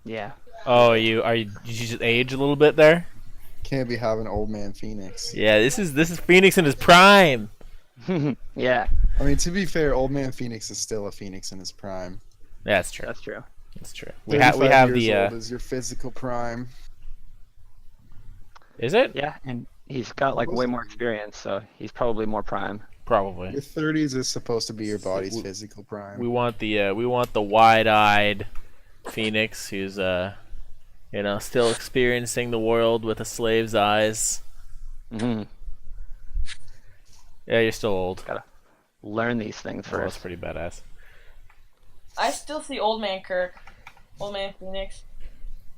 Yeah. Oh, did you just age a little bit there? Can't be having old man Phoenix. Yeah, this is Phoenix in his prime. Yeah, I mean, to be fair, old man Phoenix is still a Phoenix in his prime. Yeah, that's true. that's true. That's true. We 35 have years the old is your physical prime. is it? Yeah, and he's got like way Supposed to more be. experience, so he's probably more prime. Probably. Your 30s is supposed to be your body's We, physical we prime. want the wide-eyed Phoenix who's still experiencing the world with a slave's eyes. Hmm. Yeah, you're still old. Gotta learn these things Oh, that's first. pretty badass. I still see Old Man Kirk, Old Man Phoenix.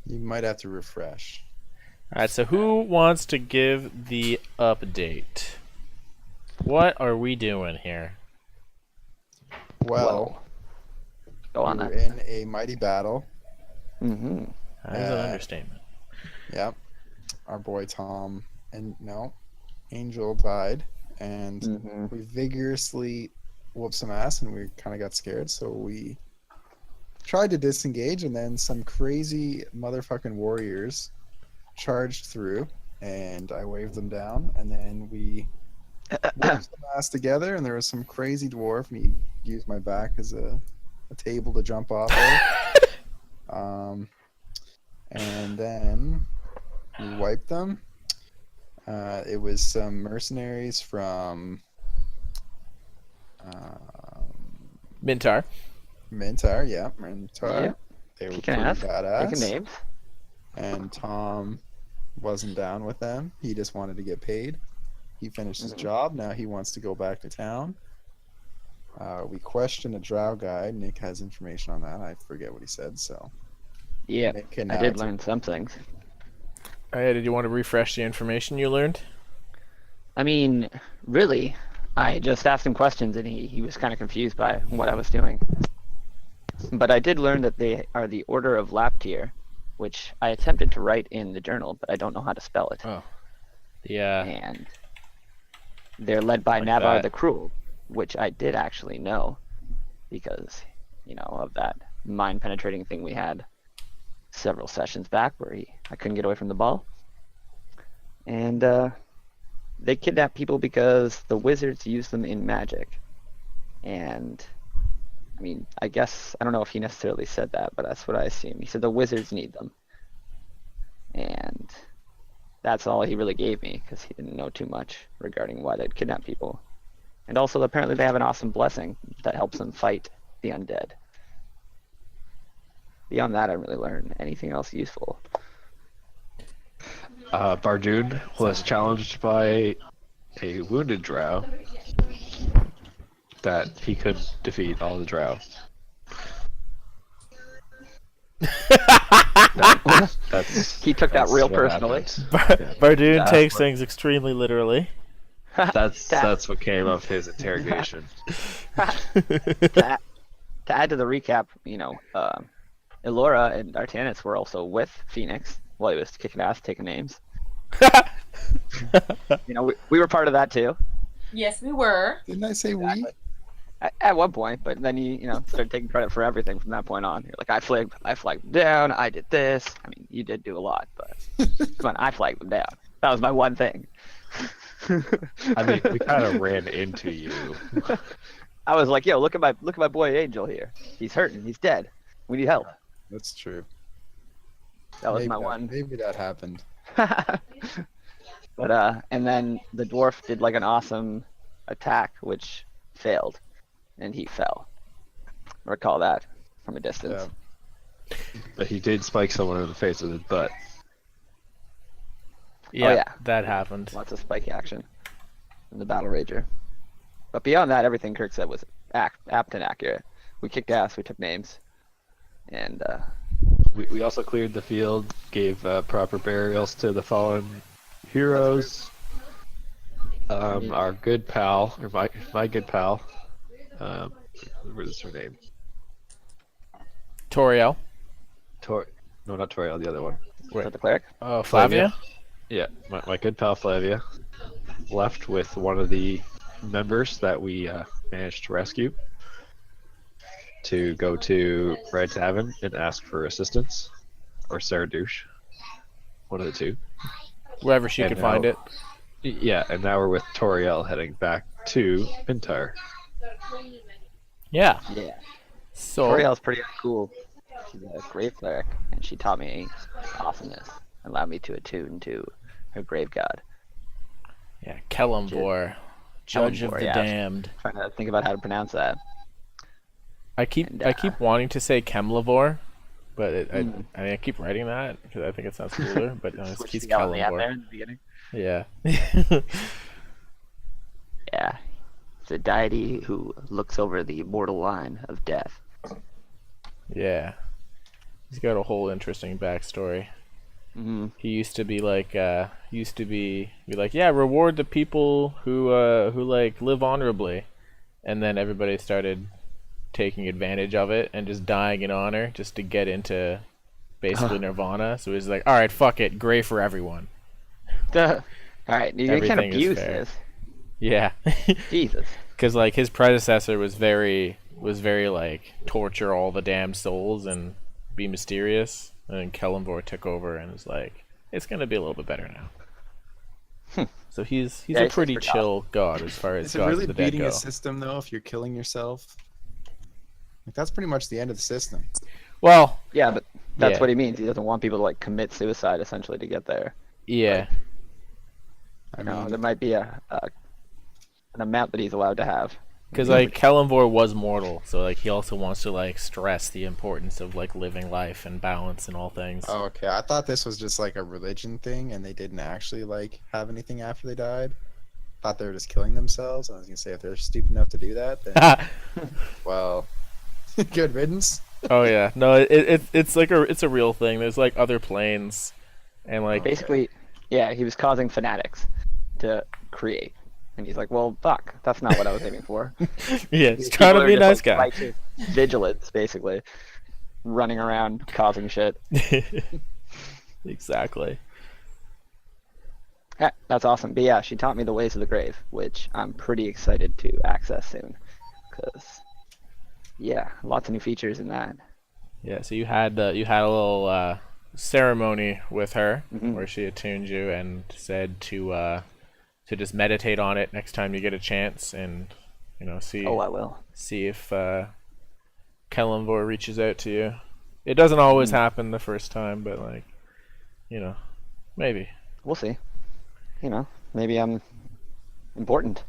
You might have to refresh. All right, so who wants to give the update? What are we doing here? Well, Go on we were then. in a mighty battle. Hmm. That is an Uh, understatement. Yep. Our boy Tom and no, Angel died, and Hmm. we vigorously whooped some ass, and we kind of got scared, so we tried to disengage, and then some crazy motherfucking warriors charged through, and I waved them down, and then we whooped some ass together, and there was some crazy dwarf, and he used my back as a table to jump off of. And then we wiped them. It was some mercenaries from Mintar. Mintar, yeah, Mintar. Yeah. They were Kicking pretty ass. badass. Taking names. And Tom wasn't down with them. He just wanted to get paid. He finished his Mhm. job. Now he wants to go back to town. We questioned a drow guy. Nick has information on that. I forget what he said. So Yeah, Nick can I did learn some things. Hey, did you want to refresh the information you learned? I mean, really, I just asked him questions and he was kind of confused by what I was doing. But I did learn that they are the Order of Laptir, which I attempted to write in the journal, but I don't know how to spell it. Oh. Yeah. And they're led by Like Navar that. the Cruel, which I did actually know because, of that mind penetrating thing we had several sessions back where I couldn't get away from the ball. And they kidnap people because the wizards use them in magic. And I mean, I guess, I don't know if he necessarily said that, but that's what I assume. He said the wizards need them. And that's all he really gave me because he didn't know too much regarding why they'd kidnap people. And also, apparently, they have an awesome blessing that helps them fight the undead. Beyond that, I didn't really learn anything else useful. Bardoon was challenged by a wounded drow that he could defeat all the drow. That's He took that that's real what personally. happened. Bardoon Yeah. takes things extremely literally. That's what came of his interrogation. to add to the recap, Elora and Artanis were also with Phoenix while he was kicking ass, taking names. We were part of that too. Yes, we were. Didn't I say we? Exactly. At one point, but then you started taking credit for everything from that point on. You're like, I flagged them down, I did this. I mean, you did do a lot, but come on, I flagged them down. That was my one thing. I mean, we kind of ran into you. I was like, yo, look at my boy Angel here. He's hurting. He's dead. We need help. That's true. That was maybe my one. Maybe that happened. But and then the dwarf did like an awesome attack, which failed, and he fell. Recall that from a distance. Yeah. But he did spike someone in the face with his butt. Yeah, yeah. that happened. Lots of spike action in the Battle Rager. But beyond that, everything Kirk said was apt and accurate. We kicked ass, we took names, and We also cleared the field, gave proper burials to the fallen heroes. Our good pal, or my good pal, what is her name? Toriel. No, not Toriel, the other one. was that the cleric? Oh, Flavia. Yeah, my good pal Flavia left with one of the members that we managed to rescue to go to Red Tavern and ask for assistance. or Saradouche, one of the two. Wherever she And could find now- it. Yeah, and now we're with Toriel heading back to Mintar. Yeah. Yeah. So Toriel's pretty cool. She's a grave cleric, and she taught me awesomeness and allowed me to attune to her grave god. yeah, Kellamvor, Judge of Kellamvor, the yeah. Damned. Trying to think about how to pronounce that. I keep And, I keep wanting to say Kemlavor, but I Hmm. mean I keep writing that because I think it sounds cooler. But no, Switch he's the L and the M there Kellamvor. in the beginning. Yeah. Yeah. It's a deity who looks over the mortal line of death. Yeah. He's got a whole interesting backstory. Hmm. He used to be like yeah, reward the people who like live honorably, and then everybody started taking advantage of it and just dying in honor just to get into basically nirvana. So he's like, all right, fuck it, gray for everyone. All right, you can't Everything is abuse fair. this. Yeah. Jesus. Because like his predecessor was very like torture all the damned souls and be mysterious, and then Kellamvor took over and was like, it's gonna be a little bit better now. So he's Yeah, a he's pretty pretty chill god as far as Is it gods really of the dead beating go. a system though if you're killing yourself? Like that's pretty much the end of the system. Well, Yeah, but that's Yeah. what he means. He doesn't want people to like commit suicide essentially to get there. yeah, I You know, mean, there might be an amount that he's allowed to have. because like Kellamvor was mortal, so like he also wants to like stress the importance of like living life and balance in all things. oh, okay. I thought this was just like a religion thing, and they didn't actually like have anything after they died. Thought they were just killing themselves. I was gonna say if they're stupid enough to do that, then well, good riddance. Oh yeah, no, it's like it's a real thing. There's like other planes, and like Basically, yeah, he was causing fanatics to create. And he's like, well, fuck, that's not what I was aiming for. yeah, it's These trying people to are be a just, nice like, guy. righteous vigilance, basically. Running around, causing shit. Exactly. Yeah, that's awesome. But yeah, she taught me the ways of the grave, which I'm pretty excited to access soon. Because, yeah, lots of new features in that. Yeah, so you had a little ceremony with her Mhm. where she attuned you and said to just meditate on it next time you get a chance, and see Oh, I will. if Kellamvor reaches out to you. It doesn't always happen the first time, but like maybe We'll see. You know, maybe I'm important.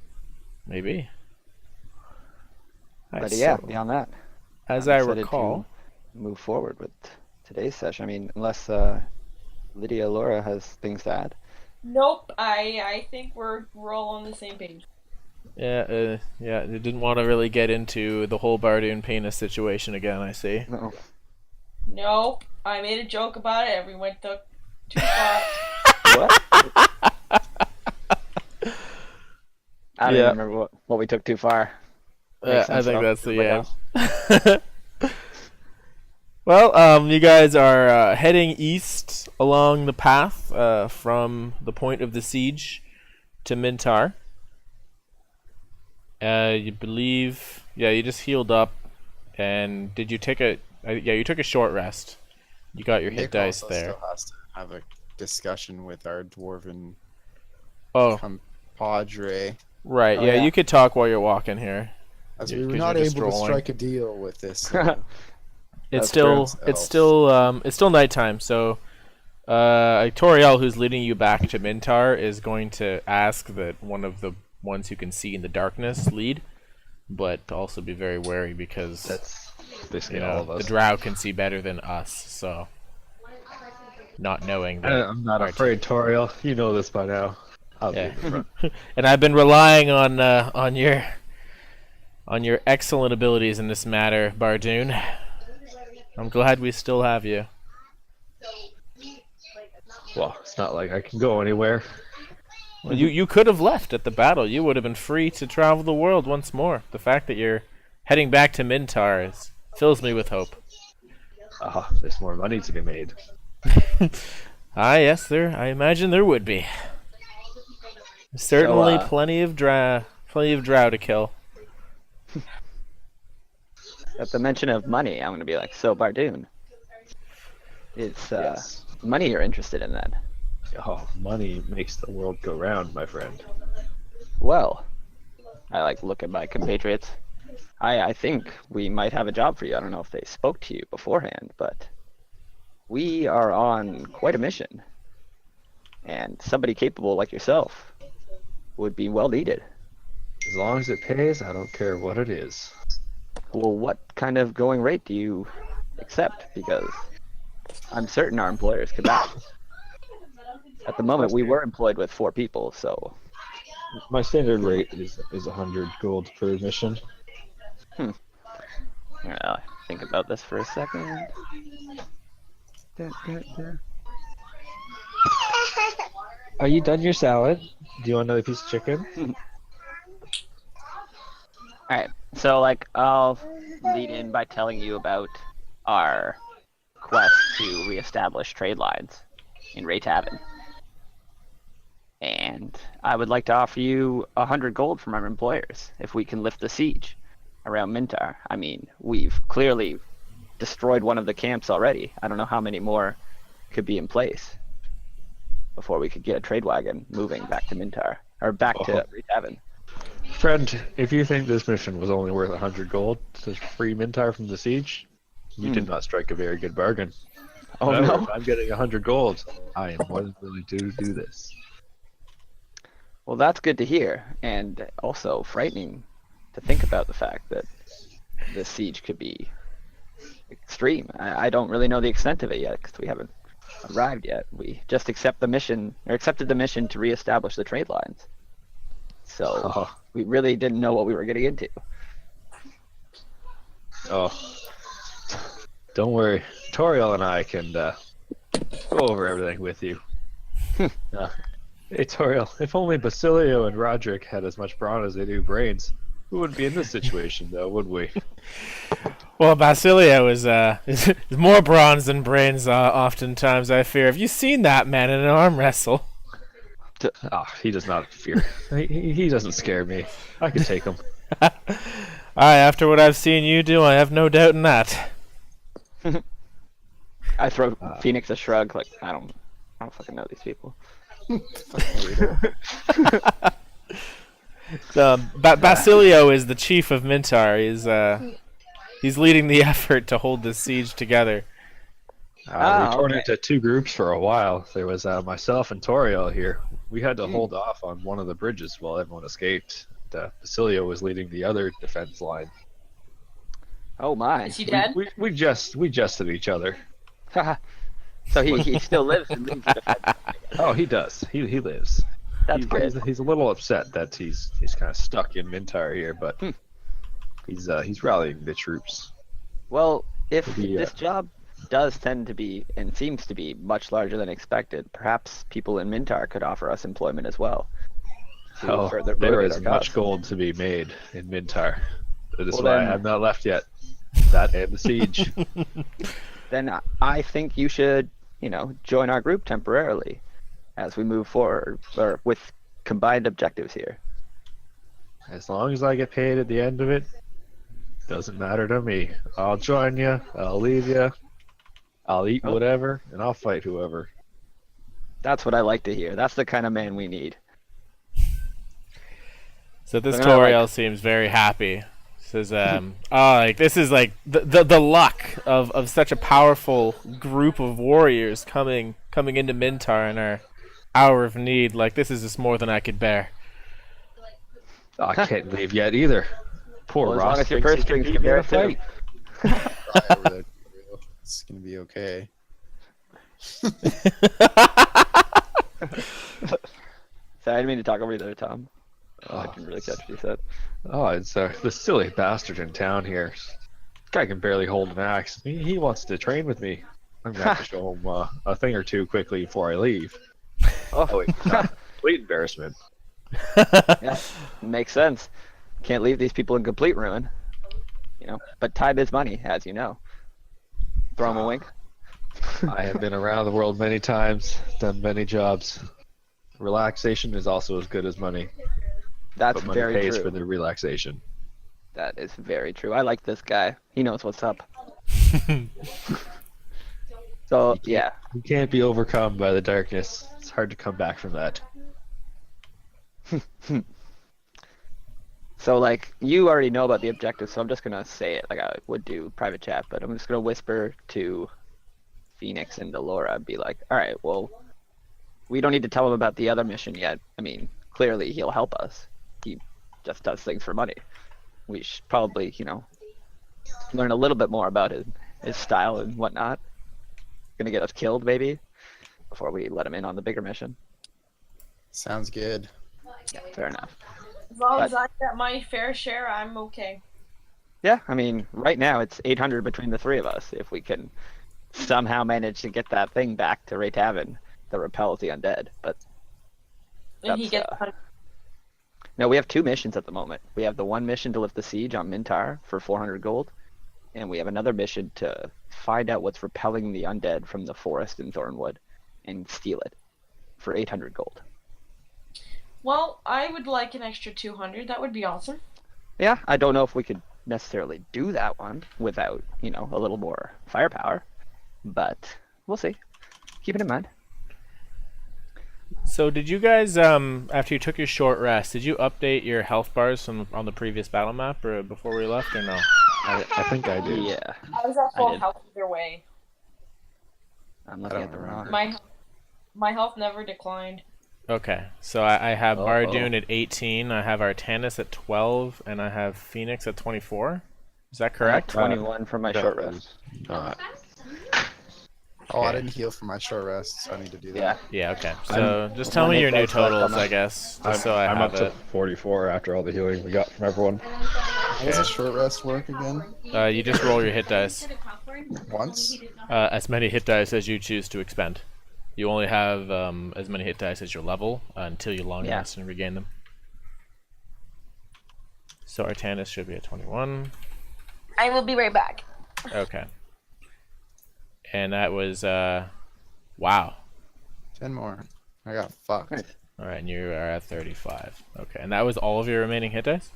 maybe. But Alright, yeah, so, beyond that, as I'm I excited recall, to move forward with today's session. I mean, unless Lydia Laura has things to add. Nope, I think we're all on the same page. yeah, they didn't want to really get into the whole Bardoon penis situation again. I see. No. Nope, I made a joke about it. Everyone took too far. What? I don't Yeah. even remember what we took too far. Yeah, Makes I sense, think though. that's the Everybody yeah. else. Well, you guys are heading east along the path from the point of the siege to Mintar. You believe, yeah, you just healed up, and did you take a? Yeah, you took a short rest. You got your hit Nick dice also there. still has to have a discussion with our dwarven Oh, compadre, right. Oh, Yeah, yeah. you could talk while you're walking here. as Yeah, we were 'cause not you're just able to strolling. strike a deal with this. It's That's still true. it's still nighttime, so Toriel, who's leading you back to Mintar, is going to ask that one of the ones who can see in the darkness lead, but also be very wary because That's basically all of the us. drow can see better than us, so not knowing that. I'm not our afraid, Toriel. You know this by now. I'll be Yeah. in the front. And I've been relying on your excellent abilities in this matter, Bardoon. I'm glad we still have you. Well, it's not like I can go anywhere. Well, you could have left at the battle. You would have been free to travel the world once more. The fact that you're heading back to Mintar fills me with hope. There's more money to be made. Ah, yes, I imagine there would be. Certainly, So, plenty of drow to kill. At the mention of money, I'm gonna be like, so Bardoon, It's Yes. money you're interested in then. Oh, money makes the world go round, my friend. Well, I like look at my compatriots. I think we might have a job for you. I don't know if they spoke to you beforehand, but we are on quite a mission, and somebody capable like yourself would be well needed. As long as it pays, I don't care what it is. Well, what kind of going rate do you accept? Because I'm certain our employers could match. At the moment, we were employed with 4 people, so My standard rate is 100 gold per mission. I'm gonna think about this for a second. Are you done your salad? Do you want another piece of chicken? All right, so like I'll lead in by telling you about our quest to reestablish trade lines in Raytaven. And I would like to offer you 100 gold from our employers if we can lift the siege around Mintar. I mean, we've clearly destroyed one of the camps already. I don't know how many more could be in place before we could get a trade wagon moving back to Mintar or back to Raytaven. Friend, if you think this mission was only worth 100 gold to free Mintar from the siege, you did not strike a very good bargain. Oh However, no! if I'm getting 100 gold, I am more than willing to do this. Well, that's good to hear, and also frightening to think about the fact that this siege could be extreme. I don't really know the extent of it yet because we haven't arrived yet. We just accepted the mission to reestablish the trade lines. So we really didn't know what we were getting into. Oh, don't worry. Toriel and I can go over everything with you. Hey, Toriel, if only Basilio and Roderick had as much brawn as they do brains, we wouldn't be in this situation, though, would we? Well, Basilio is more bronze than brains. Oftentimes, I fear. Have you seen that man in an arm wrestle? He does not fear. He doesn't scare me. I can take him. Aye, after what I've seen you do, I have no doubt in that. I throw Phoenix a shrug, like I don't fucking know these people. Basilio is the chief of Mintar. He's leading the effort to hold this siege together. We torn into 2 groups for a while. There was myself and Toriel here. We had to hold off on one of the bridges while everyone escaped. Basilio was leading the other defense line. Oh my! Is he dead? We jested each other. So he still lives and leads the defense. Oh, he does. He lives. That's good. He's a little upset that he's kind of stuck in Mintar here, but he's rallying the troops. Well, if this job does tend to be and seems to be much larger than expected, perhaps people in Mintar could offer us employment as well. There is much gold to be made in Mintar. That is Well, why then- I have not left yet. That and the siege. Then I think you should, join our group temporarily as we move forward or with combined objectives here. As long as I get paid at the end of it, doesn't matter to me. I'll join you. I'll leave you. I'll eat whatever, and I'll fight whoever. That's what I like to hear. That's the kind of man we need. So this They're not Toriel seems very happy. Says, this is like the luck of such a powerful group of warriors coming into Mintar in our hour of need. Like, this is just more than I could bear. I can't leave yet either. Poor Well, as Ross. long as your thinks purse he can strings beat can me in bear a it too. fight. Over there, it's gonna be okay. Sorry, I didn't mean to talk over you there, Tom. I didn't really catch what you said. Oh, it's the silly bastard in town here. This guy can barely hold an axe. He wants to train with me. I'm gonna have to show him a thing or two quickly before I leave. Oh, wait, complete embarrassment. yeah, makes sense. Can't leave these people in complete ruin. But time is money, as you know. Throw him a wink. I have been around the world many times, done many jobs. Relaxation is also as good as money. That's But money very pays true. for the relaxation. That is very true. I like this guy. He knows what's up. So You yeah, You can't be overcome by the darkness. It's hard to come back from that. so like you already know about the objectives, so I'm just gonna say it like I would do private chat, but I'm just gonna whisper to Phoenix and Delora, be like, all right, well, we don't need to tell him about the other mission yet. I mean, clearly he'll help us. He just does things for money. We should probably, learn a little bit more about his style and whatnot. Gonna get us killed, maybe, before we let him in on the bigger mission. Sounds good. Yeah, fair enough. As long But- as I get my fair share, I'm okay. Yeah, I mean, right now it's 800 between the three of us. If we can somehow manage to get that thing back to Raytaven that repels the undead. But And he That's, gets no, we have two missions at the moment. We have the one mission to lift the siege on Mintar for 400 gold, and we have another mission to find out what's repelling the undead from the forest in Thornwood and steal it for 800 gold. Well, I would like an extra 200. That would be awesome. Yeah, I don't know if we could necessarily do that one without, a little more firepower, but we'll see. Keep it in mind. So did you guys, after you took your short rest, did you update your health bars on the previous battle map or before we left, or no? I think I did. Yeah, I was at I full did. health either way. I'm looking I at the don't wrong. remember. My health never declined. Okay, so I have Oh, Bardoon at 18, I have Artanis at 12, and I have Phoenix at 24. Is that correct? 21 for my That short was rest. not. Oh, I Okay. didn't heal for my short rest, so I need to do that. Yeah, Yeah, okay. So just tell one me hit your new dice left on totals, that. I guess, just I'm, so I I'm have up to it. 44 after all the healing we got from everyone. How does a short rest work again? You just roll your hit dice. Once? As many hit dice as you choose to expend. You only have as many hit dice as your level until you long Yeah. rest and regain them. So Artanis should be at 21. I will be right back. Okay. And that was, wow. 10 more. I got fucked. Nice. Alright, and you are at 35. Okay, and that was all of your remaining hit dice?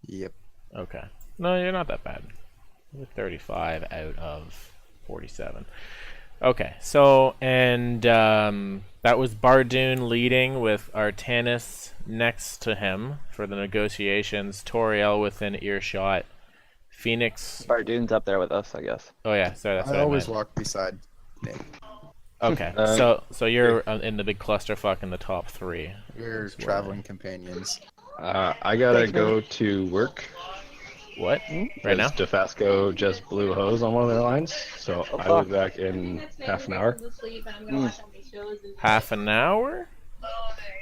Yep. Okay. No, you're not that bad. You're 35 out of 47. Okay, so, and that was Bardoon leading with Artanis next to him for the negotiations, Toriel within earshot, Phoenix. Bardoon's up there with us, I guess. Oh yeah, sorry, that's I what always I meant. walk beside Nick. Okay, so you're in the big clusterfuck in the top three. We're As well. traveling companions. I gotta go to work. What? Right now? Because DeFasco just blew a hose on one of their lines, so I will be back in half an hour. Half an hour?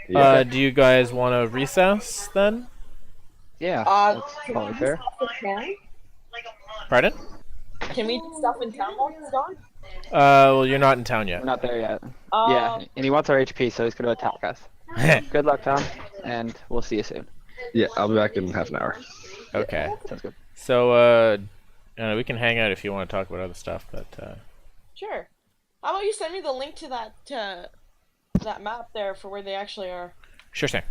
Yeah. Do you guys want to recess then? Yeah, Uh, that's probably fair. Pardon? Can we do stuff in town while he's gone? Well, you're not in town We're yet. not there yet. Yeah, and he wants our HP, so he's going to attack us. Good luck, Tom, and we'll see you soon. Yeah, I'll be back in half an hour. Okay. Sounds good. So, we can hang out if you want to talk about other stuff, but, Sure. How about you send me the link to that map there for where they actually are? sure thing.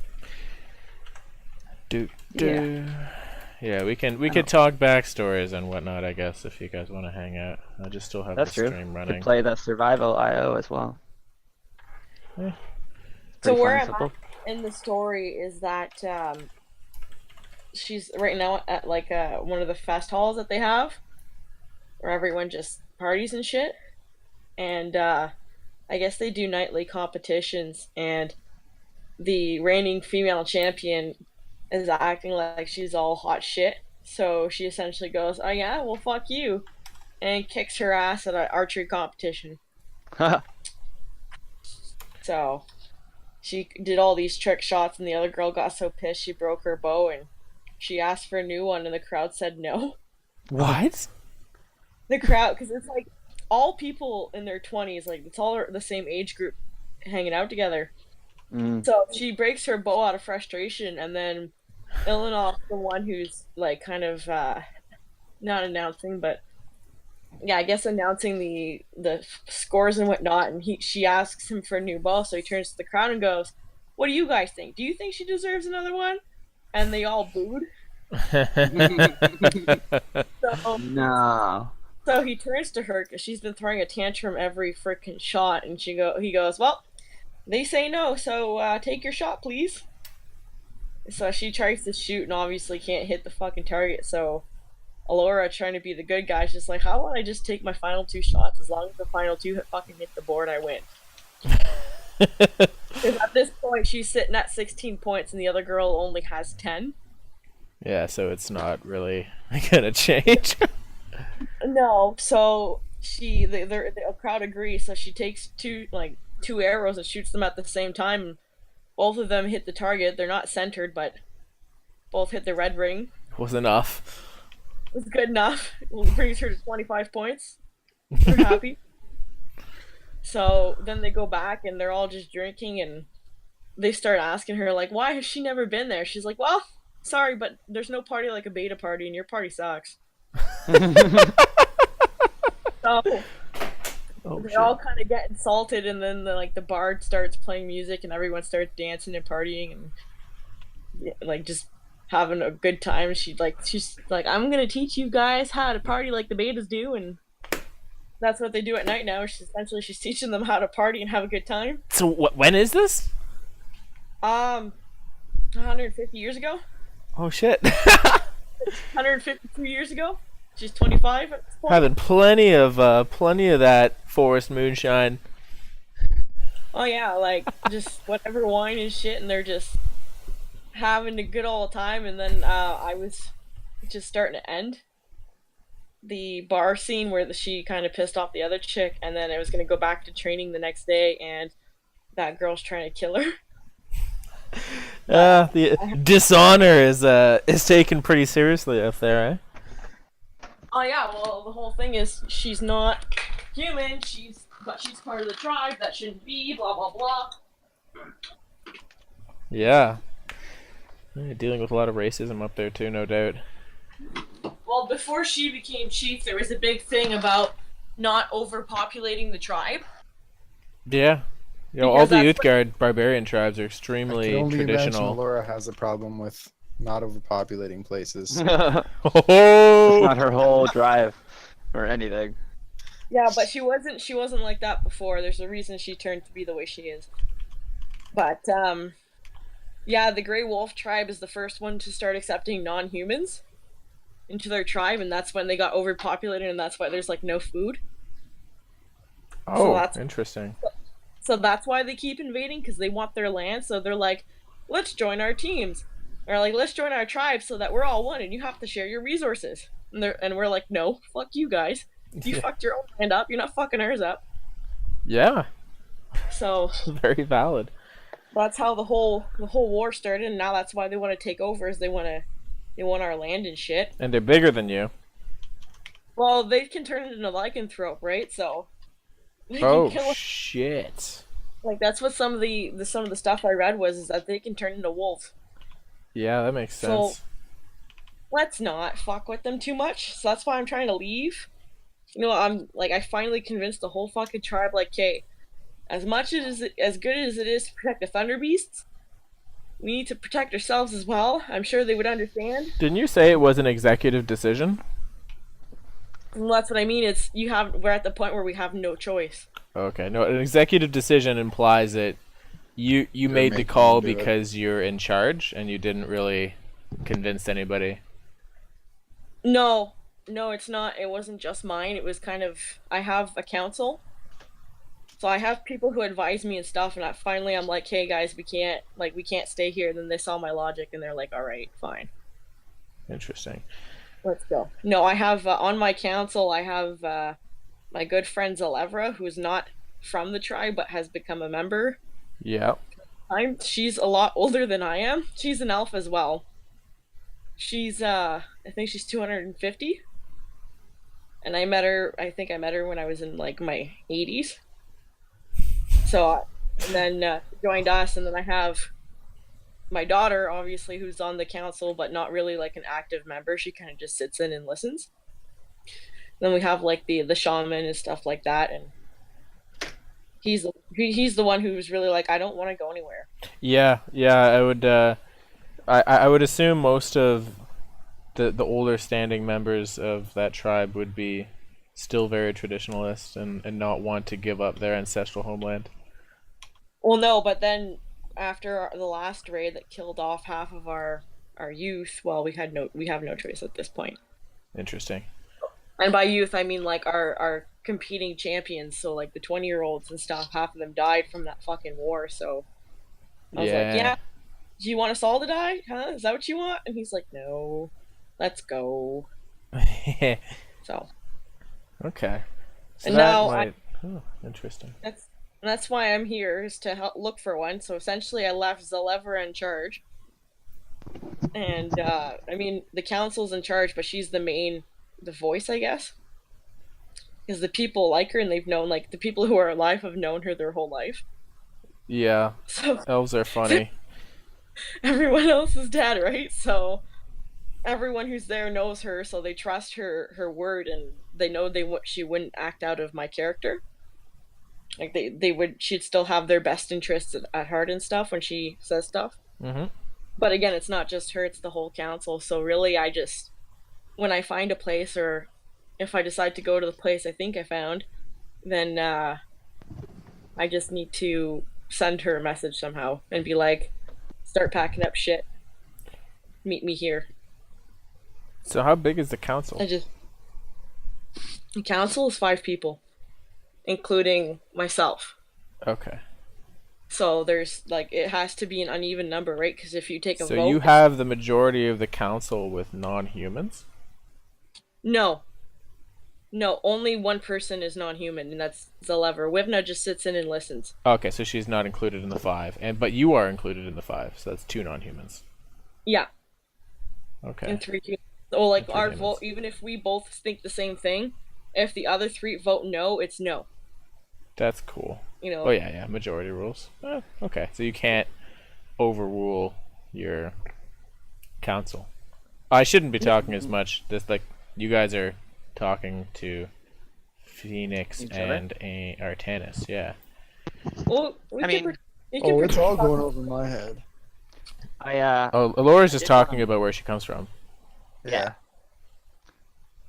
Yeah, we could talk backstories and whatnot, I guess, if you guys want to hang out. I just still have That's the true. stream Could running. play the survival IO as well. Yeah. So Pretty where fun I'm and at in the story is that she's right now at like one of the fest halls that they have, where everyone just parties and shit, and I guess they do nightly competitions, and the reigning female champion is acting like she's all hot shit. So she essentially goes, "Oh yeah, well fuck you," and kicks her ass at an archery competition. simple. So she did all these trick shots, and the other girl got so pissed she broke her bow, and she asked for a new one, and the crowd said no. What? The crowd, because it's like all people in their 20s, like it's all the same age group hanging out together. So she breaks her bow out of frustration, and then Illinois, the one who's like kind of not announcing, but yeah, I guess announcing the scores and whatnot, and she asks him for a new bow, so he turns to the crowd and goes, "What do you guys think? Do you think she deserves another one?" And they all booed. So No. So he turns to her because she's been throwing a tantrum every freaking shot, and he goes, "Well, they say no, so take your shot, please." So she tries to shoot and obviously can't hit the fucking target. So Alora, trying to be the good guy, is just like, "How about I just take my final 2 shots? As long as the final 2 fucking hit the board, I win." Because at this point, she's sitting at 16 points, and the other girl only has 10. Yeah, so it's not really gonna change. No, so the crowd agrees. So she takes two arrows and shoots them at the same time. Both of them hit the target. They're not centered, but both hit the red ring. Was enough. It was good enough. It brings her to 25 points. They're happy. So then they go back and they're all just drinking, and they start asking her like, why has she never been there? She's like, well, sorry, but there's no party like a beta party, and your party sucks. So they all kind of get insulted, and then the bard starts playing music, and everyone starts dancing and partying and like just having a good time. She's like, I'm gonna teach you guys how to party like the betas do, and that's what they do at night now. She's teaching them how to party and have a good time. So when is this? 150 years ago. Oh shit. 152 years ago. She's 25 at this point. Having plenty of that forest moonshine. Oh yeah, like just whatever wine and shit, and they're just having a good old time. And then I was just starting to end the bar scene where she kind of pissed off the other chick, and then I was gonna go back to training the next day, and that girl's trying to kill her. The dishonor is taken pretty seriously up there, eh? Oh yeah, well the whole thing is she's not human. But she's part of the tribe. That shouldn't be. Blah blah blah. Yeah. Dealing with a lot of racism up there too, no doubt. Well, before she became chief, there was a big thing about not overpopulating the tribe. Yeah. You know, all the Utgard barbarian tribes are extremely I can only imagine traditional. Laura has a problem with not overpopulating places. It's Oh! not her whole drive or anything. Yeah, but she wasn't like that before. There's a reason she turned to be the way she is. But yeah, the Grey Wolf tribe is the first one to start accepting non-humans into their tribe, and that's when they got overpopulated, and that's why there's like no food. Oh, So interesting. So that's why they keep invading, because they want their land. So they're like, let's join our teams, or like, let's join our tribe so that we're all one, and you have to share your resources. And we're like, no, fuck you guys. You fucked your own land up. You're not fucking ours up. Yeah. So Very valid. that's how the whole war started, and now that's why they want to take over. Is they want our land and shit. And they're bigger than you. Well, they can turn it into lycanthrope, right? So. They can Oh kill us. shit. Like that's what some of the stuff I read is that they can turn into wolves. Yeah, that makes So- sense. Let's not fuck with them too much. So that's why I'm trying to leave. You know, I finally convinced the whole fucking tribe, like, okay, as good as it is to protect the Thunder Beasts, we need to protect ourselves as well. I'm sure they would understand. Didn't you say it was an executive decision? And that's what I mean. We're at the point where we have no choice. Okay, no, an executive decision implies that you made the making call them do it. because you're in charge and you didn't really convince anybody. No, it's not. It wasn't just mine. It was kind of, I have a council. So I have people who advise me and stuff, and I'm like, hey guys, we can't stay here. Then they saw my logic, and they're like, all right, fine. Interesting. Let's go. No, I have on my council, I have my good friend Zalevra, who's not from the tribe but has become a member. Yeah. She's a lot older than I am. She's an elf as well. She's I think she's 250. And I think I met her when I was in like my 80s. So and then joined us, and then I have my daughter, obviously, who's on the council, but not really like an active member. She kind of just sits in and listens. Then we have like the shaman and stuff like that, and he's the one who's really like, I don't want to go anywhere. Yeah, I would I would assume most of the older standing members of that tribe would be still very traditionalist and not want to give up their ancestral homeland. Well, no, but then after the last raid that killed off half of our youth, well, we have no choice at this point. Interesting. And by youth, I mean like our competing champions. So like the 20-year-olds and stuff, half of them died from that fucking war. So I was like, yeah, do you want us all to die? Huh? Is that what you want? And he's like, no, let's go. So. Okay. So And that now might... Oh, interesting. that's why I'm here, is to help look for one. So essentially, I left Zalevra in charge, and I mean the council's in charge, but she's the voice, I guess, because the people like her and they've known, like the people who are alive have known her their whole life. Yeah. So Elves are funny. everyone else is dead, right? So everyone who's there knows her, so they trust her word, and they know she wouldn't act out of my character. Like she'd still have their best interests at heart and stuff when she says stuff. Mm-hmm. But again, it's not just her; it's the whole council. So really, when I find a place, or if I decide to go to the place I think I found, then I just need to send her a message somehow and be like, "Start packing up shit. Meet me here." So how big is the council? The council is 5 people, including myself. Okay. So there's like, it has to be an uneven number, right? Because if you take a vote, So you have the majority of the council with non-humans? no, only one person is non-human, and that's Zalevra. Wivna just sits in and listens. Okay, so she's not included in the 5, but you are included in the 5, so that's 2 non-humans. Yeah. Okay. And 3 humans. So like our humans. vote, even if we both think the same thing, if the other 3 vote no, it's no. That's cool. You know. Oh yeah, majority rules. Okay, so you can't overrule your council. I shouldn't be talking as much. This, like, you guys are talking to Phoenix and Artanis, yeah. Well, It's all going over my head. Alora's just talking about where she comes from. Yeah.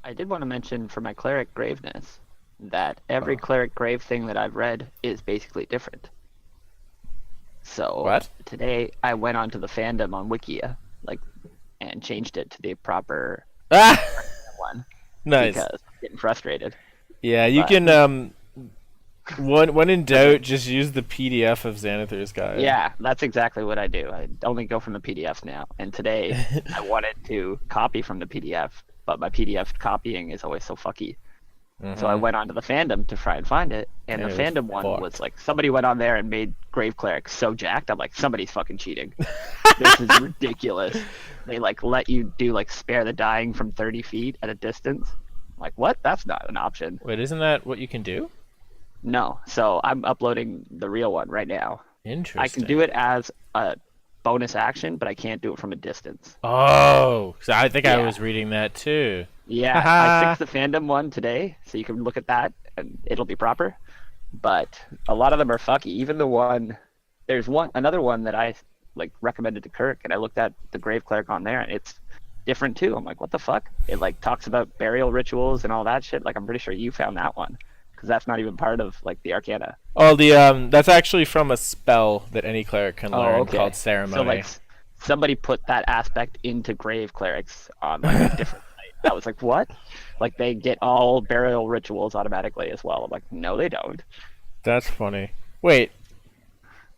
I did want to mention for my cleric graveness that every cleric grave thing that I've read is basically different. So What? today I went onto the fandom on Wikia, and changed it to the proper one. Nice. Because I'm getting frustrated. Yeah, you But- can when in doubt, just use the PDF of Xanathar's guide. Yeah, that's exactly what I do. I only go from the PDFs now. And today I wanted to copy from the PDF, but my PDF copying is always so fucky. So I went onto the fandom to try and find it, and And the it was fandom one fucked. was like, somebody went on there and made Grave Cleric so jacked. I'm like, somebody's fucking cheating. This is ridiculous. They let you do spare the dying from 30 feet at a distance. I'm like, what? That's not an option. Wait, isn't that what you can do? No. So I'm uploading the real one right now. Interesting. I can do it as a bonus action, but I can't do it from a distance. Oh, so I think I Yeah. was reading that too. Yeah, I fixed the fandom one today, so you can look at that, and it'll be proper. But a lot of them are fucky. Even the one, there's another one that I recommended to Kirk, and I looked at the Grave Cleric on there, and it's different too. I'm like, what the fuck? It talks about burial rituals and all that shit. I'm pretty sure you found that one, because that's not even part of the Arcana. Oh, that's actually from a spell that any cleric can learn called Ceremony. So somebody put that aspect into Grave Clerics on a different site. I was like, what? They get all burial rituals automatically as well. I'm like, no, they don't. That's funny. Wait.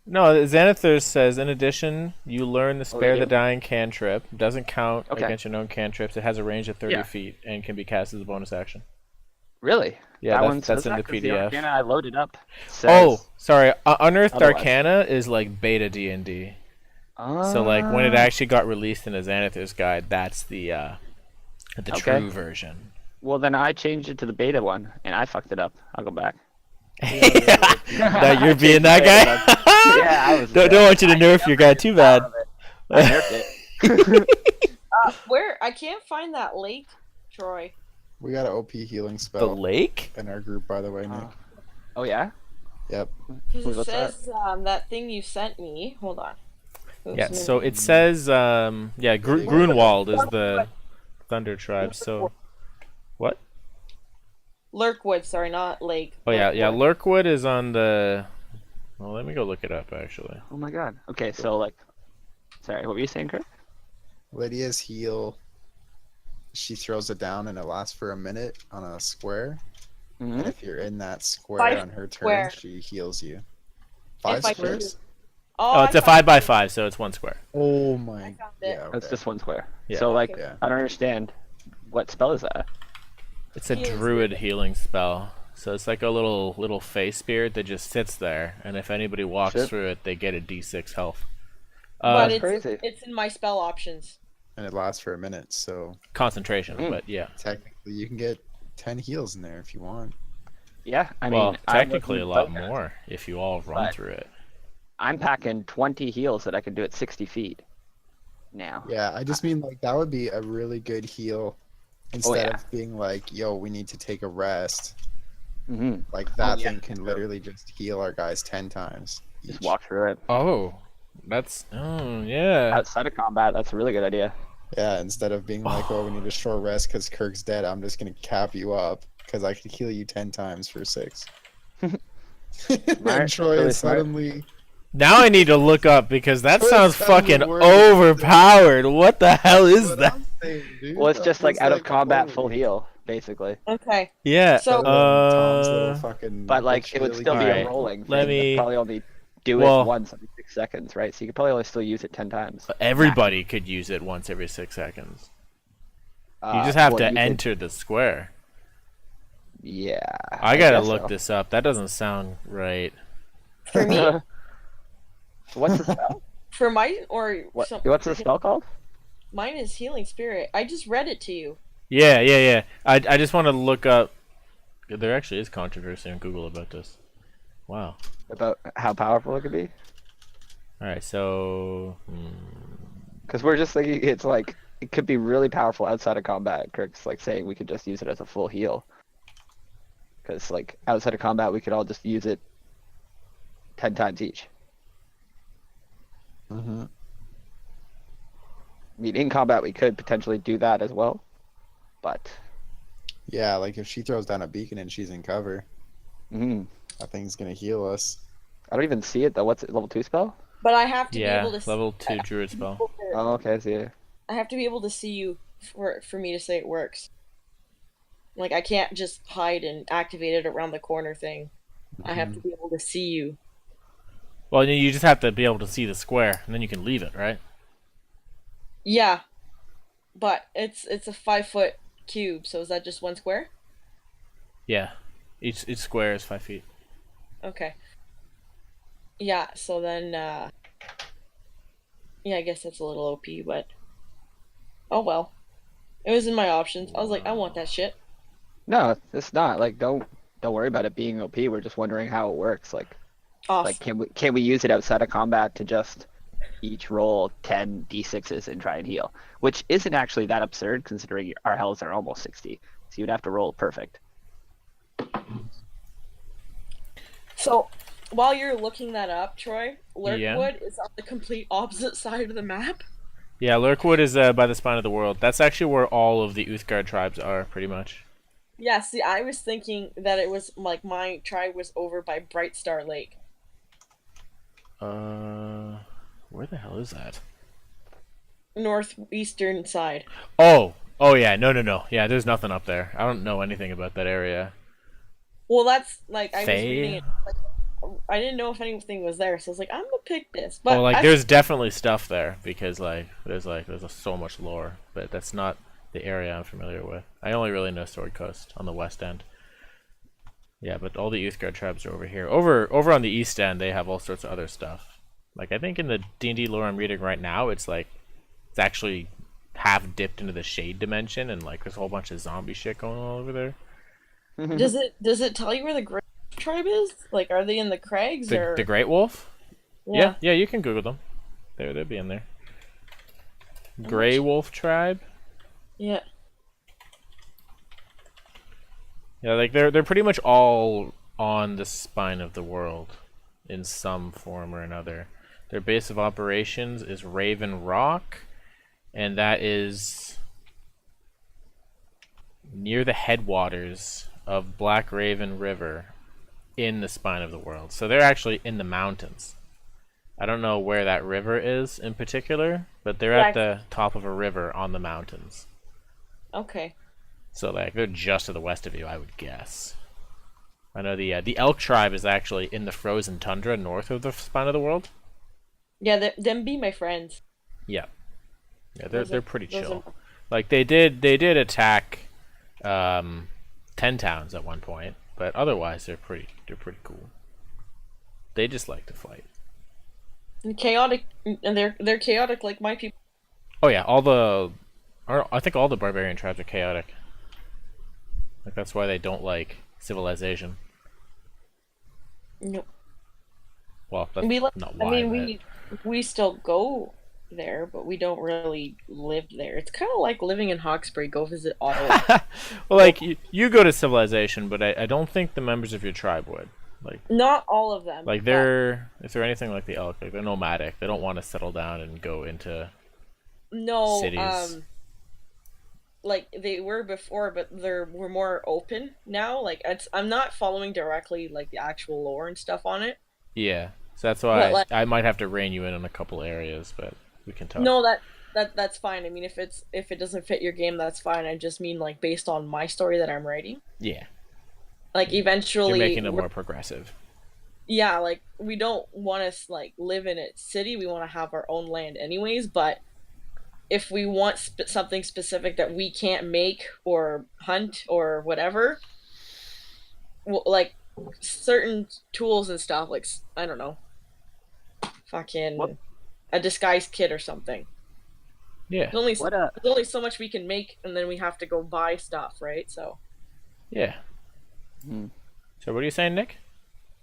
No, Xanathar says, in addition, you learn the Spare do? the Dying cantrip. Doesn't count Okay. against your known cantrips. It has a range of 30 Yeah. feet and can be cast as a bonus action. Really? Yeah, that that's- one that's says in that, the 'cause the PDF. Arcana I loaded up says, Oh, sorry. Unearthed Otherwise. Arcana is beta D&D. So when it actually got released in a Xanathar's guide, that's the Okay. true version. Well, then I changed it to the beta one, and I fucked it up. I'll go back. Now you're being that guy? Yeah, I was. Don't want you to nerf your guy too bad. I nerfed it. Where I can't find that lake, Troy. We got an OP healing The spell lake? in our group, by the way, Nick. Oh yeah. Yep. Because it What's that? says that thing you sent me. Hold on. Yeah, so it says, Grunwald is the Thunder tribe, so... What? Lurkwood, sorry, not Lake. Oh yeah, yeah. Lurkwood. Lurkwood is on the. Well, let me go look it up actually. Oh my god. Okay, so like, sorry, what were you saying, Kirk? Lydia's heal. She throws it down and it lasts for a minute on a square. And if you're in that square 5 on her turn, square. she heals you. 5 If I squares? Oh, it's a 5x5, so it's 1 square. Oh I my. found it. Yeah. That's Okay. just 1 square. Yeah. So like, Yeah. I don't understand. What spell is that? It's a Healing druid spirit. healing spell. So it's like a little face spirit that just sits there, and if anybody walks Shit. through it, they get a d6 health. But That's it's crazy. it's in my spell options. And it lasts for a minute, so Concentration, Mm. but yeah. technically you can get 10 heals in there if you want. Yeah, I Well, mean, I technically a wouldn't lot fight that. more if you all run But- through it. I'm packing 20 heals that I can do at 60 feet. Now. Yeah, I just mean like that would be a really good heal instead yeah. of being like, yo, we need to take a rest. Mm-hmm. Like that yeah. thing can literally just heal our guys 10 times. Just each. walk through it. Oh, yeah. Outside of combat, that's a really good idea. Yeah, instead of being like, oh, we need a short rest because Kirk's dead, I'm just gonna cap you up because I could heal you 10 times for 6. And Troy really is smart. suddenly. Now I need to look up because that Troy's sounds suddenly fucking worried. overpowered. What the hell is What that? I'm saying, dude. Well, it's I'm just like out of like, combat holy- full heal, basically. Okay. Yeah. So- Tom's little fucking But like, it would chili still be Alright, a rolling let thing. You'd me- probably only do Well- it once every 6 seconds, right? So you could probably only still use it 10 times. Everybody could use it once every 6 seconds. You Uh, just have well, to you could- enter the square. Yeah. I gotta guess look so. this up. That doesn't sound right. For me, What's the spell? for my or What, some, what's the spell called? Mine is healing spirit. I just read it to you. Yeah. I just want to look up. There actually is controversy on Google about this. Wow. About how powerful it could be? All right, so Because we're just thinking it's like, it could be really powerful outside of combat. Kirk's like saying we could just use it as a full heal. Because like outside of combat, we could all just use it 10 times each. Mm-hmm. I mean, in combat, we could potentially do that as well. But, Yeah, like if she throws down a beacon and she's in cover, mm, that thing's gonna heal us. I don't even see it though. What's it, level 2 spell? But I have to be yeah, able to level 2 druid spell. Oh, okay, I see it. I have to be able to see you for me to say it works. Like I can't just hide and activate it around the corner thing. I have to be able to see you. Well, you just have to be able to see the square, and then you can leave it, right? Yeah. But it's a 5-foot cube, so is that just 1 square? Yeah. Each square is 5 feet. Okay. Yeah, so then yeah, I guess that's a little OP, but oh well. It was in my options. I was like, I want that shit. No, it's not. Like, don't worry about it being OP. We're just wondering how it works. Like, Off. can we use it outside of combat to just each roll 10 d6s and try and heal? Which isn't actually that absurd considering our healths are almost 60. So you'd have to roll perfect. So while you're looking that up, Troy, Yeah. Lurkwood is on the complete opposite side of the map. Yeah, Lurkwood is by the spine of the world. That's actually where all of the Uthgard tribes are, pretty much. Yeah, see, I was thinking that it was like my tribe was over by Bright Star Lake. Where the hell is that? Northeastern side. Oh yeah, no. Yeah, there's nothing up there. I don't know anything about that area. Well, that's like I was Faye? reading it. Like, I didn't know if anything was there, so I was like, I'm gonna pick this. But Oh, like I- there's definitely stuff there because there's so much lore, but that's not the area I'm familiar with. I only really know Sword Coast on the west end. Yeah, but all the Uthgard tribes are over here. Over on the east end, they have all sorts of other stuff. Like I think in the D&D lore I'm reading right now, it's actually half dipped into the shade dimension, and like there's a whole bunch of zombie shit going on over there. does it tell you where the Great tribe is? Like, are they in the crags or The Great Wolf? Yeah, you can Google them. They'd be in there. Grey Wolf tribe? Yeah. Yeah, like they're pretty much all on the spine of the world in some form or another. Their base of operations is Raven Rock, and that is near the headwaters of Black Raven River in the spine of the world. So they're actually in the mountains. I don't know where that river is in particular, but they're at the top of a river on the mountains. Okay. So like they're just to the west of you, I would guess. I know the elk tribe is actually in the frozen tundra north of the spine of the world. Yeah, them be my friends. Yeah, Those they're are- pretty those chill. are- Like they did attack 10 towns at one point, but otherwise they're pretty cool. They just like to fight. and chaotic, and they're chaotic like my people. Oh yeah, I think all the barbarian tribes are chaotic. Like that's why they don't like civilization. No, Well, that's we like. not I why. mean, we still go there, but we don't really live there. It's kind of like living in Hawkesbury. Go visit Ottawa. Well, like you go to civilization, but I don't think the members of your tribe would. Not all of them. Like but if they're anything like the elk, like they're nomadic. They don't want to settle down and go into no, cities. like they were before, but we're more open now. Like I'm not following directly like the actual lore and stuff on it. Yeah. So that's But why like, I might have to rein you in on a couple areas, but we can talk. no, that's fine. I mean, if it doesn't fit your game, that's fine. I just mean like based on my story that I'm writing. Yeah. Like You're eventually, making it more progressive. yeah, like we don't want to like live in a city. We want to have our own land, anyways. But if we want something specific that we can't make or hunt or whatever, like certain tools and stuff, like I don't know, fucking What? a disguise kit or something. Yeah. There's only so much we can make, and then we have to go buy stuff, right? So Yeah. Hmm. So what are you saying, Nick?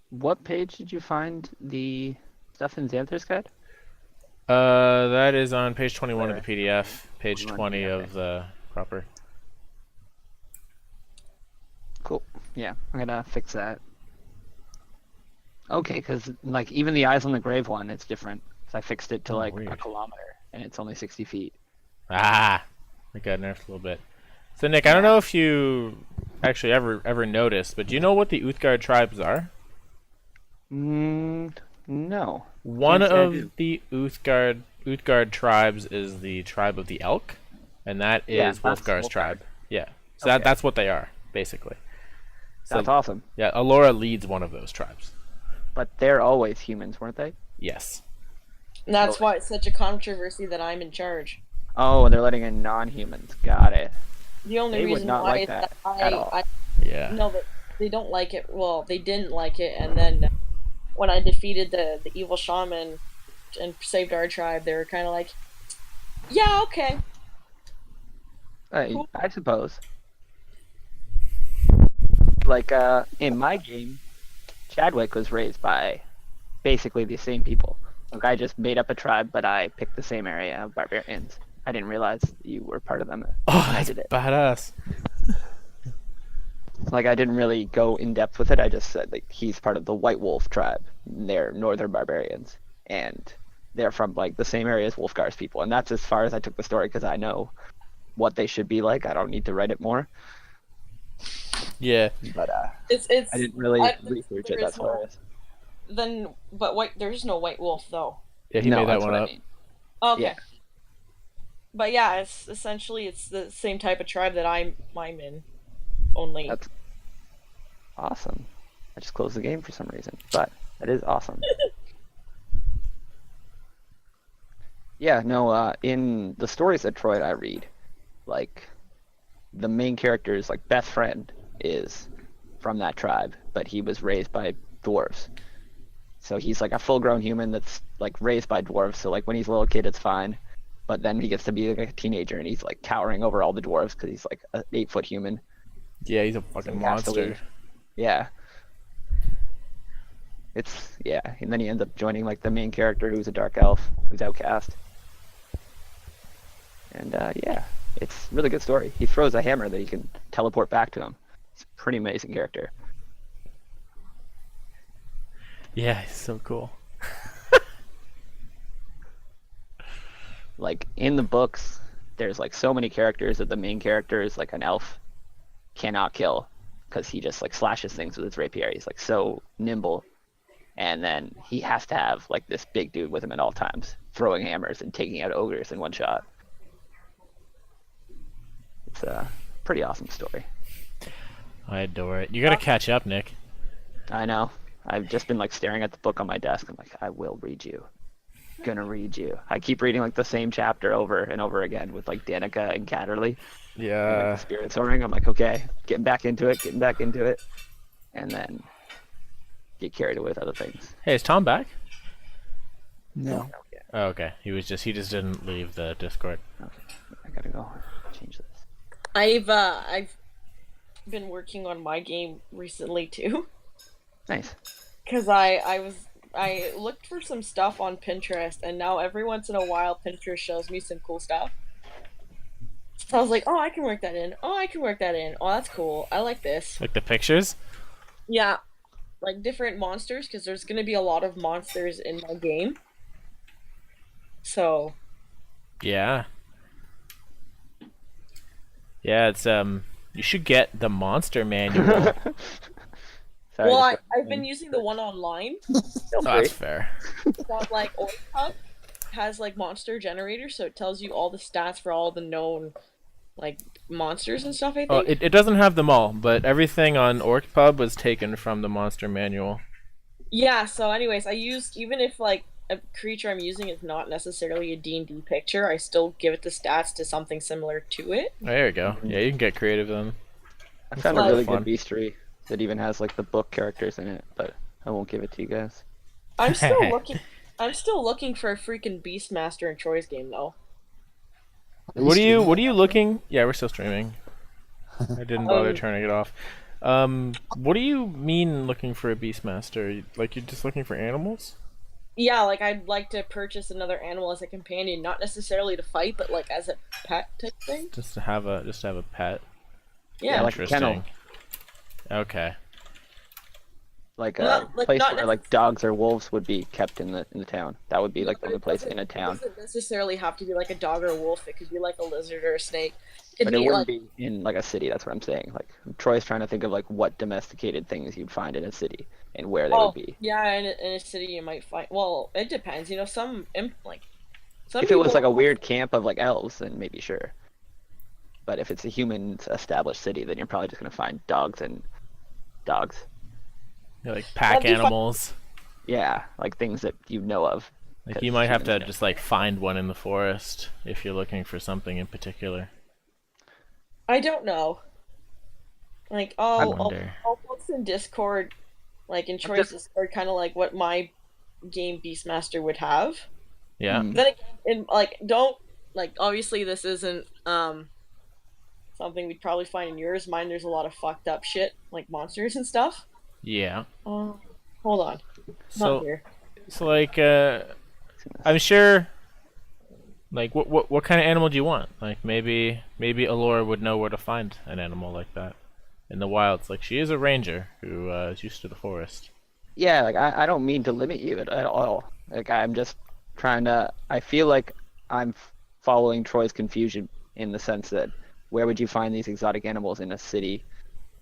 What page did you find the stuff in Xanther's Guide? That is on page 21 of the PDF, page 21, 20 yeah, of the proper. Cool. Yeah, I'm gonna fix that. Okay, because like even the Eyes on the Grave one, it's different. So I fixed it to Oh, like a weird. kilometer, and it's only 60 feet. Ah, it got nerfed a little bit. So Nick, I don't know if you actually ever noticed, but do you know what the Uthgard tribes are? No. One Can't say I of do. the Uthgard tribes is the tribe of the elk, and that Yeah, is that's Wolfgar's Wolfgard. tribe. Yeah. So Okay. that's what they are, basically. So That's awesome. yeah, Alora leads one of those tribes. But they're always humans, weren't they? Yes. that's why it's such a controversy that I'm in charge. Oh, and they're letting in non-humans. Got it. The only They would reason not why like is that that at all. Yeah. no, they don't like it. Well, they didn't like it, and then when I defeated the evil shaman and saved our tribe, they were kind of like, "Yeah, okay." Cool. I suppose. Like, in my game, Chadwick was raised by basically the same people. Like, I just made up a tribe, but I picked the same area of barbarians. I didn't realize you were part of them when Oh, I that's did it. badass. Like, I didn't really go in depth with it. I just said, like, he's part of the White Wolf tribe. They're northern barbarians. And they're from, like, the same area as Wolfgar's people. And that's as far as I took the story, because I know what they should be like. I don't need to write it more. Yeah. But It's I didn't really research it. there is That's hilarious. there's no white wolf though. Yeah, he No, made that that's one what I up. mean. Okay. Yeah. But yeah, it's essentially the same type of tribe that I'm in. Only That's awesome. I just closed the game for some reason, but that is awesome. Yeah, no, in the stories that Troy and I read, like, the main character's, like, best friend is from that tribe, but he was raised by dwarves. So he's, like, a full-grown human that's, like, raised by dwarves, so, like, when he's a little kid, it's fine. But then he gets to be, like, a teenager, and he's, like, towering over all the dwarves because he's, like, an 8-foot human. Yeah, he's a So fucking he has to monster. leave. Yeah. Yeah, and then he ends up joining like the main character who's a dark elf who's outcast. And yeah, it's a really good story. He throws a hammer that he can teleport back to him. It's a pretty amazing character. Yeah, he's so cool. Like in the books, there's like so many characters that the main character is like an elf cannot kill. because he just like slashes things with his rapier. He's like so nimble, and then he has to have like this big dude with him at all times, throwing hammers and taking out ogres in one shot. It's a pretty awesome story. I adore it. You gotta catch up, Nick. I know. I've just been like staring at the book on my desk. I'm like, I will read you. Gonna read you. I keep reading like the same chapter over and over again with like Danica and Catterley. And, like, Yeah. the spirit soaring. I'm like, okay, getting back into it, and then get carried away with other things. Hey, is Tom back? No. Oh, okay. He just didn't leave the Discord. Okay, I gotta go change this. I've been working on my game recently too. Nice. Because I looked for some stuff on Pinterest, and now every once in a while Pinterest shows me some cool stuff. So I was like, oh, I can work that in. Oh, I can work that in. Oh, that's cool. I like this. Like the pictures? Yeah, like different monsters, because there's gonna be a lot of monsters in my game. So Yeah. Yeah, it's you should get the monster manual. Sorry, well, just- I've been using the one online. feel Oh, that's free. fair. That like Orc has like monster generator, so it tells you all the stats for all the known like monsters and stuff. I think. Oh, it doesn't have them all, but everything on OrcPub was taken from the monster manual. Yeah. So, anyways, I used even if like a creature I'm using is not necessarily a D&D picture, I still give it the stats to something similar to it. Oh, there you go. Yeah, you can get creative then. I found a Like- really Fun. good bestiary that even has like the book characters in it, but I won't give it to you guys. I'm still looking. I'm still looking for a freaking Beastmaster in Troy's game though. What are you looking? Yeah, we're still streaming. I didn't bother turning it off. What do you mean looking for a Beastmaster? Like you're just looking for animals? Yeah, like I'd like to purchase another animal as a companion, not necessarily to fight, but like as a pet type thing. Just to have a pet. Yeah, like a kennel. Interesting. Okay. Like Not- a like, place not where like dogs or wolves would be kept in the town. That would be like the only place in a town. It doesn't necessarily have to be like a dog or a wolf. It could be like a lizard or a snake. It could But it be wouldn't like be in like a city. That's what I'm saying. Like Troy's trying to think of like what domesticated things you'd find in a city and where they would be. yeah, in a city you might find. Well, it depends. You know, some some If it was people- like a weird camp of like elves, then maybe sure. But if it's a human established city, then you're probably just gonna find dogs and dogs. Yeah, like pack That'd be fun. animals. Yeah, like things that you know of. Like 'cause you might have to humans don't. just like find one in the forest if you're looking for something in particular. I don't know. Like I I'll wonder. post in Discord, like in Troy's Discord, kind of like what my game Beastmaster would have. Yeah. Mm. Then again, and like don't like obviously this isn't something we'd probably find in yours. Mine, there's a lot of fucked up shit like monsters and stuff. Yeah. Hold on, not So here. so like I'm sure like what kind of animal do you want? Like maybe Alora would know where to find an animal like that in the wilds. Like she is a ranger who is used to the forest. Yeah, like I don't mean to limit you at all. Like I'm just trying to. I feel like I'm following Troy's confusion in the sense that where would you find these exotic animals in a city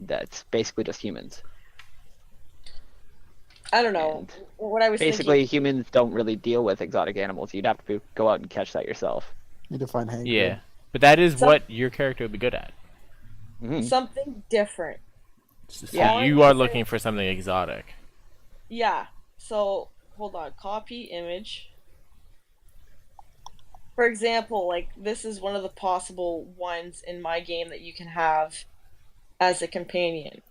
that's basically just humans? I don't know And what I was basically, thinking. humans don't really deal with exotic animals. You'd have to go out and catch that yourself. Need to find Hank. Yeah. But that is So- what your character would be good at. Mhm. Something different. So Yeah. you are looking for something exotic. Yeah. So hold on. Copy image. For example, like this is one of the possible ones in my game that you can have as a companion.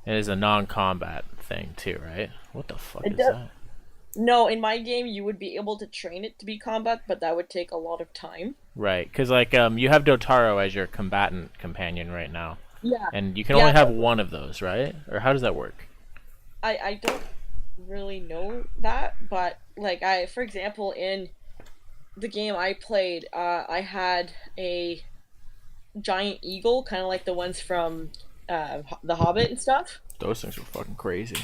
It is a non-combat thing too, right? What the fuck It is does- that? No, in my game you would be able to train it to be combat, but that would take a lot of time. Right, because like you have Dotaro as your combatant companion right now, Yeah. and you can Yeah, only have but- one of those, right? Or how does that work? I don't really know that, but like for example in the game I played, I had a giant eagle, kind of like the ones from The Hobbit and stuff. Those things are fucking crazy.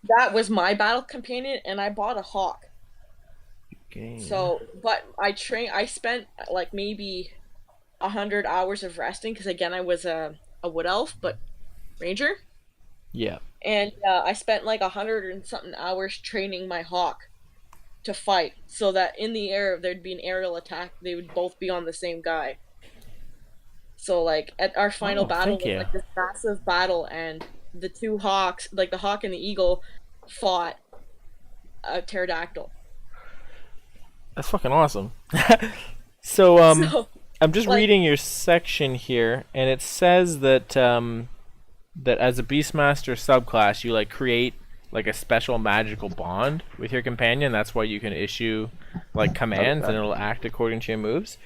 That was my battle companion, and I bought a hawk. Game. So, but I spent like maybe 100 hours of resting because again I was a wood elf, but ranger. Yeah. And I spent like 100 and something hours training my hawk to fight, so that in the air, if there'd be an aerial attack, they would both be on the same guy. So like at our final Oh, battle thank was you. like this massive battle, and the two hawks, like the hawk and the eagle, fought a pterodactyl. That's fucking awesome. So, So I'm just like, reading your section here, and it says that that as a Beastmaster subclass, you like create like a special magical bond with your companion. That's why you can issue like commands, and Okay. it'll act according to your moves.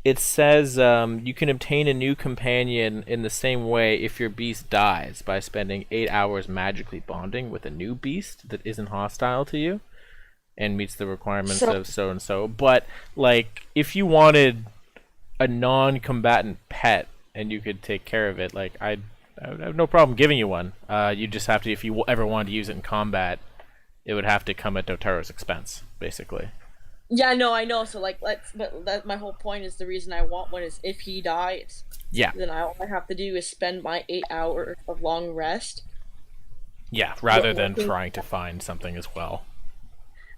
It says you can obtain a new companion in the same way if your beast dies by spending 8 hours magically bonding with a new beast that isn't hostile to you and meets the requirements so of so and so. But like, if you wanted a non-combatant pet and you could take care of it, like I would have no problem giving you one. You just have to, if you ever wanted to use it in combat, it would have to come at Dotaro's expense, basically. yeah, no, I know. So like, but that my whole point is the reason I want one is if he dies, Yeah, then all I have to do is spend my 8 hours of long rest. yeah. Rather than Working. trying to find something as well.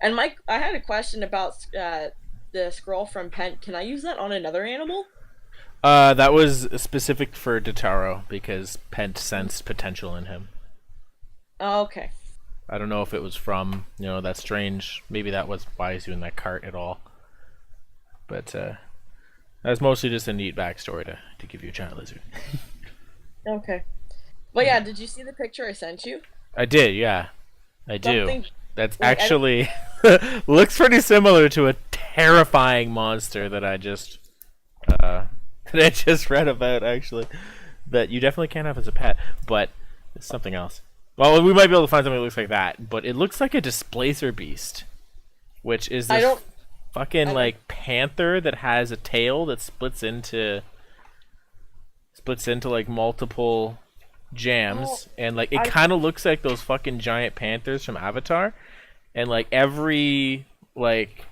And Mike, I had a question about the scroll from Pent. Can I use that on another animal? That was specific for Dotaro because Pent sensed potential in him. Oh, okay. I don't know if it was from, that strange. Maybe that was why he's doing that cart at all. But that's mostly just a neat backstory to give you a giant lizard. Okay. But yeah, did you see the picture I sent you? I did, yeah. I do. Something That's like, actually looks pretty similar to a terrifying monster that I just read about, actually, that you definitely can't have as a pet, but it's something else. Well, we might be able to find something that looks like that, but it looks like a displacer beast, which is I this don't. fucking I don't. like panther that has a tail that splits into like multiple jams, Oh, and like it I. kind of looks like those fucking giant panthers from Avatar, and like every like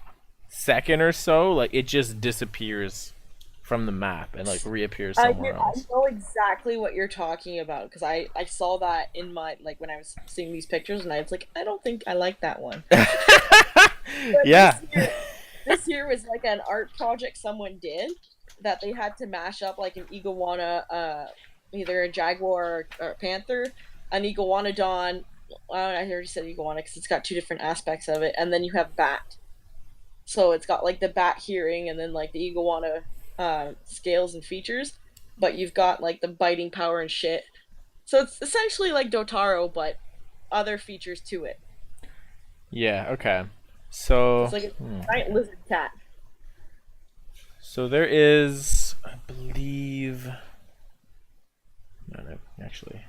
second or so, like it just disappears from the map and like reappears somewhere I else. know exactly what you're talking about because I saw that in my like when I was seeing these pictures and I was like I don't think I like that one. But Yeah. this year was like an art project someone did that they had to mash up like an iguana, either a jaguar or a panther, an iguanodon. I already said iguana because it's got two different aspects of it, and then you have bat. So it's got like the bat hearing, and then like the iguana scales and features, but you've got like the biting power and shit. So it's essentially like Dotaro, but other features to it. Yeah, okay. It's So, like a giant lizard cat. so there is, I believe, no, actually,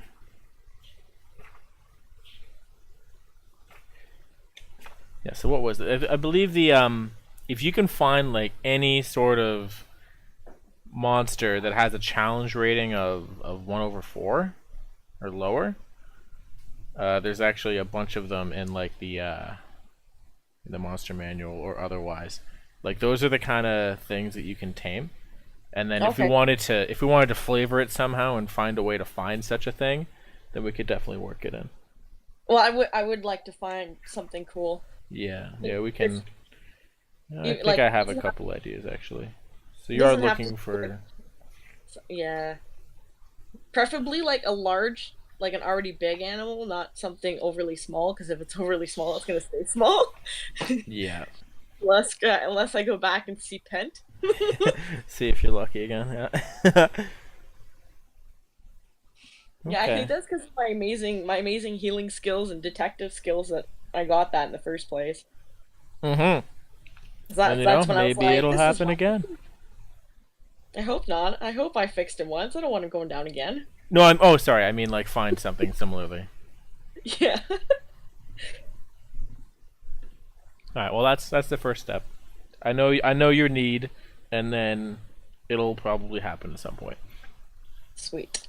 yeah. So what was it? I believe if you can find like any sort of monster that has a challenge rating of 1/4 or lower, there's actually a bunch of them in like the monster manual or otherwise. Like those are the kind of things that you can tame. And then Okay. if we wanted to flavor it somehow and find a way to find such a thing, then we could definitely work it in. Well, I would like to find something cool. Yeah, yeah, we can. I think Like I have a couple ideas actually. So you are doesn't have to looking for. yeah, preferably like a large, like an already big animal, not something overly small. Because if it's overly small, it's gonna stay small. Yeah. Unless I go back and see Pent. See if you're lucky again. Yeah. Yeah, I Okay. think that's because of my amazing healing skills and detective skills that I got that in the first place. Mhm. 'Cause And that's when I was maybe like, it'll this is happen fun. again. I hope not. I hope I fixed it once. I don't want him going down again. No, I'm. Oh, sorry. I mean, like, find something similarly. Yeah. All right. Well, that's the first step. I know your need, and then it'll probably happen at some point. Sweet.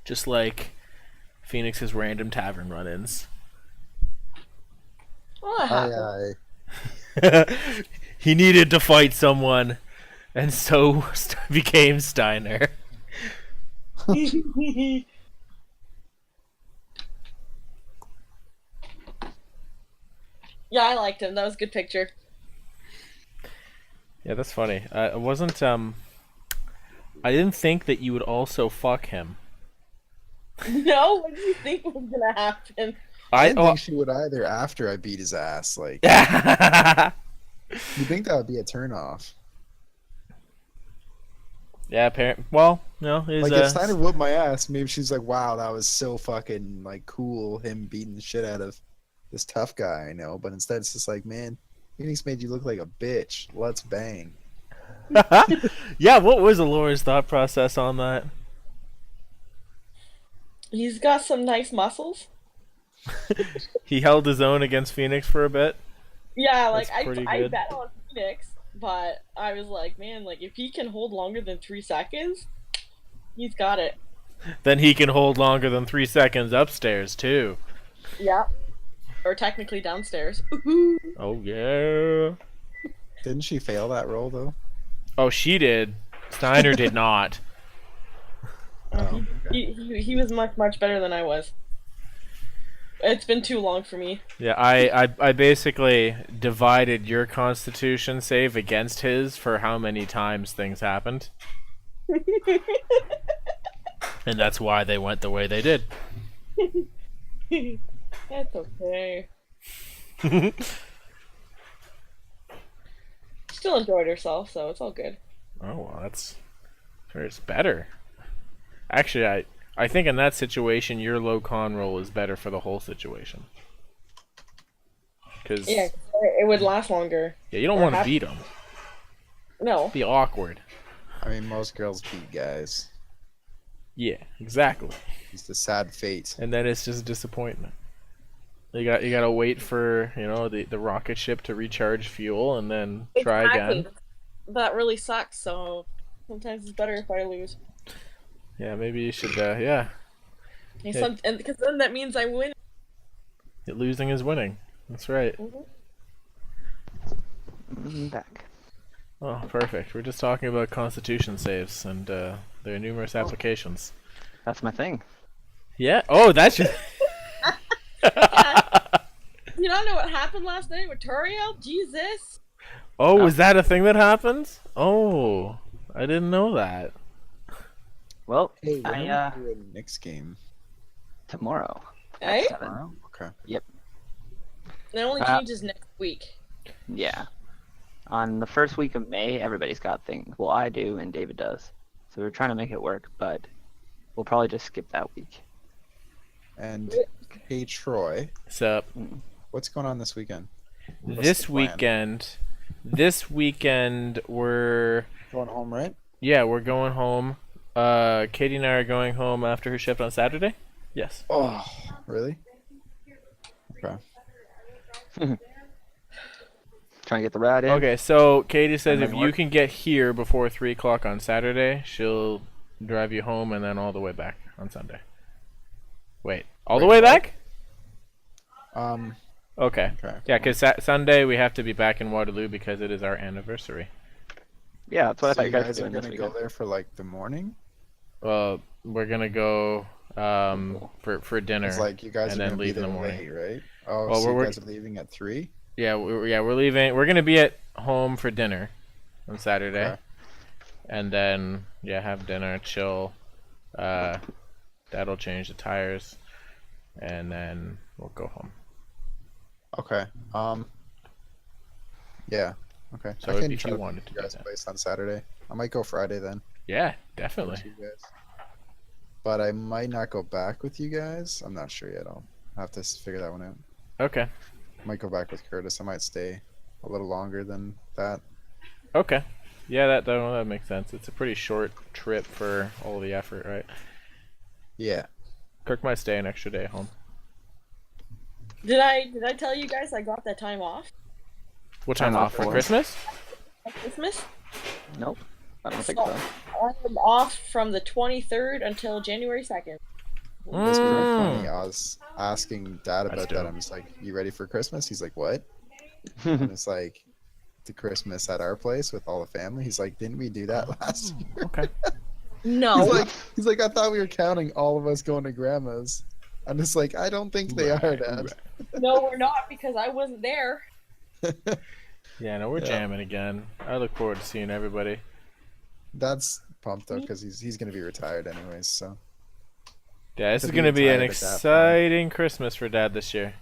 Just like Phoenix's random tavern run-ins. Well, that Aye, happened. aye. He needed to fight someone, and so became Steiner. Yeah, I liked him. That was a good picture. Yeah, that's funny. It wasn't. I didn't think that you would also fuck him. No, what do you think was gonna happen? I I didn't think she would either after I beat his ass. Like, yeah, you think that would be a turnoff? apparent. Well, no, his, Like, if Steiner whooped my ass, maybe she's like, wow, that was so fucking, like, cool, him beating the shit out of this tough guy I know. But instead, it's just like, man, Phoenix made you look like a bitch. Let's bang. yeah. What was Alora's thought process on that? He's got some nice muscles. He held his own against Phoenix for a bit. Yeah, like That's pretty I good. bet on Phoenix, but I was like, man, like if he can hold longer than 3 seconds, he's got it. Then he can hold longer than 3 seconds upstairs too. Yeah. Or technically downstairs. Oh yeah. Didn't she fail that roll, though? Oh, she did. Steiner did not. Oh, okay. He was much better than I was. It's been too long for me. Yeah, I basically divided your Constitution save against his for how many times things happened, and that's why they went the way they did. That's okay. Still enjoyed herself, so it's all good. Oh well, it's better. Actually, I think in that situation, your low con roll is better for the whole situation. Because Yeah, it would last longer. yeah, you don't Or want to have- beat him. No. Be awkward. I mean, most girls beat guys. Yeah, exactly. It's the sad fate. And then it's just disappointment. You gotta wait for the rocket ship to recharge fuel and then try again. That really sucks, so sometimes it's better if I lose. Yeah, maybe you should. Yeah, And because then that means I win. losing is winning. That's right. Back. Oh, perfect. We're just talking about Constitution saves and their numerous applications. That's my thing. Yeah. Oh, that's just. You don't know what happened last night with Toriel? Jesus. Oh, was that a thing that happens? Oh, I didn't know that. Well, Hey, when I are we doing next game? tomorrow. Eh? 7. Tomorrow? Okay. It only Uh, changes next week. Yeah. On the first week of May, everybody's got things. Well, I do, and David does. So we're trying to make it work, but we'll probably just skip that week. And hey, Troy, So what's going on this weekend? What's this the plan? weekend we're Going home, right? we're going home. Katie and I are going home after her shift on Saturday. Yes. Oh, really? Okay. Trying to get the ride in. Okay, so Katie says And if then you work. can get here before 3 o'clock on Saturday, she'll drive you home and then all the way back on Sunday. Wait, all the way Wait, what? back? Okay. Okay. Yeah, because Sunday we have to be back in Waterloo because it is our anniversary. Yeah, that's what I So thought you you guys guys were are doing this gonna go weekend. there for like the morning? We're gonna go for dinner. It's like you guys and are then gonna be leave in there the morning. late, right? Oh, Well, so you we're- guys are leaving at 3? Yeah, we're leaving. We're gonna be at home for dinner on Saturday, Okay. and then have dinner, chill. Dad'll change the tires, and then we'll go home. Okay. Yeah. Okay. So I can if try you to wanted to you do guys' that. place on Saturday. I might go Friday then. Yeah, definitely. with you guys. But I might not go back with you guys. I'm not sure yet. I'll have to figure that one out. Okay. Might go back with Curtis. I might stay a little longer than that. Okay. Yeah, that makes sense. It's a pretty short trip for all the effort, right? Yeah. Kirk might stay an extra day at home. Did I tell you guys I got that time off? What time Time off off for for Christmas? At Christmas? Nope. I don't think So- so. I'm off from the 23rd until January 2nd. It's pretty Mm. funny. I was asking Dad That's about that. dope. I'm just like, "You ready for Christmas?" He's like, "What?" And it's like the Christmas at our place with all the family. He's like, "Didn't we do that last year?" Okay. No. He's like, I thought we were counting all of us going to grandma's. I'm just like, I don't think they are, Dad. No, we're not because I wasn't there. Yeah, no, we're Yeah. jamming again. I look forward to seeing everybody. Dad's pumped though because he's gonna be retired anyways. So Yeah, this To is be gonna be an retired at that point. exciting Christmas for Dad this year.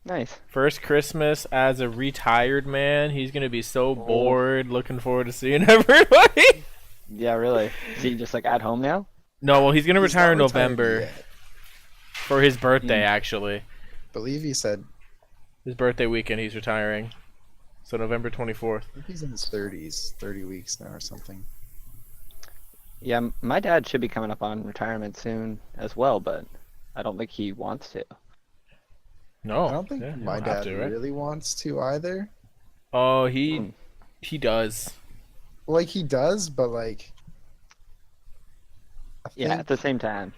Nice. First Christmas as a retired man. He's gonna be so bored. Looking forward to seeing everybody. Yeah, really. Is he just like at home now? No, well, he's gonna He's retire in not retired November yet. for his birthday. Mm. Actually, Believe he said his birthday weekend, he's retiring. So November 24th. I think he's in his 30s, 30 weeks now or something. Yeah, my dad should be coming up on retirement soon as well, but I don't think he wants to. No, I don't think yeah, you my don't have dad to, right? really wants to either. Oh, Hmm. he does. Like he does, but like I Yeah, think, at the same time,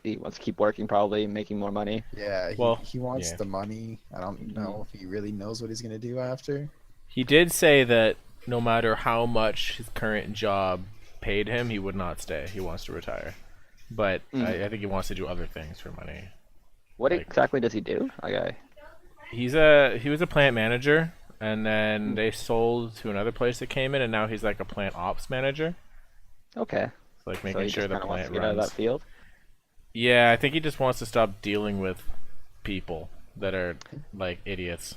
he wants to keep working, probably making more money. yeah, Well, he wants yeah. the money. I don't know if he really knows what he's gonna do after. He did say that no matter how much his current job paid him, he would not stay. He wants to retire. But I think he wants to do other things for money. What Like- exactly does he do? He was a plant manager, and then they sold to another place that came in, and now he's like a plant ops manager. Okay. Like So making he sure just the kind of wants plant to get out of runs. that field. Yeah, I think he just wants to stop dealing with people that are like idiots.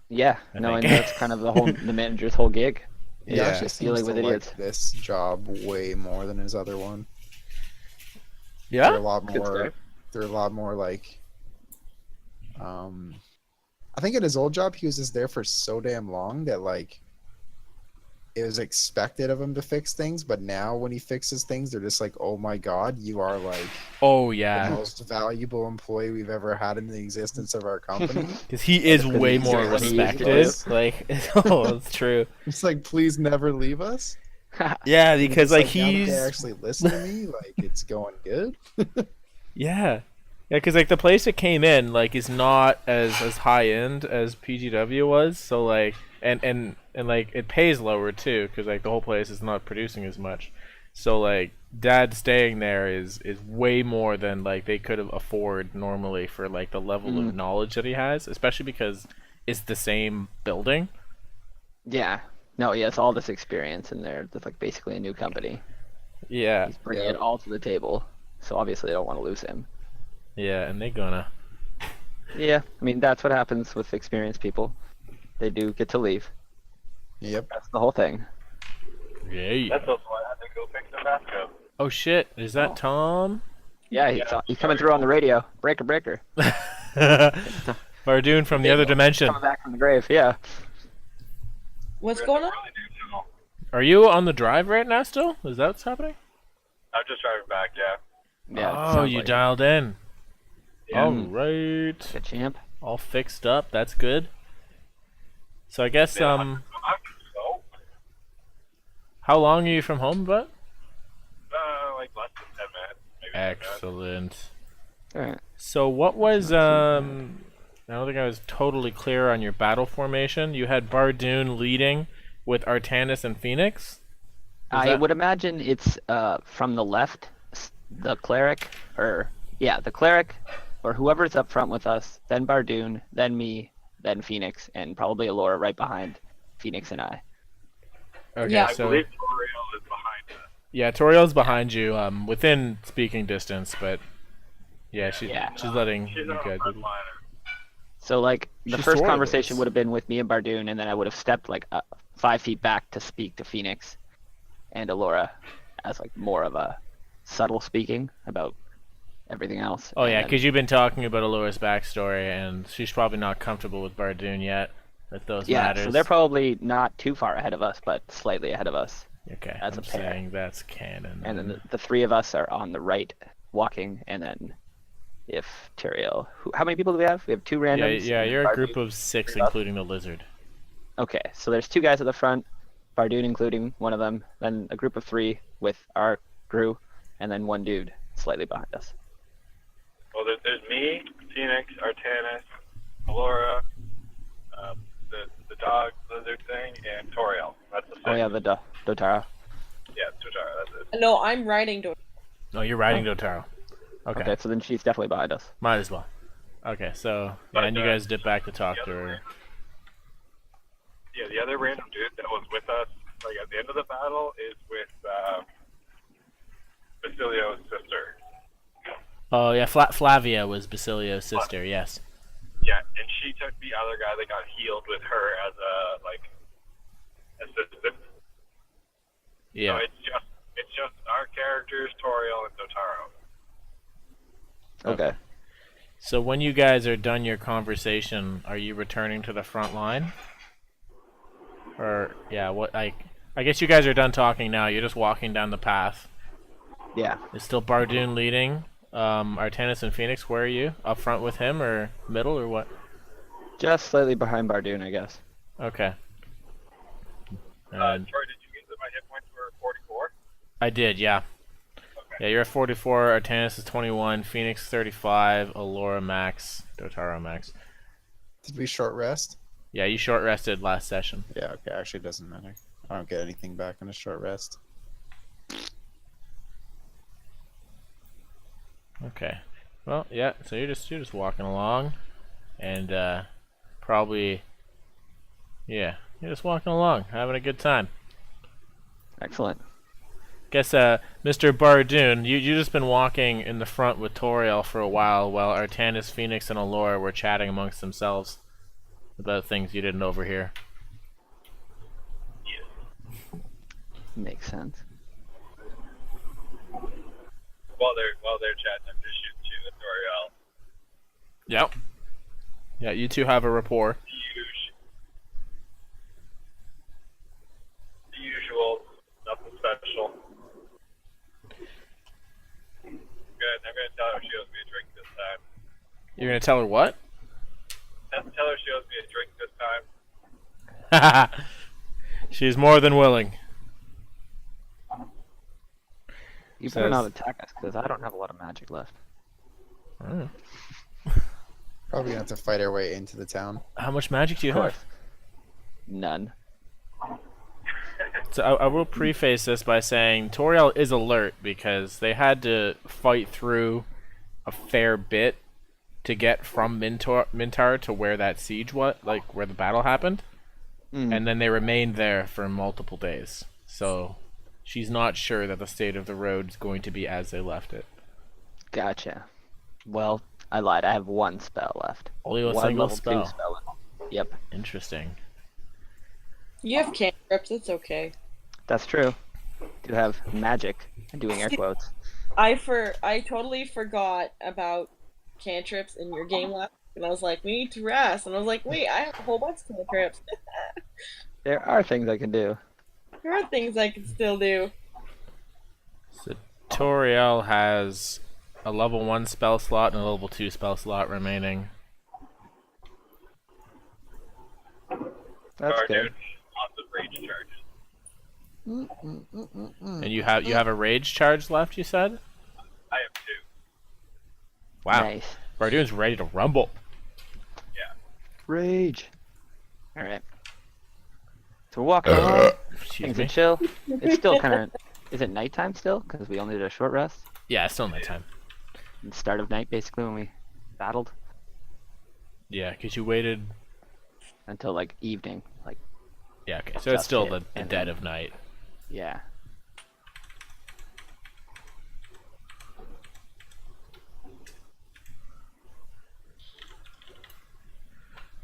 Yeah, I no, and think. that's kind of the manager's whole gig. He Yeah. actually seems Dealing to with like idiots. this job way more than his other one. They're a Yeah? lot Good more. start. They're a lot more like. I think at his old job he was just there for so damn long that like. It was expected of him to fix things, but now when he fixes things, they're just like, "Oh my god, you are like Oh the yeah, most valuable employee we've ever had in the existence of our company." because he is Because way he's more doing what he respected. does. Like, oh, it's true. It's like, please never leave us. Yeah, And because it's like now that he's they actually listen to me, like it's going good. yeah, because like the place that came in like is not as high end as PGW was. So like and like it pays lower too because like the whole place is not producing as much. So like Dad staying there is way more than like they could have afford normally for like the level of knowledge that he has, especially because it's the same building. Yeah. No, he has all this experience in there. That's like basically a new company. Yeah, He's bringing Yeah. it all to the table. So obviously they don't want to lose him. yeah, and they gonna. Yeah, I mean that's what happens with experienced people. They do get to leave. Yep. That's the whole thing. Yeah. That's also why I had to go pick the bathtub. Oh shit! Is that Tom? Yeah, he's coming through on the radio. Breaker, breaker. Bardoon from the other dimension. Coming back from the grave. Yeah. What's going on? Really do know. Are you on the drive right now still? Is that what's happening? I'm just driving back, yeah. Yeah. it Oh, sounds you like dialed in. Yeah. All right. a champ. All fixed up. That's good. So I guess Yeah, so, how long are you from home, but? like less than 10 minutes. Maybe 10 minutes. Excellent. All right. So what was I don't think I was totally clear on your battle formation. You had Bardoon leading with Artanis and Phoenix. I that- would imagine it's from the left, the cleric, the cleric, or whoever's up front with us, then Bardoon, then me, then Phoenix, and probably Alora right behind Phoenix and I. Okay, Yeah. I so believe Toriel is behind us. yeah, Toriel's behind you, within speaking distance, but yeah, she's letting She's you not a guys. front liner. So like the She first sorta conversation is. would have been with me and Bardoon, and then I would have stepped like 5 feet back to speak to Phoenix and Alora as like more of a subtle speaking about everything else. Oh and yeah, then- because you've been talking about Alora's backstory, and she's probably not comfortable with Bardoon yet. With those yeah, matters. so they're probably not too far ahead of us, but slightly ahead of us. okay. as a I'm pair. saying that's canon. And then the 3 of us are on the right walking, and then if Tyrael, how many people do we have? We have 2 yeah, randoms. yeah, and you're a Bardoon. group of 6, three of us. including the lizard. Okay, so there's 2 guys at the front, Bardoon including one of them, then a group of 3 with our crew, and then 1 dude slightly behind us. Well, there's me, Phoenix, Artanis, Alora, the dog lizard thing, and Toriel. That's the Oh yeah, six. the Dotara. Yeah, Totara, that's it. No, I'm riding to. Oh, you're riding Dotaro. Okay. Okay, so then she's definitely behind us. Might as well. Okay, so yeah, and you guys dip back to talk to her. Yeah, the other random dude that was with us, like at the end of the battle, is with Basilio's sister. Oh yeah, Flavia was Basilio's sister. Yes. Yeah, and she took the other guy that got healed with her as a assistant. Yeah. So it's just our characters, Toriel and Totaro. Okay. So when you guys are done your conversation, are you returning to the front line? Or yeah, what I guess you guys are done talking now. You're just walking down the path. Yeah. Is still Bardoon leading? Artanis and Phoenix, where are you? Up front with him or middle or what? Just slightly behind Bardoon, I guess. Okay. Troy, did you get that my hit points were 44? I did, yeah. Okay. Yeah, you're at 44, Artanis is 21, Phoenix 35, Allura max, Dotaro max. Did we short rest? Yeah, you short rested last session. Yeah, okay, actually it doesn't matter. I don't get anything back on a short rest. Okay. Well, yeah, so you're just walking along and probably yeah, you're just walking along, having a good time. Excellent. Guess Mr. Bardoon, you just been walking in the front with Toriel for a while Artanis, Phoenix, and Allura were chatting amongst themselves about things you didn't overhear. Makes sense. While they're chatting, I'm just shooting you with Toriel. Yep. Yeah, you two have a rapport. The usual, nothing special. I'm gonna tell her she owes me a drink this time. You're gonna tell her what? Tell her she owes me a drink this time. She's more than willing. You better not attack us, because I don't have a lot of magic left. Mm. Probably gonna have to fight our way into the town. How much magic do you Of course. have? None. So I will preface this by saying Toriel is alert because they had to fight through a fair bit to get from Mintar to where that siege was, like where the battle happened, and then they remained there for multiple days. So she's not sure that the state of the road is going to be as they left it. Gotcha. Well, I lied. I have one spell left. Only a One single level 2 spell. spell left. Yep, Interesting. You have cantrips. It's okay. that's true. Do have magic. I'm doing air quotes. I totally forgot about cantrips in your game last, and I was like, we need to rest, and I was like, wait, I have a whole bunch of cantrips. There are things I can do. There are things I can still do. So Toriel has a level 1 spell slot and a level 2 spell slot remaining. That's good. Lots of rage charges. And you have a rage charge left, you said? I have 2. Wow. Nice. Bardoon's ready to rumble. Yeah. Rage. All right. So we're walking along. Excuse Things me. are chill. It's still kind of. Is it nighttime still? Because we only did a short rest. Yeah, it's still nighttime. The start of night, basically, when we battled Yeah, because you waited. until like evening. Like, Yeah, okay. So it's still hit, the and dead then- of night. yeah.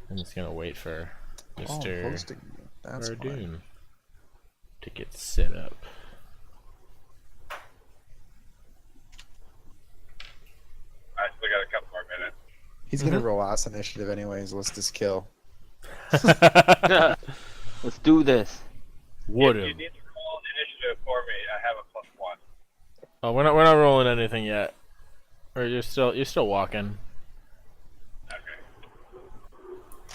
I'm just gonna wait for Oh, Mr. hosting you. That's why. Bardoon to get set up. I still got a couple more minutes. He's gonna roll ass initiative anyways. Let's just kill. Let's do this. Would You him. need to roll initiative for me. I have a +1. Oh, we're not rolling anything yet. Or you're still walking. Okay.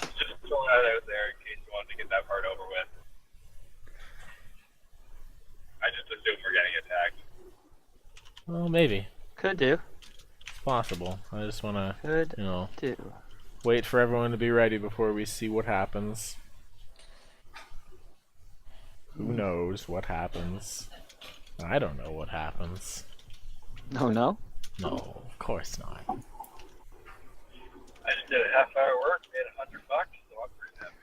Just throwing that out there in case you wanted to get that part over with. I just assume we're getting attacked. Well, maybe. Could do. It's possible. I just wanna, Could you know, do. wait for everyone to be ready before we see what happens. Who knows what happens? I don't know what happens. No, no. No, of course not. I just did a half-hour work, made $100, so I'm pretty happy.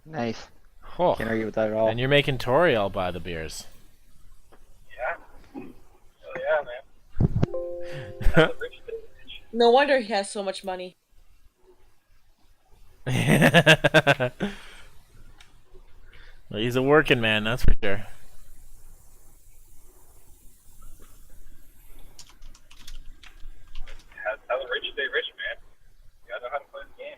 Nice. Oh, Can't argue with that at all. and you're making Tori all buy the beers. Yeah. Oh yeah, man. That's a rich day, rich. No wonder he has so much money. Well, he's a working man, that's for sure. Have a rich day, rich, man. You gotta know how to play the game.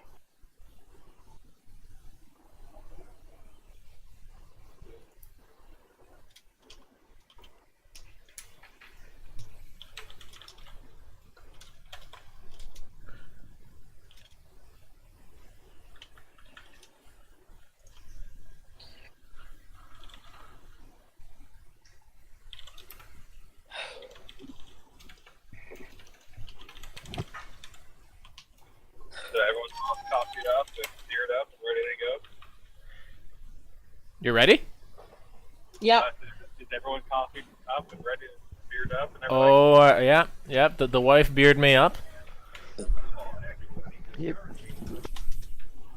So everyone's all coffeeed up and geared up and ready to go. You ready? Yep. Is everyone coffeed up and ready to beard up and everything? Oh, yeah, yep. The wife beard me up. Yep.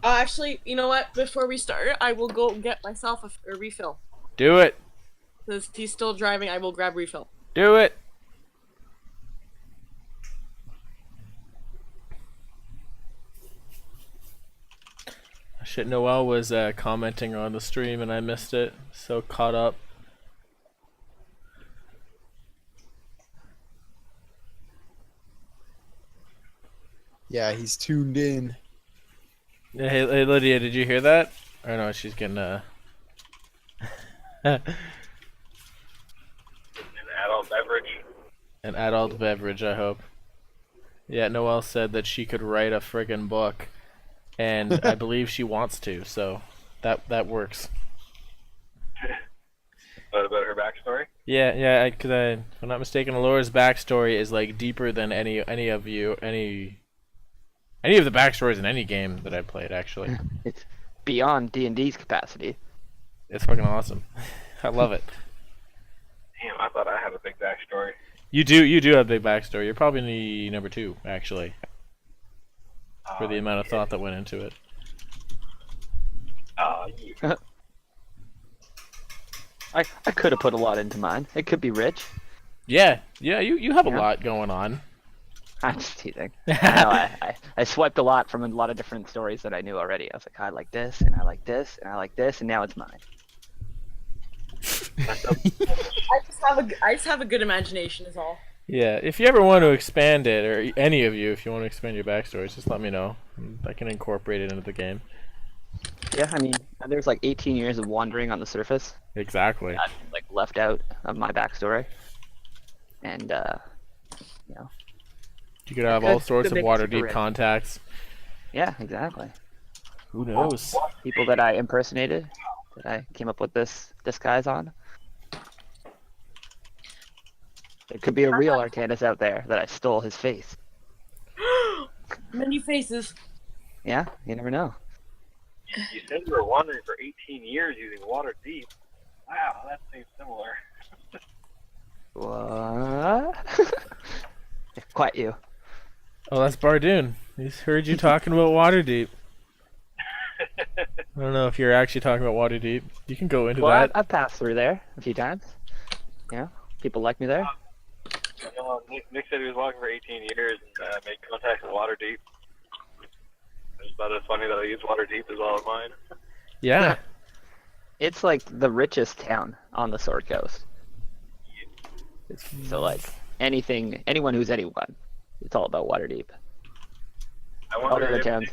Actually, you know what? Before we start, I will go get myself a refill. Do it. Since he's still driving, I will grab refill. Do it. Shit, Noel was commenting on the stream and I missed it. So caught up. Yeah, he's tuned in. Hey, Lydia, did you hear that? Or no, she's getting An adult beverage. an adult beverage, I hope. Yeah, Noelle said that she could write a friggin' book, and I believe she wants to, so that works. What about her backstory? Yeah, because if I'm not mistaken, Alora's backstory is like deeper than any of the backstories in any game that I played. Actually, It's beyond D&D's capacity. it's fucking awesome. I love it. Damn, I thought I had a big backstory. You do have a big backstory. You're probably number 2, actually, for the amount of thought that went into it. Yeah. I could have put a lot into mine. It could be rich. Yeah, you have a Yeah. lot going on. I'm just teasing. No, I swiped a lot from a lot of different stories that I knew already. I was like, I like this, and I like this, and I like this, and now it's mine. I just have a good imagination, is all. Yeah, if you ever want to expand it, or any of you, if you want to expand your backstories, just let me know. I can incorporate it into the game. Yeah, I mean, there's like 18 years of wandering on the surface. Exactly. That, like left out of my backstory, and you know, You could have Could- all sorts could of make it water super deep rich. contacts. yeah, exactly. Who knows? People that I impersonated, that I came up with this disguise on. There could be a real Arcanus out there that I stole his face. Many faces. Yeah, you never know. You said you were wandering for 18 years using water deep. Wow, that seems similar. What? Quiet you. Oh, that's Bardoon. He's heard you talking about Waterdeep. I don't know if you're actually talking about Waterdeep. You can go into Well, that. I've passed through there a few times. Yeah, people like me there. You know, Nick said he was walking for 18 years and made contact with water deep. I just thought it was funny that I used water deep as well as mine. Yeah. It's like the richest town on the Sword Coast. So like anyone who's anyone, it's all about Waterdeep. I All the wonder other if towns,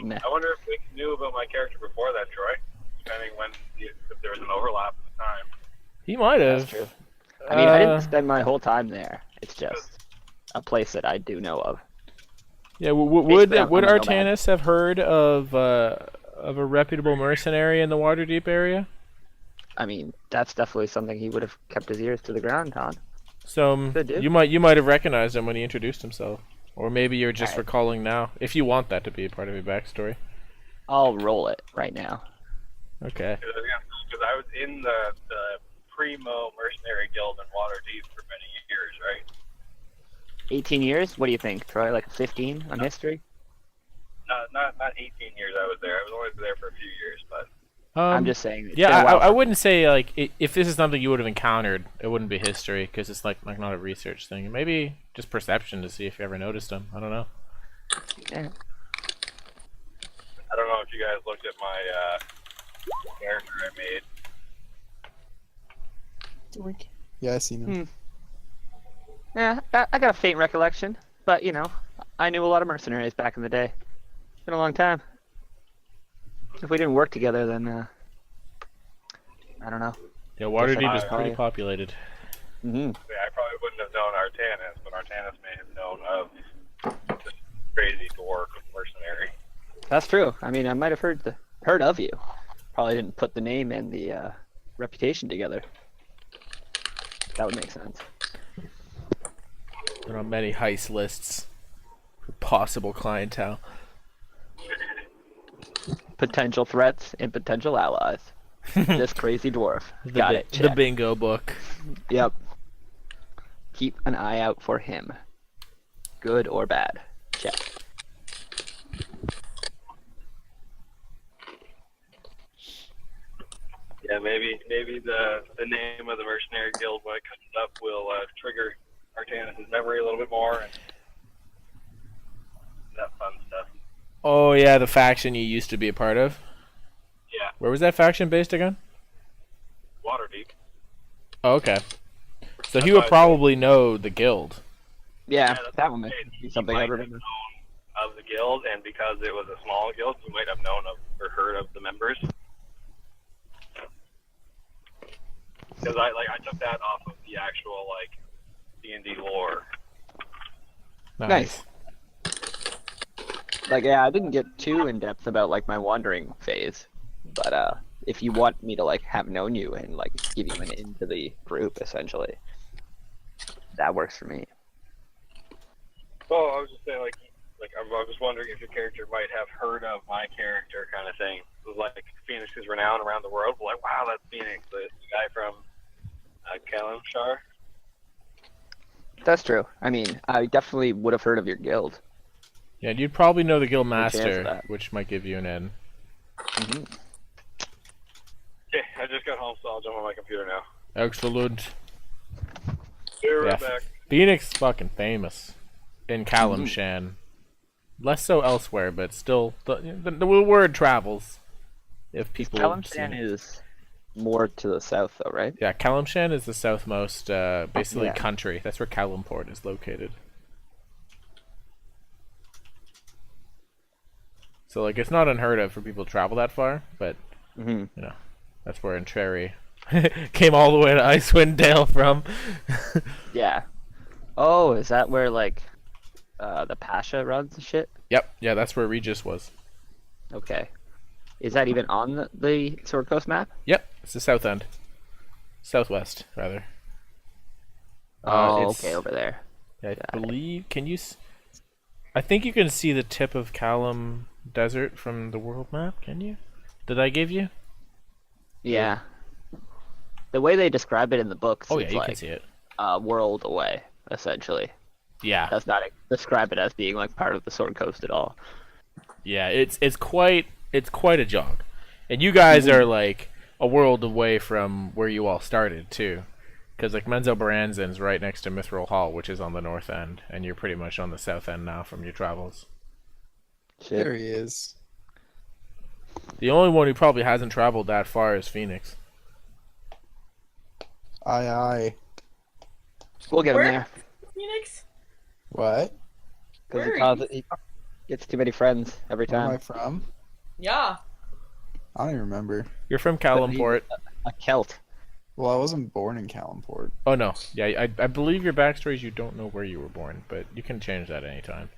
meh. I wonder if Nick knew about my character before that, Troy. Depending if there was an overlap at the time. He might That's have. true. I mean, I Uh, didn't spend my whole time there. It's just a place that I do know of. Yeah, would Basically, I'm a nomad. Artanis have heard of a reputable mercenary in the Waterdeep area? I mean, that's definitely something he would have kept his ears to the ground on. So Could do. you might have recognized him when he introduced himself, or maybe you're just Alright. recalling now. If you want that to be a part of your backstory. I'll roll it right now. Okay. Because I was in the primo mercenary guild in Waterdeep for many years, right? 18 years? What do you think, Troy? Like 15 on history? Not 18 years I was there. I was only there for a few years, but I'm just saying. It's Yeah, been a while I for- wouldn't say like if this is something you would have encountered, it wouldn't be history because it's like not a research thing. Maybe just perception to see if you ever noticed them. I don't know. Yeah. I don't know if you guys looked at my character I made. Doink. Yeah, I seen him. Yeah, I got a faint recollection, but you know, I knew a lot of mercenaries back in the day. It's been a long time. If we didn't work together, then I don't know. Yeah, Waterdeep is I- pretty populated. Mm-hmm. Yeah, I probably wouldn't have known Artanis, but Artanis may have known of this crazy dwarf mercenary. That's true. I mean, I might have heard of you. Probably didn't put the name and the reputation together. That would make sense. There are many heist lists for possible clientele. Potential threats and potential allies. This crazy dwarf. Got it. The Check. bingo book. Yep. Keep an eye out for him. Good or bad. Check. Yeah, maybe the name of the mercenary guild when it comes up will trigger Artanis' memory a little bit more and that fun stuff. Oh yeah, the faction you used to be a part of. Yeah, Where was that faction based again? Waterdeep. Oh, okay. So he would probably know the guild. Yeah, that's that would okay. be He something I might have remember. known of the guild, and because it was a small guild, you might have known of or heard of the members. Because I took that off of the actual D&D lore. Nice. Like, yeah, I didn't get too in depth about like my wandering phase, but if you want me to like have known you and like give you an into the group, essentially, that works for me. Well, I was just saying, I was just wondering if your character might have heard of my character, kind of thing. It was like Phoenix is renowned around the world. Like, wow, that's Phoenix, the guy from Kalimshar. That's true. I mean, I definitely would have heard of your guild. Yeah, and you'd probably know the guild Good chance of master, that. which might give you an in. Mm-hmm. Okay, I just got home, so I'll jump on my computer now. Excellent. Be right Yeah. back. Phoenix fucking famous in Kalimshan. Less so elsewhere, but still the word travels. If people have seen Kalimshan it. is more to the south, though, right? Yeah, Kalimshan is the southmost, basically Yeah. country. That's where Kalimport is located. So like, it's not unheard of for people to travel that far, but Mm-hmm. you know, that's where Entreri came all the way to Icewind Dale from. Yeah. Oh, is that where like the Pasha runs and shit? Yep, yeah, that's where Regis was. Okay. Is that even on the Sword Coast map? Yep, it's the south end, southwest rather. Oh, it's- okay, over there. I believe. Can you? I think you can see the tip of Kalim Desert from the world map. Can you? Did I give you? Yeah. The way they describe it in the books, Oh yeah, it's you like can see it. a world away, essentially. Yeah, Does not describe it as being like part of the Sword Coast at all. yeah. It's quite a jog, and you guys are like a world away from where you all started too, because like Menzo Baranzan's right next to Mithril Hall, which is on the north end, and you're pretty much on the south end now from your travels. Shit. There he is. The only one who probably hasn't traveled that far is Phoenix. Aye, aye. We'll get him Where? there. Phoenix? What? Because Where he, are he gets too many friends every Where am I time. from? Yeah. I don't even remember. You're from Kalimport. A Celt. Well, I wasn't born in Kalimport. Oh no, yeah, I believe your backstory is you don't know where you were born, but you can change that anytime.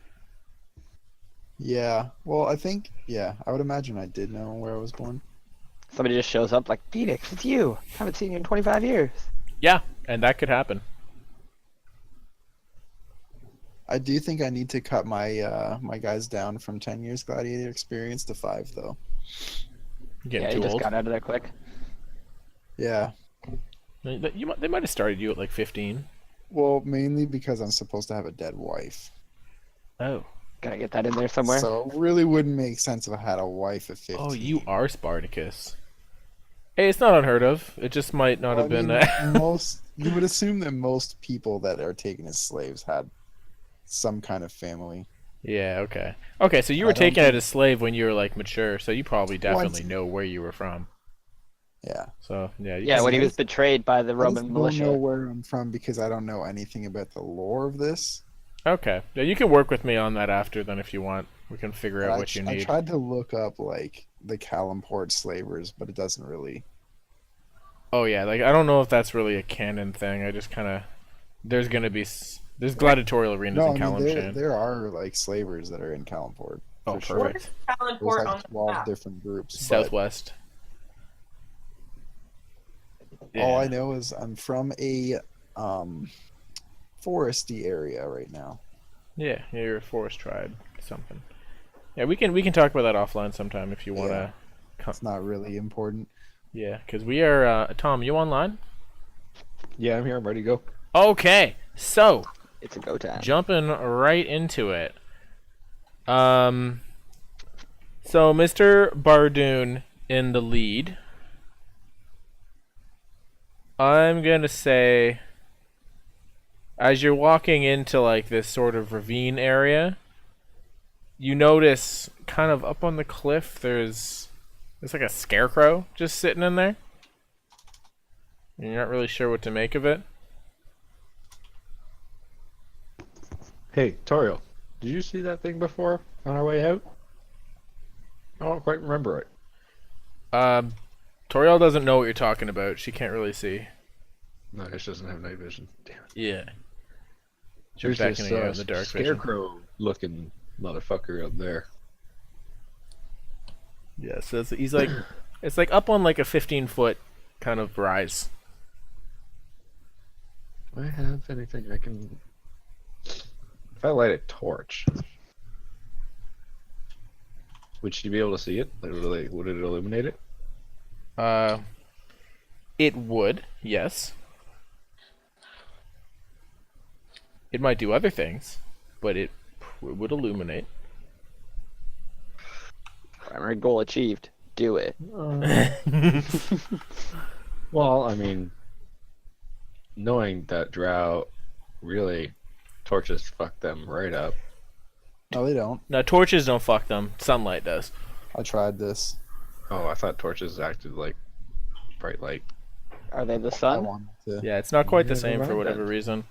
Yeah. Well, I think, yeah, I would imagine I did know where I was born. Somebody just shows up like, Phoenix, it's you. Haven't seen you in 25 years. Yeah, and that could happen. I do think I need to cut my my guys down from 10 years gladiator experience to 5 though. You're getting Yeah, too he just old. got out of there quick. Yeah. They might have started you at like 15. Well, mainly because I'm supposed to have a dead wife. Oh. Gotta get that in there somewhere. So it really wouldn't make sense if I had a wife at 15. Oh, you are Spartacus. Hey, it's not unheard of. It just might not have been. You would assume that most people that are taken as slaves had some kind of family. Yeah, okay. Okay, so you were taken as a slave when you were like mature, so you probably definitely know where you were from. Yeah. So, yeah. Yeah, when he was betrayed by the Roman militia. I don't know where I'm from because I don't know anything about the lore of this. Okay. Yeah, you can work with me on that after then if you want. We can figure out what you need. I tried to look up like the Calimport slavers, but it doesn't really. Oh yeah, like I don't know if that's really a canon thing. I just kind of there's gladiatorial arenas in Kalimshan. There are like slavers that are in Calimport. Oh, sure. perfect. Talent There's port on like the 12 map. different groups. Southwest. All I know is I'm from a foresty area right now. Yeah, you're a forest tribe, something. Yeah, we can talk about that offline sometime if you want to. It's not really important. Yeah, because we are. Tom, you online? Yeah, I'm here. I'm ready to go. Okay, so It's a go time. jumping right into it. So Mr. Bardoon in the lead. I'm gonna say, as you're walking into like this sort of ravine area, you notice kind of up on the cliff there's like a scarecrow just sitting in there. And you're not really sure what to make of it. Hey, Toriel, did you see that thing before on our way out? I don't quite remember it. Toriel doesn't know what you're talking about. She can't really see. No, she doesn't have night vision. Damn it. Yeah. There's this beckoning you in the dark vision. scarecrow-looking motherfucker up there. Yeah, so he's like, it's like up on like a 15-foot kind of rise. Do I have anything I can... If I light a torch, would she be able to see it? Like, would it illuminate it? It would, yes. It might do other things, but it would illuminate. Primary goal achieved. Do it. Well, I mean, knowing that drow really torches fuck them right up. No, they don't. Now, torches don't fuck them. Sunlight does. I tried this. Oh, I thought torches acted like bright light. Are they the I sun? wanted to. Yeah, it's not quite the Yeah, same never for mind whatever then. reason.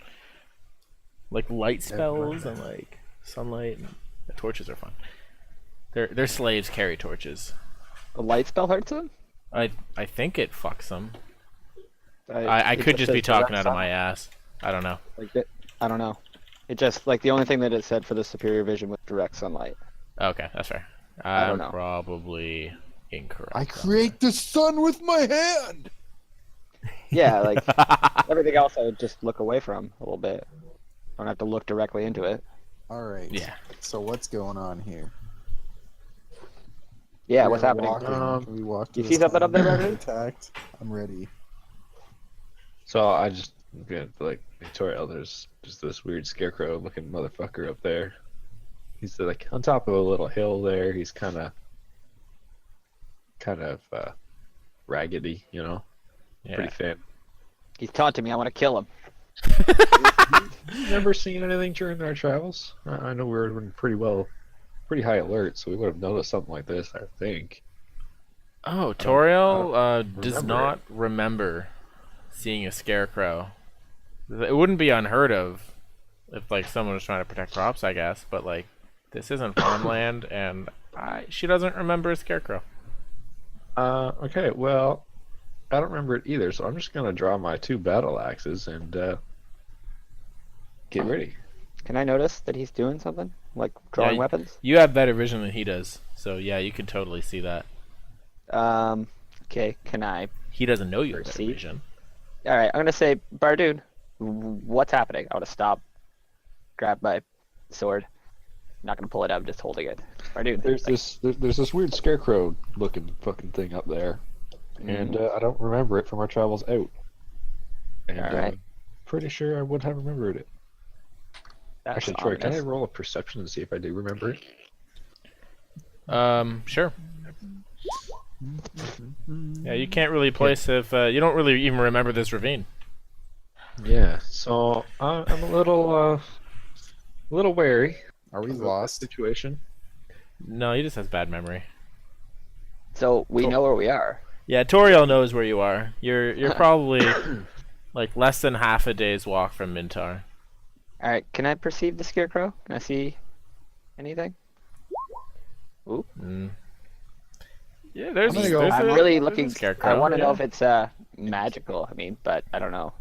Like light spells mind and like sunlight. And the torches are fun. Their slaves carry torches. The light spell hurts them? I think it fucks them. I It could just be says talking direct out of sun. my ass. I don't know. I don't know. It just, like, the only thing that it said for the superior vision was direct sunlight. Okay, that's fair. I don't I'm know. probably incorrect. I create the sun with my hand. Yeah, like, everything else I would just look away from a little bit. Don't have to look directly into it. All right. Yeah. So what's going on here? Yeah, We're what's gonna happening? walk in. We walk to you this see something up there, town, Brandon? Attacked. I'm ready. So I just like Toriel, there's just this weird scarecrow looking motherfucker up there. He's like on top of a little hill there. He's kind of raggedy, you know, Yeah. pretty thin. He's taunting me. I want to kill him. You never seen anything during our travels? I know we were pretty high alert, so we would have noticed something like this, I think. Oh, I Toriel don't does remember not remember seeing a scarecrow. It wouldn't be unheard of if like someone was trying to protect crops, I guess. But like, this isn't farmland, and she doesn't remember a scarecrow. Okay, well, I don't remember it either, so I'm just gonna draw my 2 battle axes and get ready. Can I notice that he's doing something? Like drawing Yeah, weapons? You have better vision than he does, so yeah, you could totally see that. Okay, can I? He doesn't know you have better Proceed. vision. Alright, I'm gonna say, Bardoon, what's happening? I want to stop, grab my sword. Not gonna pull it out, I'm just holding it. Bardoon, There's this weird scarecrow looking fucking thing up there, and I don't remember it from our travels out. And All right. pretty sure I would have remembered it. That's Actually, Troy, can I ominous. roll a perception to see if I do remember it? Sure. Yeah, you can't really place if you don't really even remember this ravine. Yeah. So I'm a little wary Are we about that lost? situation. No, he just has bad memory. So we know where we are. Yeah, Toriel knows where you are. You're probably like less than half a day's walk from Mintar. All right. Can I perceive the scarecrow? Can I see anything? Ooh. Mm. Yeah, there's. I'm gonna go- I'm a, really there's a looking. scarecrow. I want to know yeah. if it's magical. I mean, but I don't know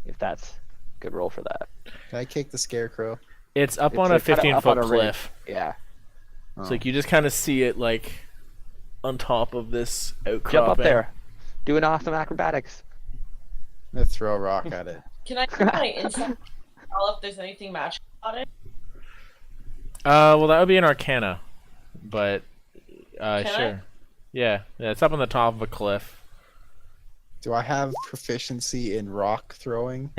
if that's a good roll for that. Can I kick the scarecrow? It's up It's on a like kinda up 15-foot on a ridge. cliff. Yeah. It's like you just kind of see it like on top of this outcropping. Jump up there. Do an awesome acrobatics. I'm gonna throw a rock at it. Can I do my insight? Tell if there's anything magical about it. Well, that would be an Arcana, but Can sure. I? Yeah, it's up on the top of a cliff. Do I have proficiency in rock throwing?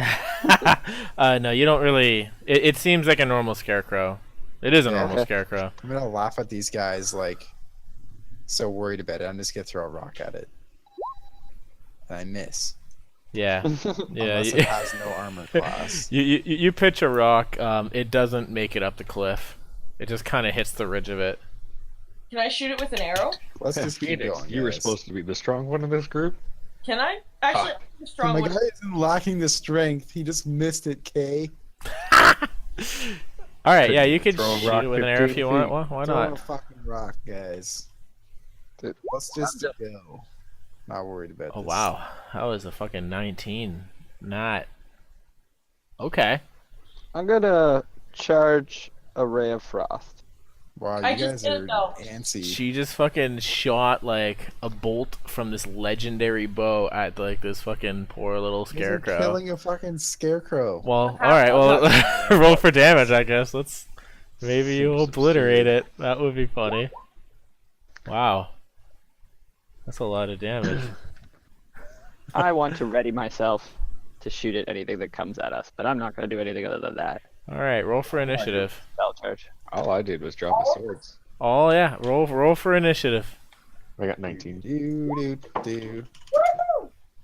No, you don't really. It seems like a normal scarecrow. It is a Yeah. normal scarecrow. I'm gonna laugh at these guys like so worried about it. I'm just gonna throw a rock at it. And I miss. Yeah, yeah. Unless it has no armor class. You pitch a rock. It doesn't make it up the cliff. It just kind of hits the ridge of it. Can I shoot it with an arrow? Let's just keep Phoenix, going. you were guys. supposed to be the strong one in this group. Can I? Actually, I'm the strong My one. guy isn't lacking the strength. He just missed it, Kay. All right, yeah, you could Throw a shoot rock it with an arrow if 15 you want. feet. Why Throw a not? fucking rock, guys. Dude, Let's just go. Not worried about Oh this. wow, that was a fucking 19. Not okay. I'm gonna charge a ray of frost. Wow, I you just guys did are it, though. antsy. She just fucking shot like a bolt from this legendary bow at like this fucking poor little You guys are scarecrow. killing a fucking scarecrow. Well, all right. Well, roll for damage, I guess. Maybe you Seems obliterate absurd. it. That would be funny. Wow, that's a lot of damage. I want to ready myself to shoot at anything that comes at us, but I'm not gonna do anything other than that. All right, roll for initiative. Spell charge. all I did was drop my swords. Oh yeah, roll for initiative. I got 19. Do do do.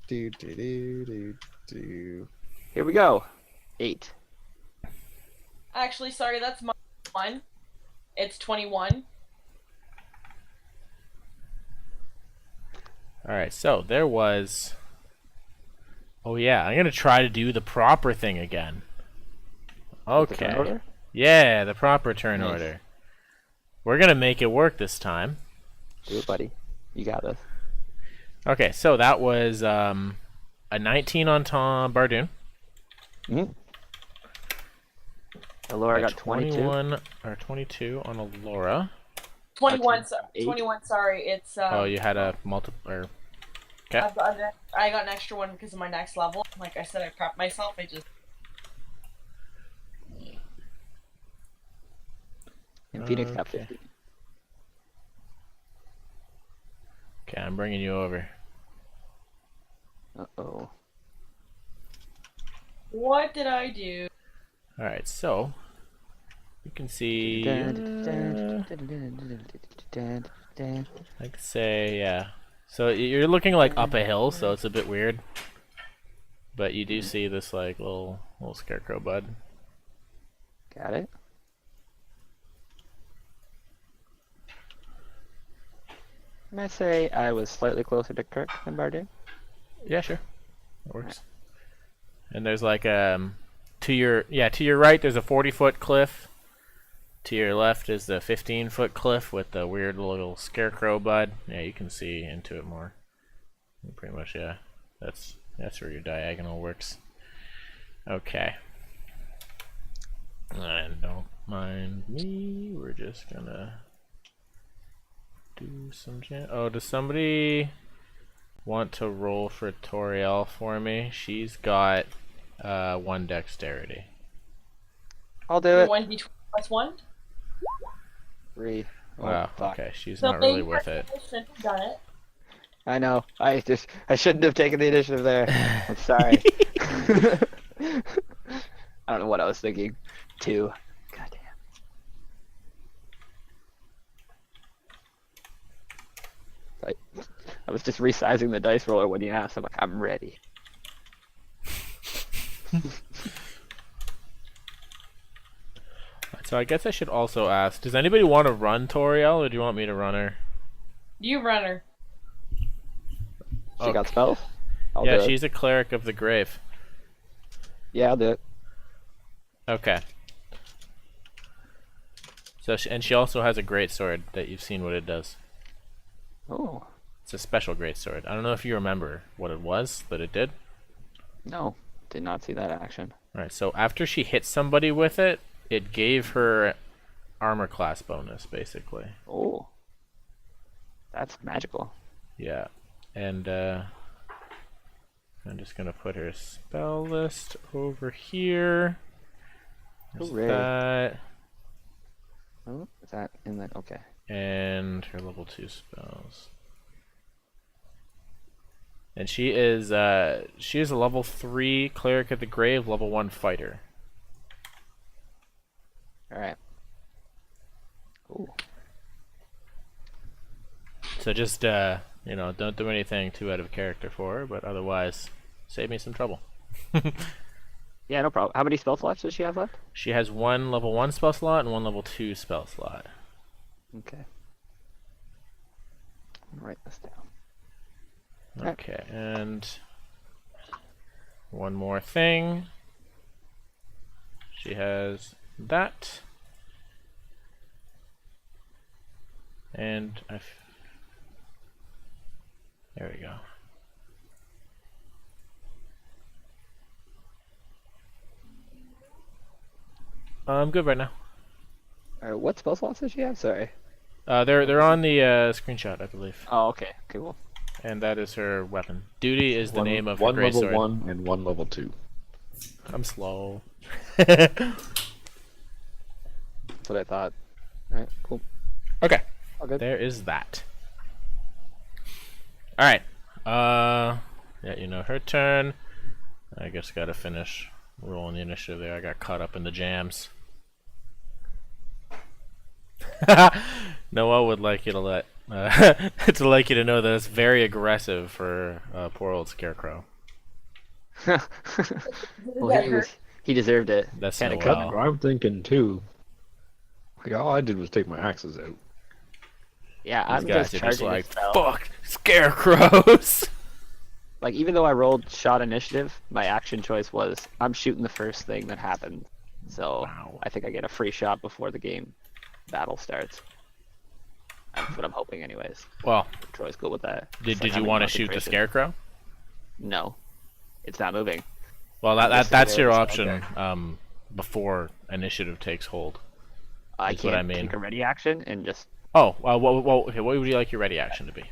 Do do do do do. Here we go. 8. Actually, sorry, that's my one. It's 21. All right, so there was. Oh yeah, I'm gonna try to do the proper thing again. The turn Okay. order? Yeah, the proper turn Nice. order. We're gonna make it work this time. Do it, buddy. You got this. Okay, so that was a 19 on Tom Bardoon. Laura A got 22. 21 or 22 on Alora. 21. Eight. 21. Sorry, it's. Oh, you had a multiple. Or... Okay. I got an extra one because of my next level. Like I said, I prepped myself. I just. And Phoenix got Okay. 50. Okay, I'm bringing you over. Uh-oh. What did I do? All right, so you can see. I could say, yeah. So you're looking like up a hill, so it's a bit weird. But you do see this like little scarecrow bud. Got it. Can I say I was slightly closer to Kirk than Bardu? Yeah, sure, that works. And there's like to your right there's a 40-foot cliff. To your left is the 15-foot cliff with the weird little scarecrow bud. Yeah, you can see into it more. Pretty much, yeah. That's where your diagonal works. Okay. And don't mind me. We're just gonna do some oh, does somebody want to roll for Toriel for me? She's got 1 dexterity. I'll do it. 1d20 plus 1. 3. Oh, Wow, fuck. okay, she's So not really maybe with it. I shouldn't have done it. I know. I shouldn't have taken the initiative there. I'm sorry. I don't know what I was thinking. 2. Goddamn. I was just resizing the dice roller when you asked. I'm like, I'm ready. So I guess I should also ask, does anybody want to run Toriel, or do you want me to run her? You runner. She got spells? I'll Yeah, do it. she's a cleric of the grave. Yeah, I'll do it. Okay. So and she also has a great sword that you've seen what it does. Oh, It's a special great sword. I don't know if you remember what it was, but it did. no. Did not see that action. Alright, so after she hit somebody with it, it gave her armor class bonus, basically. Oh. That's magical. Yeah. And I'm just gonna put her spell list over here. There's Hooray. that. Oh, is that in that? Okay. And her level 2 spells. And she is a level 3 cleric of the grave, level 1 fighter. Alright. Ooh. So just don't do anything too out of character for her, but otherwise save me some trouble. Yeah, no problem. How many spell slots does she have left? She has 1 level 1 spell slot and 1 level 2 spell slot. Okay. I'll write this down. Okay, and one more thing. She has that. And there we go. I'm good right now. Alright, what spell slots does she have? Sorry. They're on the screenshot, I believe. Oh, okay. Cool. And that is her weapon. Duty is the name of her one great level sword. 1 and 1 level 2. I'm slow. That's what I thought. Alright, cool. Okay. All good. There is that. Alright. Yeah, her turn. I guess gotta finish rolling the initiative there. I got caught up in the jams. Noah would like you to let to like you to know that it's very aggressive for poor old Scarecrow. Well, he deserved it. That's Kinda Noel. cut- That's what I'm thinking too. Like all I did was take my axes out. Yeah, These I'm guys just are just charging like, a spell. fuck, Scarecrows! Like, even though I rolled shot initiative, my action choice was I'm shooting the first thing that happened. So Wow. I think I get a free shot before the game battle starts. That's what I'm hoping, anyways. Well, Troy's cool with that. did It's like you having want to shoot the concentration. Scarecrow? No, it's not moving. Well, Just that's the your way option it's before initiative takes hold. I That's what I can't mean. take a ready action and just Oh, okay, what would you like your ready action to be?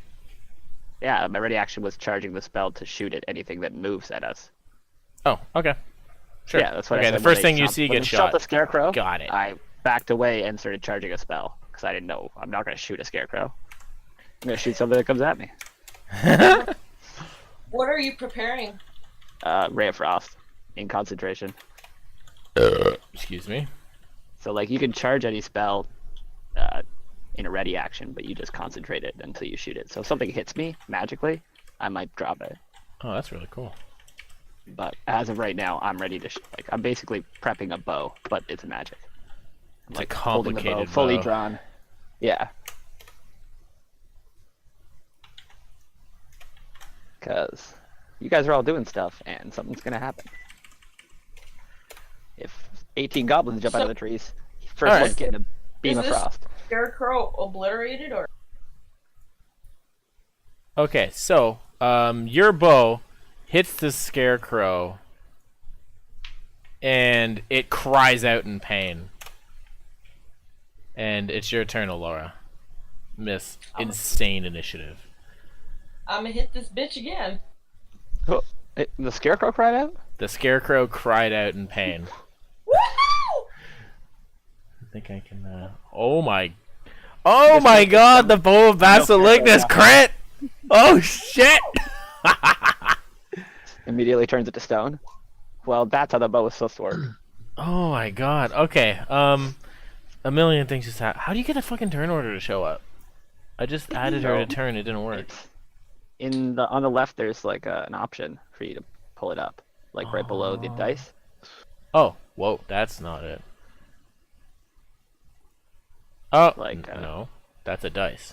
yeah. My ready action was charging the spell to shoot at anything that moves at us. Oh, okay. Sure. Yeah, that's what okay, I said. the when first they thing you shot- see when gets they shot shot. the scarecrow. Got it. I backed away and started charging a spell because I didn't know I'm not going to shoot a scarecrow. I'm going to shoot something that comes at me. What are you preparing? Ray of Frost in concentration. Excuse me. So like you can charge any spell in a ready action, but you just concentrate it until you shoot it. So if something hits me magically, I might drop it. Oh, that's really cool. But as of right now, I'm ready to like I'm basically prepping a bow, but it's magic. I'm It's a holding the bow complicated fully bow. drawn. Yeah. Because you guys are all doing stuff, and something's gonna happen. If 18 goblins jump out of the trees, first Alright. one's getting a beam Is of this- frost. Scarecrow obliterated or? Okay, so your bow hits the Scarecrow, and it cries out in pain. And it's your turn, Alora. Miss insane initiative. I'm gonna hit this bitch again. Oh, the scarecrow cried out? The Scarecrow cried out in pain. Woohoo! I think I can. Oh my! Oh my God! The bow of Basilicnus crit! Oh shit! Immediately turns it to stone. Well, that's how the bow is supposed to work. Oh my god. Okay. A million things just happened. How do you get a fucking turn order to show up? I just added her to turn. It didn't work. It's on the left. There's like an option for you to pull it up, like right below the dice. Oh, whoa, that's not it. Oh, Like, no, that's a dice.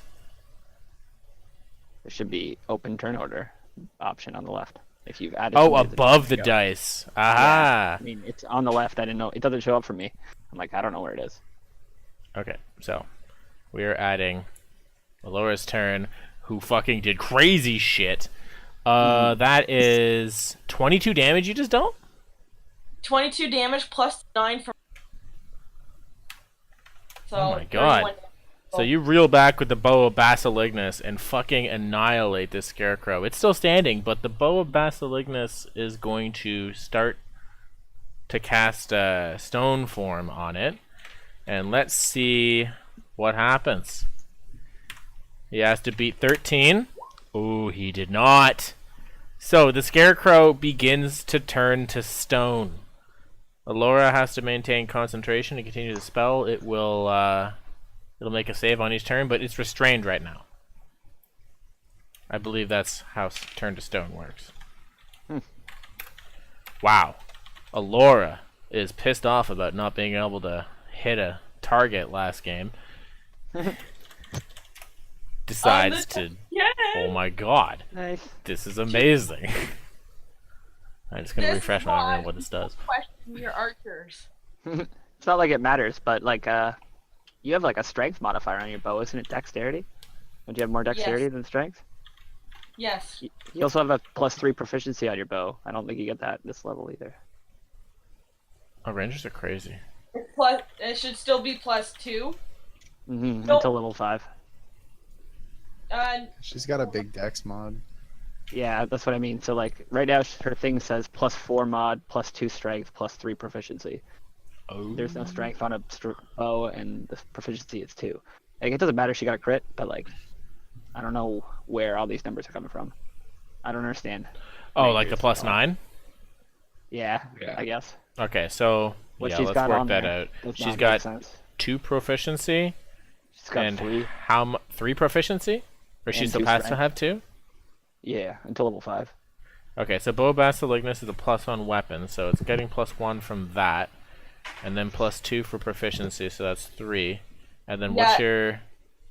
There should be open turn order option on the left. If you've added. Oh, somebody to above the go. dice. Yeah, Aha. I mean, it's on the left. I didn't know. It doesn't show up for me. I'm like, I don't know where it is. Okay, so we are adding Alora's turn, who fucking did crazy shit. That is 22 damage you just dealt? 22 damage plus 9 from. So Oh my god. 31 So you reel back with the Bow of Basilignus and fucking annihilate this scarecrow. It's still standing, but the Bow of Basilignus is going to start to cast a stone form on it. And let's see what happens. He has to beat 13. Ooh, he did not. So the scarecrow begins to turn to stone. Alora has to maintain concentration to continue the spell. It will it'll make a save on each turn, but it's restrained right now. I believe that's how turn to stone works. Wow. Alora is pissed off about not being able to hit a target last game. Decides to... Oh my god. Nice. This is amazing. I'm just gonna refresh my memory of what this does. question your archers. It's not like it matters, but like you have like a strength modifier on your bow, isn't it? Dexterity. Don't you have more dexterity than strength? Yes. You also have a +3 proficiency on your bow. I don't think you get that at this level either. Oh, rangers are crazy. Plus, it should still be +2. Mm-hmm. Until level 5. She's got a big dex mod. Yeah, that's what I mean. So like right now her thing says +4 mod, +2 strength, +3 proficiency. Oh. There's no strength on a bow, and the proficiency is 2. Like it doesn't matter if she got a crit, but like I don't know where all these numbers are coming from. I don't understand. Oh, like the +9? Yeah, I guess. Okay, so What yeah, she's let's got work on that there out. does She's not make got sense. 2 proficiency. She's got and 3. how 3 proficiency? Or she And still 2 has to strength. have 2? Yeah, until level 5. Okay, so Bow of Basilignus is a +1 weapon, so it's getting +1 from that. And then +2 for proficiency, so that's 3. And then what's your... It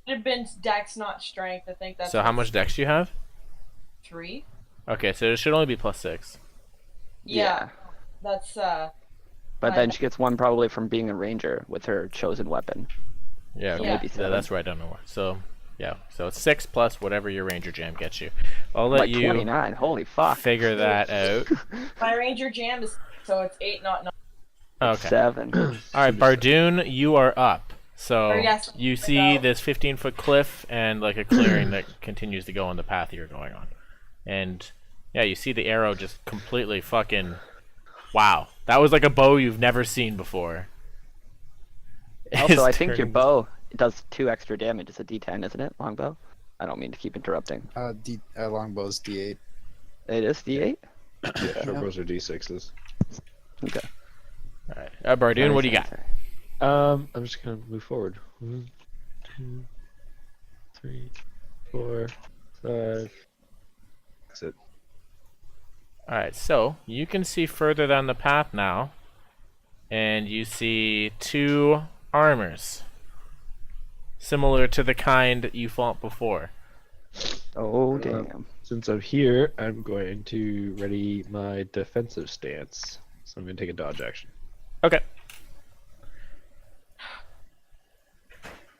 would have been dex, not strength. I think that's. So how much dex do you have? 3. Okay, so it should only be +6. Yeah. That's But then she gets 1 probably from being a ranger with her chosen weapon. Yeah, Yeah. maybe 7. That's right, I don't know what. So, yeah, so it's 6 plus whatever your ranger jam gets you. I'll let Like you 29. Holy fuck. figure that out. my ranger jam is so it's 8, not 9. Okay. 7. Alright, Bardoon, you are up. So, yes, you see this 15-foot cliff and like a clearing that continues to go on the path you're going on. And, yeah, you see the arrow just completely fucking... Wow. That was like a bow you've never seen before. Also, I think your turning- bow it does 2 extra damage. It's a D10, isn't it? Longbow? I don't mean to keep interrupting. Longbow's D8. It is D8? Yeah, short bows are D6s. Okay. Alright. Bardoon, what do you got? I'm just gonna move forward. 1, 2, 3, 4, 5. That's it. Alright, so you can see further down the path now, and you see 2 armors, similar to the kind you fought before. Oh, damn. Since I'm here, I'm going to ready my defensive stance. So I'm gonna take a dodge action. Okay.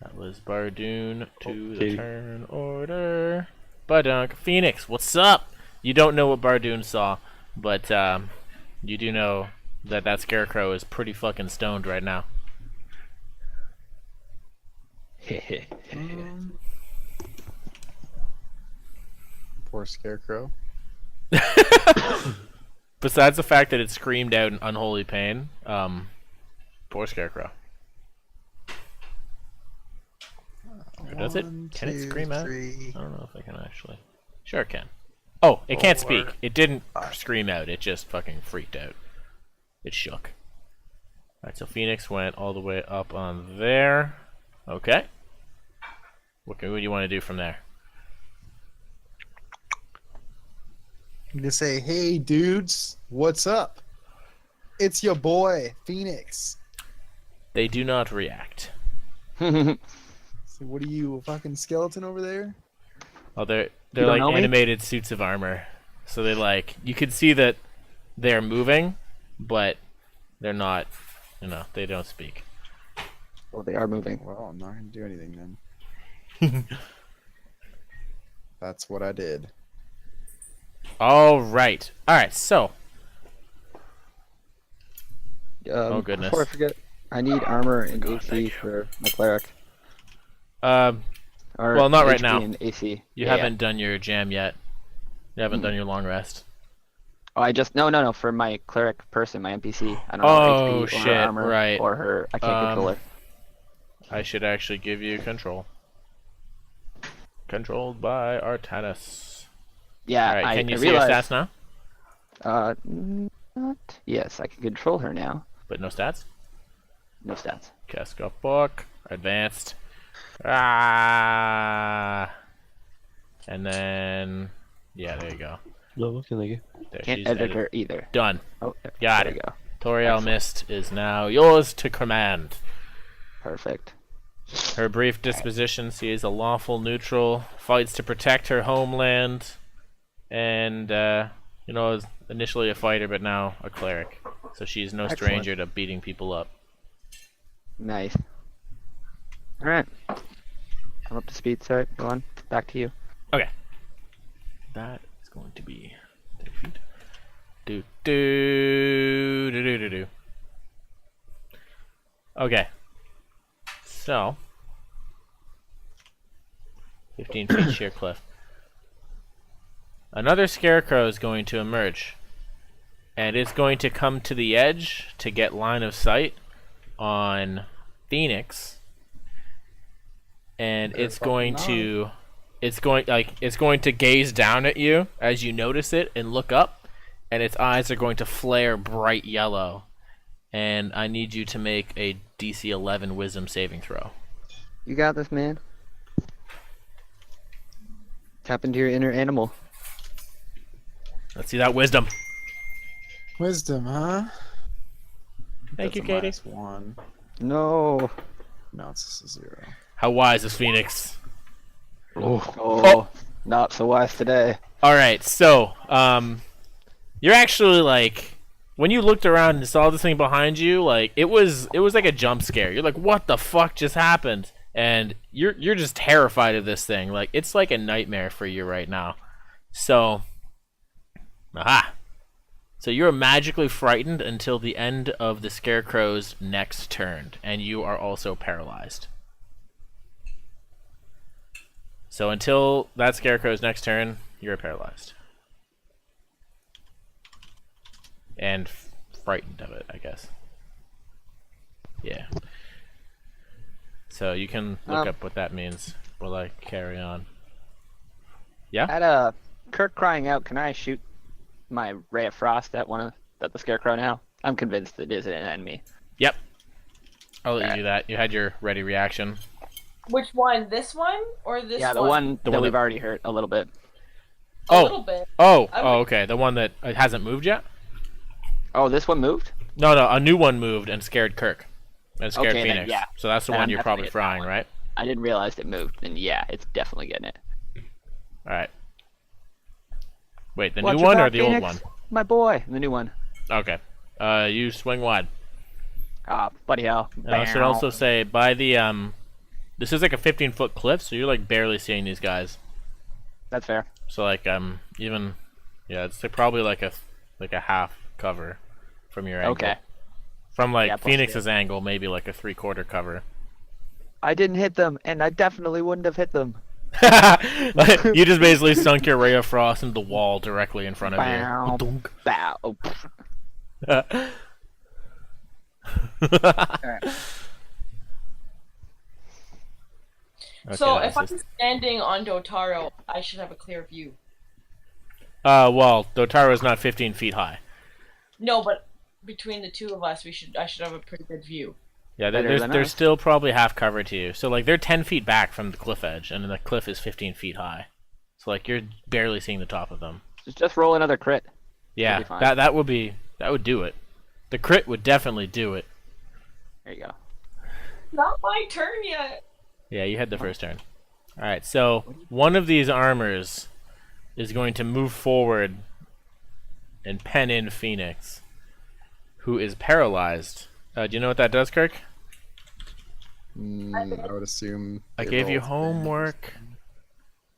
That was Bardoon to the Okay. turn order. Badunk. Phoenix, what's up? You don't know what Bardoon saw, but you do know that that scarecrow is pretty fucking stoned right now. Poor scarecrow. Besides the fact that it screamed out in unholy pain, poor scarecrow. Or does it? Can it scream out? 3. I don't know if I can actually. Sure it can. Oh, it can't 4, speak. It didn't 5. scream out. It just fucking freaked out. it shook. Alright, so Phoenix went all the way up on there. Okay. What do you want to do from there? I'm gonna say, hey dudes, what's up? It's your boy, Phoenix. They do not react. So what are you, a fucking skeleton over there? Oh, they're don't like know me? animated suits of armor. So they like, you can see that they're moving, but they're not, they don't speak. Oh, they are moving. Well, I'm not gonna do anything then. That's what I did. Alright, so. Oh goodness. Before I forget, I need armor and AC for my cleric. Or Well, not right HP now. And AC. You Yeah, haven't done your jam yet. You haven't done your long rest. Oh, I just no for my cleric person, my NPC. I don't know Oh, her HP or shit, her armor right. or her. I can't control her. I should actually give you control. Controlled by Artanis. Yeah, Alright, can you I see your realized, stats now? Not. Yes, I can control her now. But no stats? No stats. Casca book. Advanced. Ah. And then, yeah, there you go. No, can they There, Can't she's edit edited. her either. Done. Oh, Got there it. we go. Toriel Excellent. Mist is now yours to command. Perfect. Her brief disposition, she is a lawful neutral, fights to protect her homeland, and, is initially a fighter, but now a cleric. So she's no Excellent. stranger to beating people up. Nice. All right. I'm up to speed. Sorry. Go on. Back to you. Okay. That is going to be 30 feet. Do do do do do do. Okay. So 15 feet sheer cliff. Another scarecrow is going to emerge. And it's going to come to the edge to get line of sight on Phoenix. And it's going to gaze down at you as you notice it and look up, and its eyes are going to flare bright yellow. And I need you to make a DC 11 wisdom saving throw. You got this, man. Tap into your inner animal. Let's see that wisdom. Wisdom, huh? Thank you, That's a Katie. -1. No. No, it's just a 0. How wise is Phoenix? Oh. Not so wise today. Alright, so, you're actually like, when you looked around and saw this thing behind you, like, it was like a jump scare. You're like, what the fuck just happened? And you're just terrified of this thing. Like, it's like a nightmare for you right now. So, aha. So you're magically frightened until the end of the scarecrow's next turn, and you are also paralyzed. So until that scarecrow's next turn, you're paralyzed. And frightened of it, I guess. Yeah. So you can look up what that means while I carry on. Yeah? At Kirk crying out, can I shoot my ray of frost at the scarecrow now? I'm convinced it is an enemy. Yep. I'll let you do that. You had your ready reaction. Which one? This one or this one? Yeah, the one The that one we've that- already hurt a little bit. A little bit. Oh, I would- okay. The one that hasn't moved yet? Oh, this one moved? No, a new one moved and scared Kirk. And scared Okay, then, Phoenix. yeah. So that's the Then one I'm you're probably definitely getting that frying, one. right? I didn't realize it moved, and yeah, it's definitely getting it. Alright. Wait, the Watch new your one or back, the old Phoenix. one? My boy, the new one. Okay. You swing wide. Ah, buddy hell. And I should also say, by the, this is like a 15-foot cliff, so you're like barely seeing these guys. That's fair. So like, even, yeah, it's like probably like a half cover from your angle. Okay. From like Yeah, plus Phoenix's angle, maybe like a 3/4 cover. I didn't hit them, and I definitely wouldn't have hit them. You just basically sunk your ray of frost into the wall directly in front of Bow. you. Dunk. Bow. Oh, pff. Alright. So Okay, if that's I'm standing on Dotaro, I should have a clear view. well, Dotaro is not 15 feet high. No, but between the two of us, I should have a pretty good view. Yeah, Better than they're us. still probably half cover to you. So like they're 10 feet back from the cliff edge, and the cliff is 15 feet high. So like you're barely seeing the top of them. Just roll another crit. Yeah, be fine. that would do it. The crit would definitely do it. There you go. Not my turn yet. Yeah, you had the first turn. All right, so one of these armors is going to move forward and pen in Phoenix, who is paralyzed. Do you know what that does, Kirk? I would assume. I they gave you roll homework.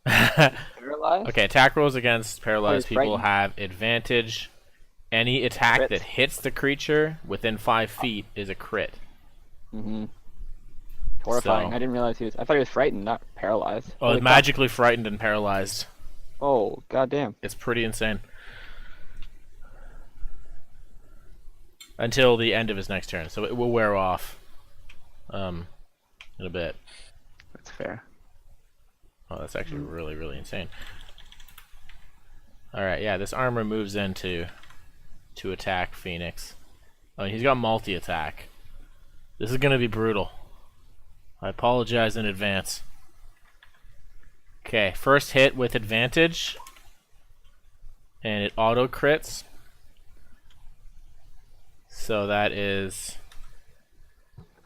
Paralyzed? Okay, attack rolls against paralyzed he's people frightened. have advantage. Any attack Crit. that hits the creature within 5 feet is a crit. Mm-hmm. Horrifying. So- I didn't realize he was. I thought he was frightened, not paralyzed. Oh, Holy it's crap. magically frightened and paralyzed. Oh, goddamn. It's pretty insane. Until the end of his next turn, so it will wear off. In a bit. That's fair. Oh, that's actually really, really insane. All right, yeah, this armor moves in to attack Phoenix. Oh, he's got multi-attack. This is gonna be brutal. I apologize in advance. Okay, first hit with advantage, and it auto crits. So that is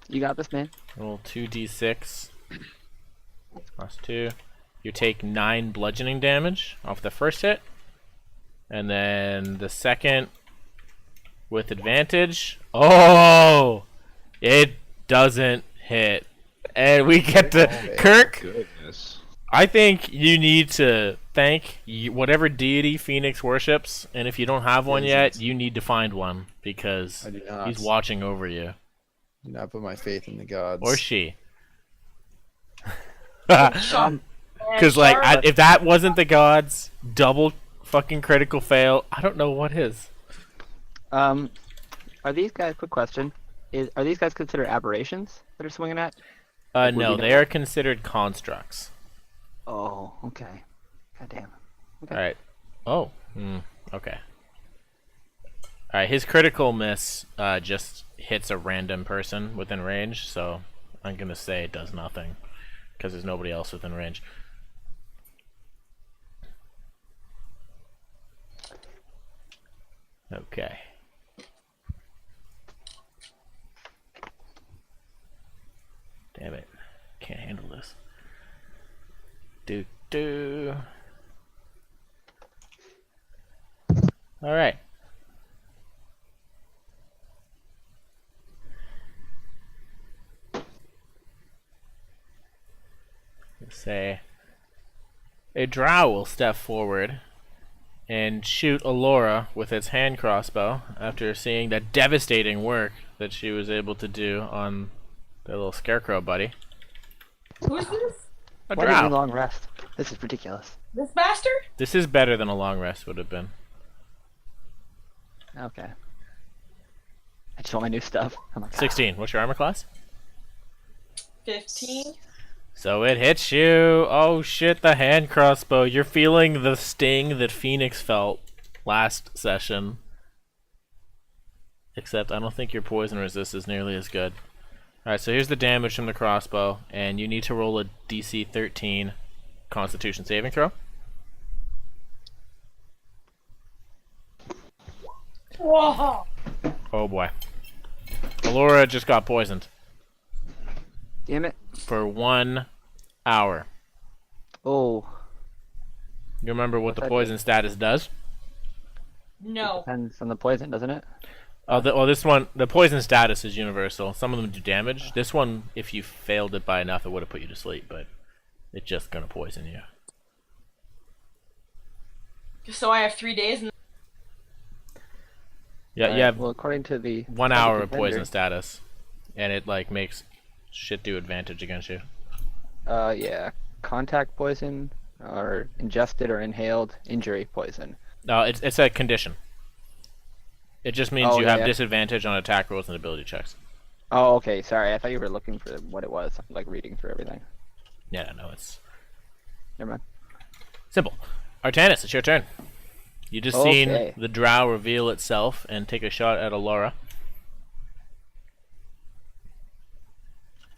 You got this, man. roll 2d6 plus 2. You take 9 bludgeoning damage off the first hit, and then the second with advantage. Oh, it doesn't hit, and we get to Kirk. Goodness. I think you need to thank whatever deity Phoenix worships, and if you don't have one yet, you need to find one because I do not. he's watching over you. Do not put my faith in the gods. Or she. And Because, like, Charlotte- if that wasn't the gods, double fucking critical fail, I don't know what is. Are these guys? Quick question: are these guys considered aberrations that are swinging at? Would No, we they know? are considered constructs. Oh, okay. Goddamn. Okay. Alright. Oh. Okay. Alright, his critical miss just hits a random person within range, so I'm gonna say it does nothing. Because there's nobody else within range. Okay. Damn it. Can't handle this. Do. Alright. Let's say a drow will step forward and shoot Alora with its hand crossbow after seeing the devastating work that she was able to do on their little scarecrow buddy. Who's this? A Why did you drow. long rest? This is ridiculous. This bastard? This is better than a long rest would have been. Okay. I just want my new stuff. I'm like, 16. What's your armor class? 15. So it hits you. Oh shit, the hand crossbow. You're feeling the sting that Phoenix felt last session. Except I don't think your poison resist is nearly as good. Alright, so here's the damage from the crossbow, and you need to roll a DC 13 Constitution saving throw. Whoa! Oh boy. Alora just got poisoned damn it. for 1 hour. Oh, You remember what the What's that poison status does? No. depends on the poison, doesn't it? This one, the poison status is universal. Some of them do damage. This one, if you failed it by enough, it would have put you to sleep, but it's just gonna poison you. So I have 3 days and Yeah, Alright, you have Well, according to the 1 hour of defender, poison status, and it like makes shit do advantage against you. Yeah, contact poison or ingested or inhaled injury poison. No, it's a condition. It just means Oh, you have yeah. disadvantage on attack rolls and ability checks. Oh, okay. Sorry, I thought you were looking for what it was. I'm like reading through everything. Yeah, no, it's Never mind. simple. Artanis, it's your turn. You just seen Okay. the drow reveal itself and take a shot at Alora.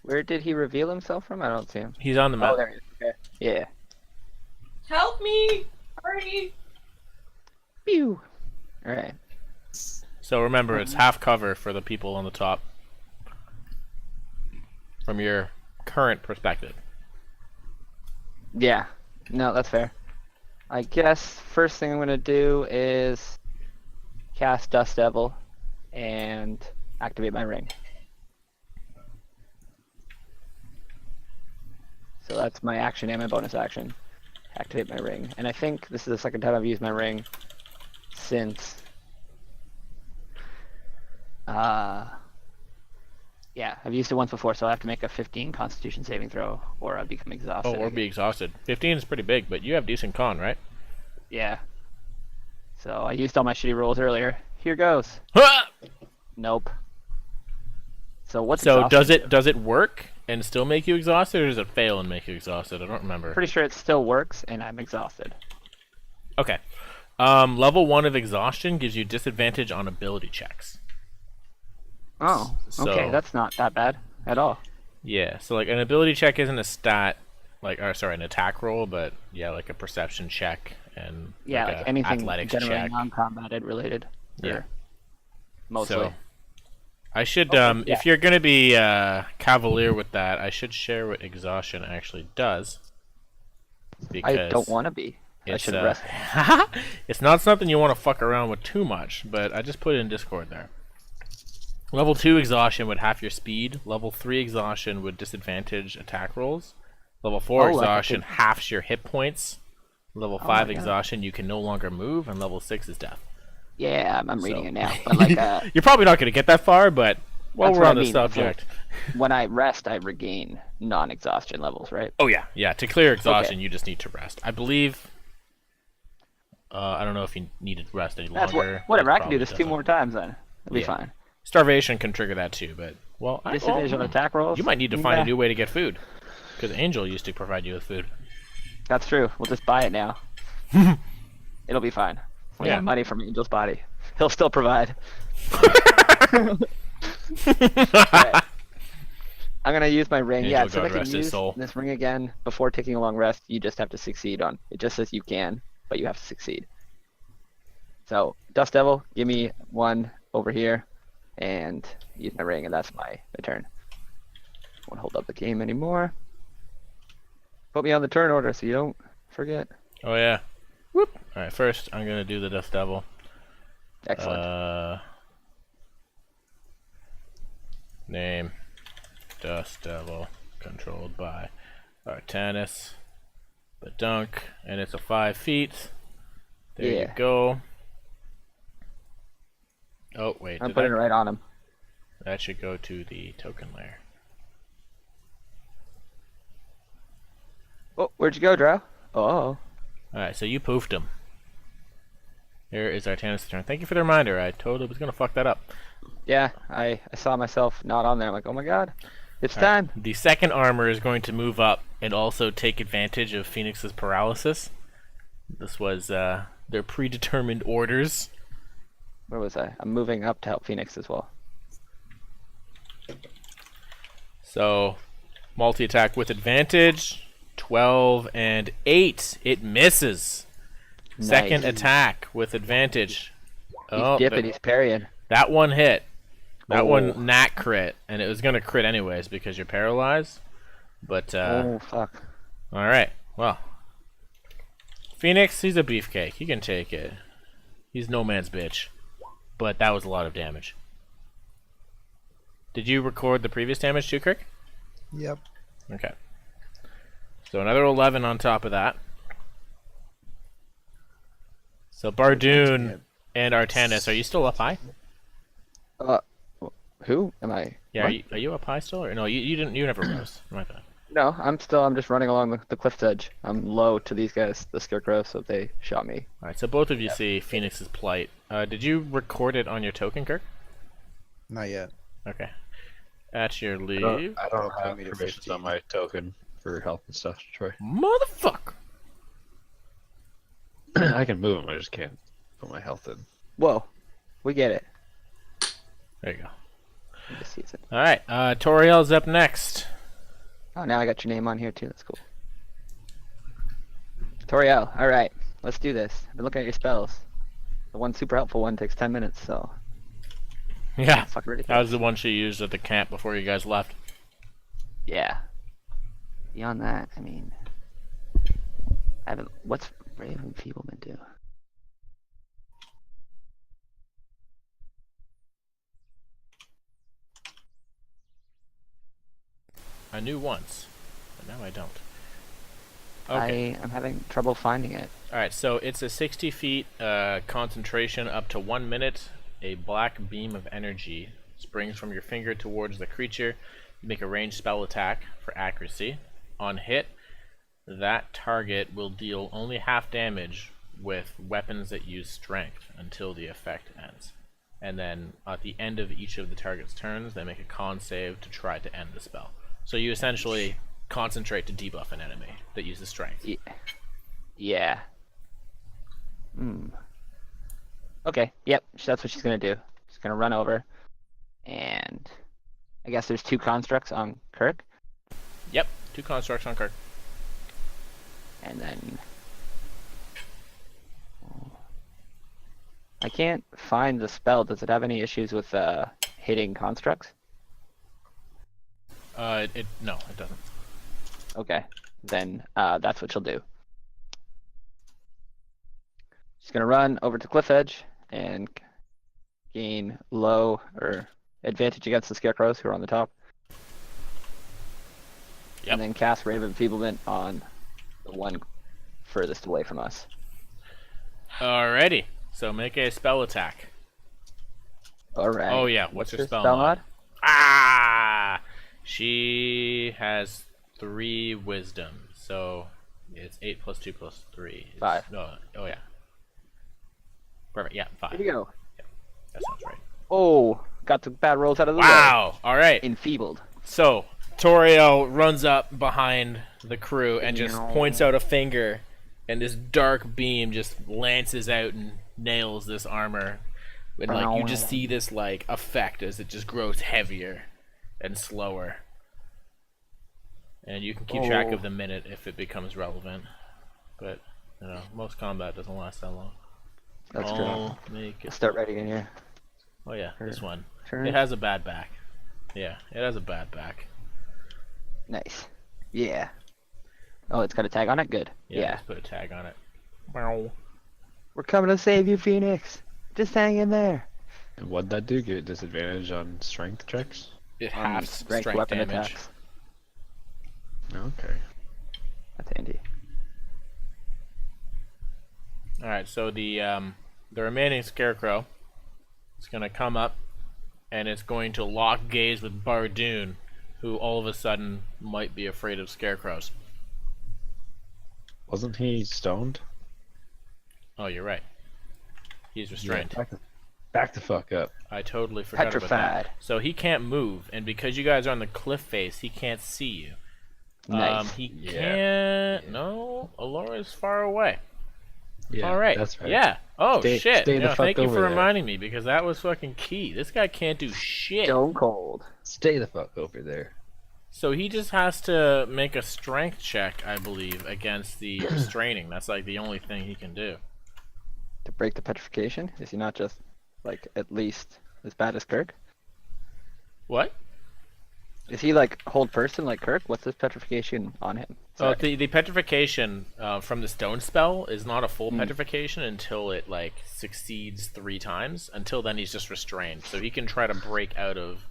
Where did he reveal himself from? I don't see him. He's on the map. Oh, there he is. Okay. Yeah. Help me! Hurry! Pew. All right. So remember, it's half cover for the people on the top. From your current perspective. Yeah. No, that's fair. I guess first thing I'm gonna do is cast Dust Devil and activate my ring. So that's my action and my bonus action. Activate my ring. And I think this is the second time I've used my ring since yeah, I've used it once before, so I have to make a 15 Constitution saving throw, or I'll become exhausted. Oh, or be exhausted. 15 is pretty big, but you have decent con, right? Yeah. So I used all my shitty rolls earlier. Here goes. Nope. So what's So exhaustion does it work and still make you exhausted, or does it fail and make you exhausted? I don't remember. Pretty sure it still works, and I'm exhausted. Okay. Level 1 of exhaustion gives you disadvantage on ability checks. Oh, okay, So- that's not that bad at all. Yeah, so like an ability check isn't a stat, like, or sorry, an attack roll, but yeah, like a perception check and Yeah, like like a anything athletics generally check. non-combated related. Yeah. Or mostly. So I should, Okay, yeah. if you're gonna be cavalier with that, I should share what exhaustion actually does. Because I don't want to be. I it's, should rest. it's not something you want to fuck around with too much, but I just put it in Discord there. Level 2 exhaustion would half your speed. Level 3 exhaustion would disadvantage attack rolls. Level 4 Oh, like exhaustion halves your hit points. Level Oh 5 my God. exhaustion you can no longer move, and level 6 is death. Yeah, I'm reading So- it now. But like, You're probably not going to get that far, but while That's we're what on I the mean. subject. when I rest, I regain non-exhaustion levels, right? Oh yeah, yeah. To clear exhaustion, you just need to rest. I believe. I don't know if you needed rest any That's longer. whatever. It I can do probably this 2 doesn't. more times then. It'll be Yeah. fine. Starvation can trigger that too, but well, Disadvantage on attack rolls. you might need to find Yeah, a new way to get food, because Angel used to provide you with food. That's true. We'll just buy it now. It'll be fine. We Yeah. have money from Angel's body. He'll still provide. Alright. I'm gonna use my ring. Angel Yeah, so God if I can rest his use soul. this ring again before taking a long rest, you just have to succeed on. It just says you can, but you have to succeed. So Dust Devil, give me 1 over here, and use my ring, and that's my turn. Won't hold up the game anymore. Put me on the turn order so you don't forget. Oh yeah. Whoop. All right. First, I'm gonna do the Dust Devil. Excellent. Name Dust Devil, controlled by Artanis. The dunk, and it's a 5 feet. There you Yeah. go. Oh wait, I'm did putting it right on him. that should go to the token layer. Oh, where'd you go, Drow? Oh. Alright, so you poofed him. Here is Artanis' turn. Thank you for the reminder. I totally was gonna fuck that up. Yeah, I saw myself not on there. I'm like, oh my god, it's All right. time. The second armor is going to move up and also take advantage of Phoenix's paralysis. This was their predetermined orders. Where was I? I'm moving up to help Phoenix as well. So, multi-attack with advantage. 12 and 8. It misses. Second Nice. attack with advantage. He's Oh, dipping, he's parrying. that one hit. That Oh. one nat crit, and it was gonna crit anyways because you're paralyzed. But Oh, fuck. all right, well, Phoenix, he's a beefcake. He can take it. He's no man's bitch. But that was a lot of damage. Did you record the previous damage too, Kirk? Yep. Okay. So another 11 on top of that. So Bardoon and Artanis, are you still up high? Who am I? Yeah, What? are you up high still? Or no, you didn't. You never rose. My bad. No, I'm just running along the cliff's edge. I'm low to these guys, the scarecrows, so if they shot me. All right. So both of you see Phoenix's plight. Did you record it on your token, Kirk? Not yet. Okay. At your I leave, don't Put have me to permissions 15. on my token for health and stuff, Troy. motherfucker. I can move them, I just can't Put my health in. Whoa, we get it. There you go. In this season. All right, Toriel's up next. Oh, now I got your name on here too. That's cool. Toriel, all right, let's do this. I've been looking at your spells. The one super helpful one takes 10 minutes, so Yeah, fucking ridiculous. that was the one she used at the camp before you guys left. Yeah. Beyond that, I mean, I haven't. What's Brave Enfeeblement do? I knew once, but now I don't. Okay. I'm having trouble finding it. Alright, so it's a 60 feet concentration up to 1 minute. A black beam of energy springs from your finger towards the creature. You make a ranged spell attack for accuracy. On hit, that target will deal only half damage with weapons that use strength until the effect ends. And then at the end of each of the target's turns, they make a con save to try to end the spell. So you essentially concentrate to debuff an enemy that uses strength. Yeah. Okay, yep, that's what she's gonna do. She's gonna run over, and I guess there's 2 constructs on Kirk, Yep, 2 constructs on Kirk. and then I can't find the spell. Does it have any issues with hitting constructs? No, it doesn't. Okay, then that's what she'll do. She's gonna run over to cliff edge and gain low or advantage against the scarecrows who are on the top. Yep. And then cast Rave Enfeeblement on the one furthest away from us. Alrighty, so make a spell attack. All right. Oh yeah, what's her spell mod? She has 3 wisdom, so it's 8 plus 2 plus 3. It's, 5. No, oh yeah. Perfect. Yeah, 5. Here you go. Yep, that sounds right. Oh, got the bad rolls out of the way. Wow. All right. Enfeebled. So Toriel runs up behind the crew and just points out a finger, and this dark beam just lances out and nails this armor. And like you just see this like effect as it just grows heavier and slower. And you can keep track of the minute if it becomes relevant. But you know, most combat doesn't last that long. That's I'll good. make it. Start writing in here. Oh yeah, this one. Turn. It has a bad back. Yeah, it has a bad back. Nice. Yeah. Oh, it's got a tag on it? Good. Yeah. Just put a tag on it. Wow. We're coming to save you, Phoenix. Just hang in there. And what'd that do? Get disadvantage on strength checks? It On halves strength strength weapon damage. attacks. Okay. That's handy. Alright, so the remaining scarecrow is gonna come up and it's going to lock gaze with Bardoon, who all of a sudden might be afraid of scarecrows. Wasn't he stoned? Oh, you're right. He's restrained. Yeah, back the fuck up. I totally forgot about Petrified. that. So he can't move, and because you guys are on the cliff face, he can't see you. Nice. He can't. No, Alora's far away. Yeah, All right. That's right. Yeah. Oh Stay shit. the Yeah, fuck thank you over for there. reminding me because that was fucking key. This guy can't do shit. Stone cold. Stay the fuck over there. So he just has to make a strength check, I believe, against the restraining. That's like the only thing he can do. To break the petrification? Is he not just, like, at least as bad as Kirk? What? Is he, like, hold person like Kirk? What's this petrification on him? Oh, Sorry. the petrification from the stone spell is not a full petrification until it like succeeds 3 times. Until then, he's just restrained, so he can try to break out of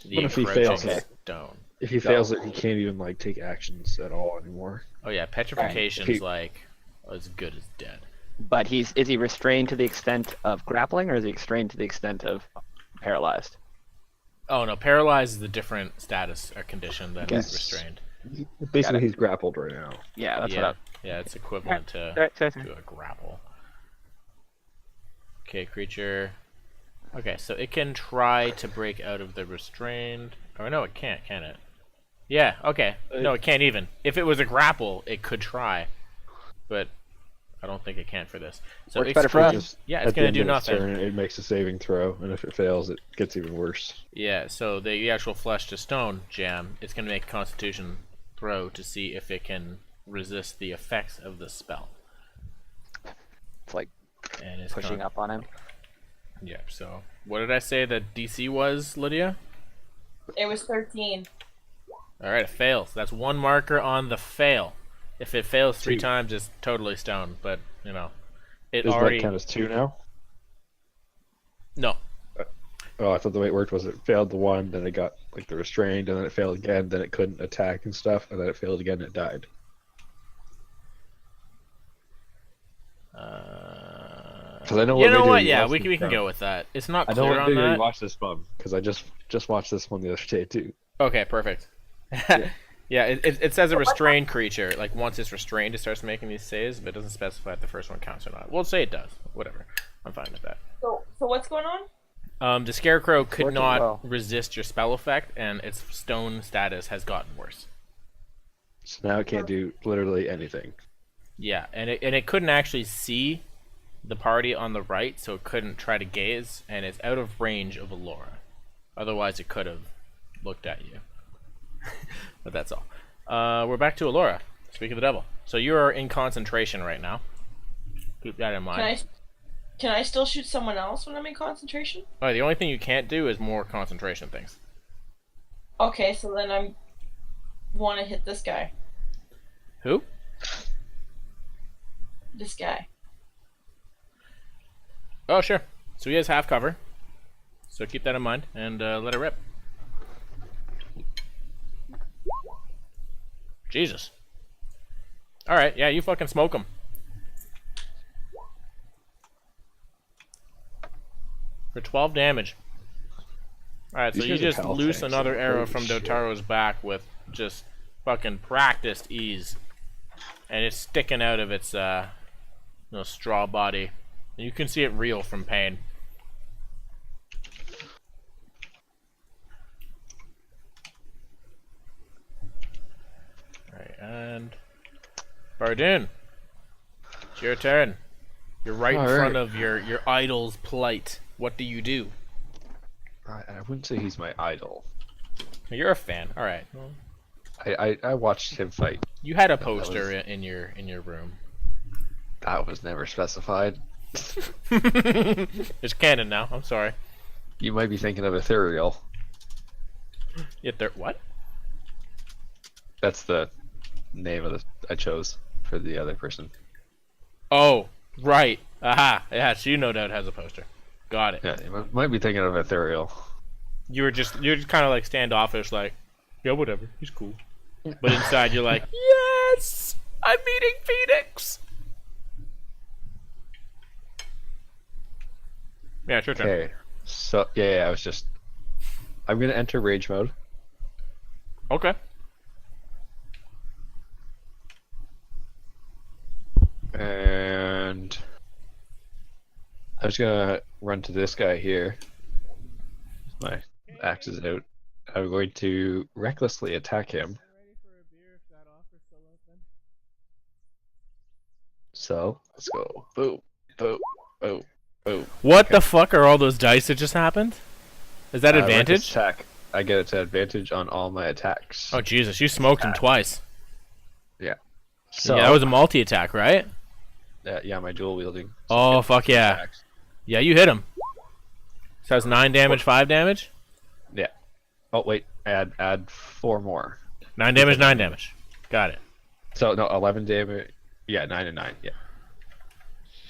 the What if he encroaching fails it? stone. If he fails it, he can't even like take actions at all anymore. Oh yeah, petrification's Right. like as good as dead. But is he restrained to the extent of grappling, or is he restrained to the extent of paralyzed? Oh no, paralyzed is a different status or condition than Yes. restrained. Basically, he's grappled right now. Yeah, that's yeah, what yeah, it's equivalent to Sorry. to a grapple. Okay, creature. Okay, so it can try to break out of the restrained. Or no, it can't, can it? Yeah, okay. No, it can't even. If it was a grapple, it could try. But I don't think it can for this. So Works better for extreme, us. yeah, it's At the gonna end do of its nothing. turn, it makes a saving throw, and if it fails, it gets even worse. Yeah, so the actual flesh to stone gem, it's gonna make a Constitution throw to see if it can resist the effects of the spell. It's like And it's pushing up on him. Yeah. So what did I say that DC was, Lydia? It was 13. All right, it fails. That's one marker on the fail. If it fails 3 Two. times, it's totally stoned. But you know, it Does already that count as 2 now? no. Oh, I thought the way it worked was it failed the 1, then it got like the restrained, and then it failed again, then it couldn't attack and stuff, and then it failed again and it died. Because I know You what know video what? you Yeah, watched we this can from. go with that. It's not I know clear what on video that. you watched this from, because I just watched this one the other day too. Okay, perfect. Yeah, it says a restrained creature. Like once it's restrained, it starts making these saves, but it doesn't specify if the first one counts or not. We'll say it does. Whatever. I'm fine with that. So what's going on? The scarecrow could Working not well. resist your spell effect, and its stone status has gotten worse. So now it can't do literally anything. Yeah, and it couldn't actually see the party on the right, so it couldn't try to gaze, and it's out of range of Alora. Otherwise, it could have looked at you. But that's all. We're back to Alora. Speak of the devil. So you are in concentration right now. Keep that in mind. Can I still shoot someone else when I'm in concentration? Oh, the only thing you can't do is more concentration things. Okay, so then I want to hit this guy. Who? This guy. Oh, sure. So he has half cover. So keep that in mind and let it rip. Jesus. Alright, yeah, you fucking smoke him. For 12 damage. Alright, so These you guys are just health loose tanks, another like, arrow holy from shit. Dotaro's back with just fucking practiced ease. And it's sticking out of its straw body. And you can see it reel from pain. Alright, and Bardoon, it's your turn. You're right in All front right. of your idol's plight. What do you do? I wouldn't say he's my idol. You're a fan. All right. Well, I watched him fight. you had a that poster was- in your room. That was never specified. It's canon now. I'm sorry. You might be thinking of Ethereal. Yet there what? That's the name of the I chose for the other person. Oh, right. Aha. Yeah, she no doubt has a poster. Got it. Yeah, you might be thinking of Ethereal. You're just kind of like standoffish, like, yeah, whatever. He's cool. But inside you're like, yes, I'm meeting Phoenix. Yeah, it's your turn. Okay, so yeah, I'm gonna enter rage mode. Okay. And I was gonna run to this guy here. My axe is out. I'm going to recklessly attack him. So let's go. Boom, boom, boom, boom. What the fuck are all those dice that just happened? Is that Reckless advantage? attack. I get it to advantage on all my attacks. Oh Jesus, you smoked him twice. So Yeah, that was a multi-attack, right? yeah, my dual wielding. Oh fuck yeah. Attacks. Yeah, you hit him. So that's 9 damage, 5 damage? Yeah. Oh wait, add 4 more. 9 damage, 9 damage. Got it. So no, 11 damage. Yeah, 9 and 9. Yeah.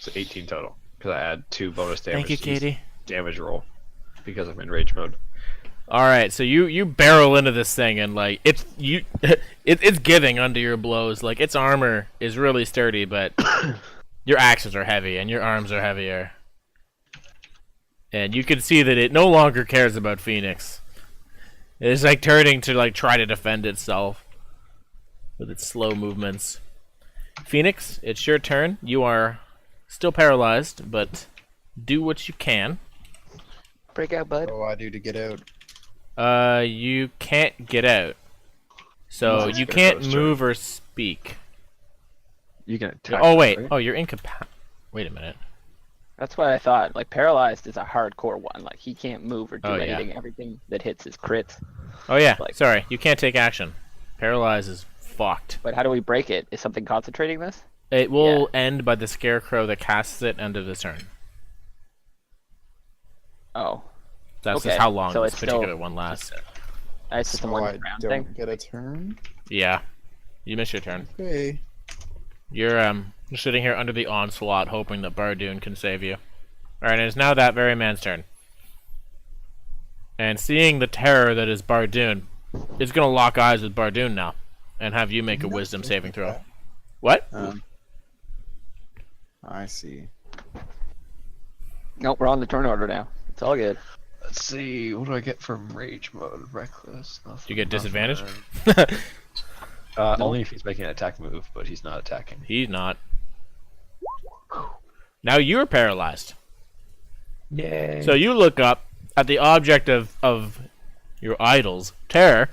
So 18 total because I add 2 bonus damage. Thank you, to each Katie. Damage roll because I'm in rage mode. Alright, so you barrel into this thing and like it's it's giving under your blows. Like its armor is really sturdy, but your axes are heavy and your arms are heavier. And you can see that it no longer cares about Phoenix. It's like turning to like try to defend itself with its slow movements. Phoenix, it's your turn. You are still paralyzed, but do what you can. Break out, bud. What do I do to get out? You can't get out. So No, you it's can't gonna go move or speak. You can attack. Oh them, wait. right? Oh, you're Wait a minute. That's what I thought. Like paralyzed is a hardcore one. Like he can't move or do Oh, yeah. anything. Everything that hits is crits. Oh yeah. Like- Sorry, you can't take action. Paralyze is fucked. But how do we break it? Is something concentrating this? It will end by the scarecrow that casts it end of the turn. Oh, That's Okay, just how long so this it's still- particular one lasts. it's just a So one I round don't thing. get a turn. Yeah. You missed your turn. Okay. You're sitting here under the onslaught, hoping that Bardoon can save you. Alright, and it's now that very man's turn. And seeing the terror that is Bardoon, is gonna lock eyes with Bardoon now, and have you make a wisdom saving throw. What? I see. Nope, we're on the turn order now. It's all good. Let's see. What do I get from rage mode? Reckless. Nothing, Do you get disadvantage? Only if he's making an attack move, but he's not attacking. He's not. Now you're paralyzed. Yay. So you look up at the object of your idol's terror,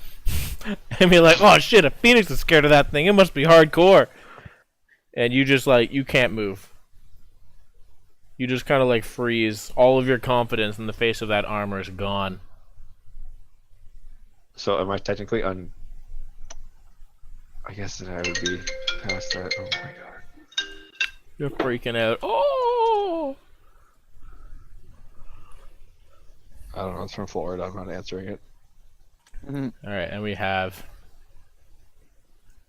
and be like, oh shit, a phoenix is scared of that thing. It must be hardcore. And you just like, you can't move. You just kind of like freeze. All of your confidence in the face of that armor is gone. So am I technically on? I guess that I would be past that. Oh my god. You're freaking out. Oh! I don't know. It's from Florida. I'm not answering it. Alright, and we have...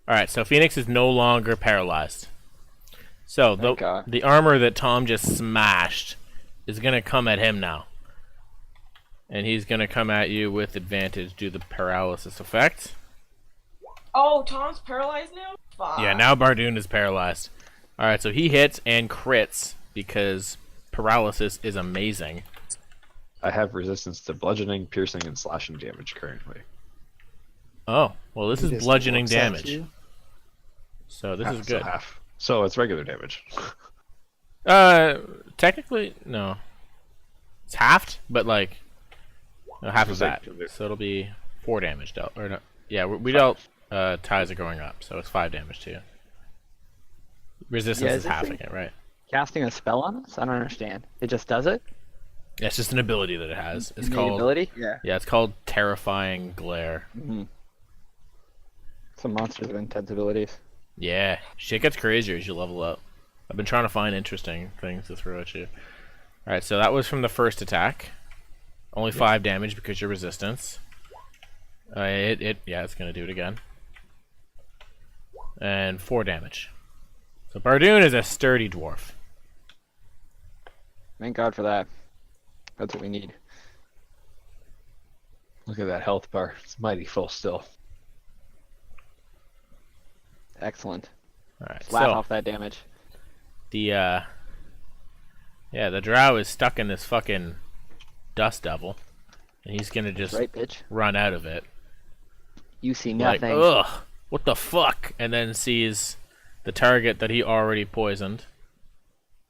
Alright, so Phoenix is no longer paralyzed. So, Thank God. the armor that Tom just smashed is going to come at him now. And he's going to come at you with advantage due to the paralysis effect. Oh, Tom's paralyzed now? Fuck. Yeah, now Bardoon is paralyzed. Alright, so he hits and crits because paralysis is amazing. I have resistance to bludgeoning, piercing, and slashing damage currently. Oh, well this He is just bludgeoning looks at damage. you. So this is So good. half. So it's regular damage. Technically, no. It's halved, but like no, half of It's that. like- So it'll be 4 damage dealt. Or no, yeah, we dealt ties are going up, so it's 5 damage to you. Resistance Yeah, is is this halving thing- it, right? Casting a spell on us? I don't understand. It just does it? Yeah, it's just an ability that it has. It's Innate called ability? Yeah. yeah, it's called Terrifying Glare. Some monsters have intense abilities. Yeah, shit gets crazier as you level up. I've been trying to find interesting things to throw at you. Alright, so that was from the first attack. Only 5 damage because your resistance. Yeah, it's gonna do it again. And 4 damage. So Bardoon is a sturdy dwarf. Thank God for that. That's what we need. Look at that health bar. It's mighty full still. Excellent. Alright, Laugh so off that damage. the the drow is stuck in this fucking dust devil. And he's gonna just Right, bitch? run out of it. You see Like, nothing. ugh, what the fuck? And then sees the target that he already poisoned.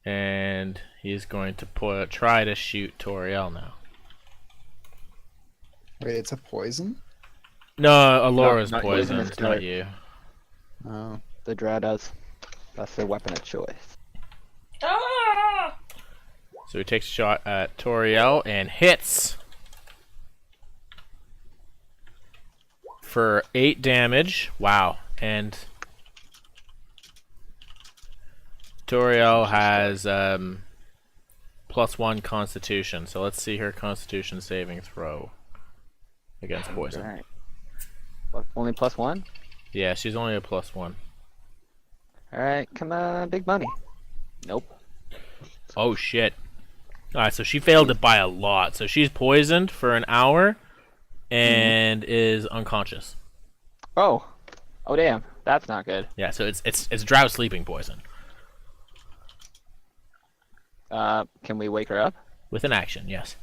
And he's going to try to shoot Toriel now. Wait, it's a poison? No, Alora's not poisoned, poisonous not dart. you. Oh. The drow does. That's their weapon of choice. Ah! So he takes a shot at Toriel and hits for 8 damage. Wow. And Toriel has +1 Constitution. So let's see her Constitution saving throw against poison. Alright. Only +1? Yeah, she's only a +1. Alright, come on, big money. Nope. Oh shit. Alright, so she failed it by a lot. So she's poisoned for an hour and is unconscious. Oh. Oh damn. That's not good. Yeah, so it's drow sleeping poison. Can we wake her up? With an action, yes.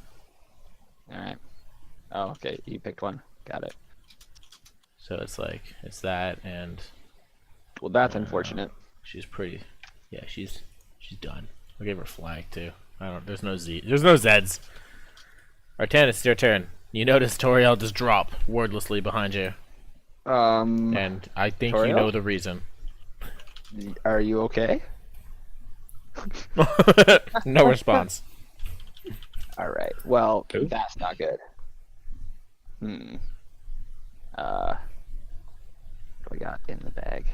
Alright. Oh, okay. You picked one. Got it. So it's like it's that and Well, that's unfortunate. she's pretty yeah, she's done. I gave her a flag too. There's no Zeds. Artan, it's your turn. You notice Toriel just drop wordlessly behind you. And I think you Toriel? know the reason. Are you okay? No response. All right. Well, Cool. that's not good. What do we got in the bag?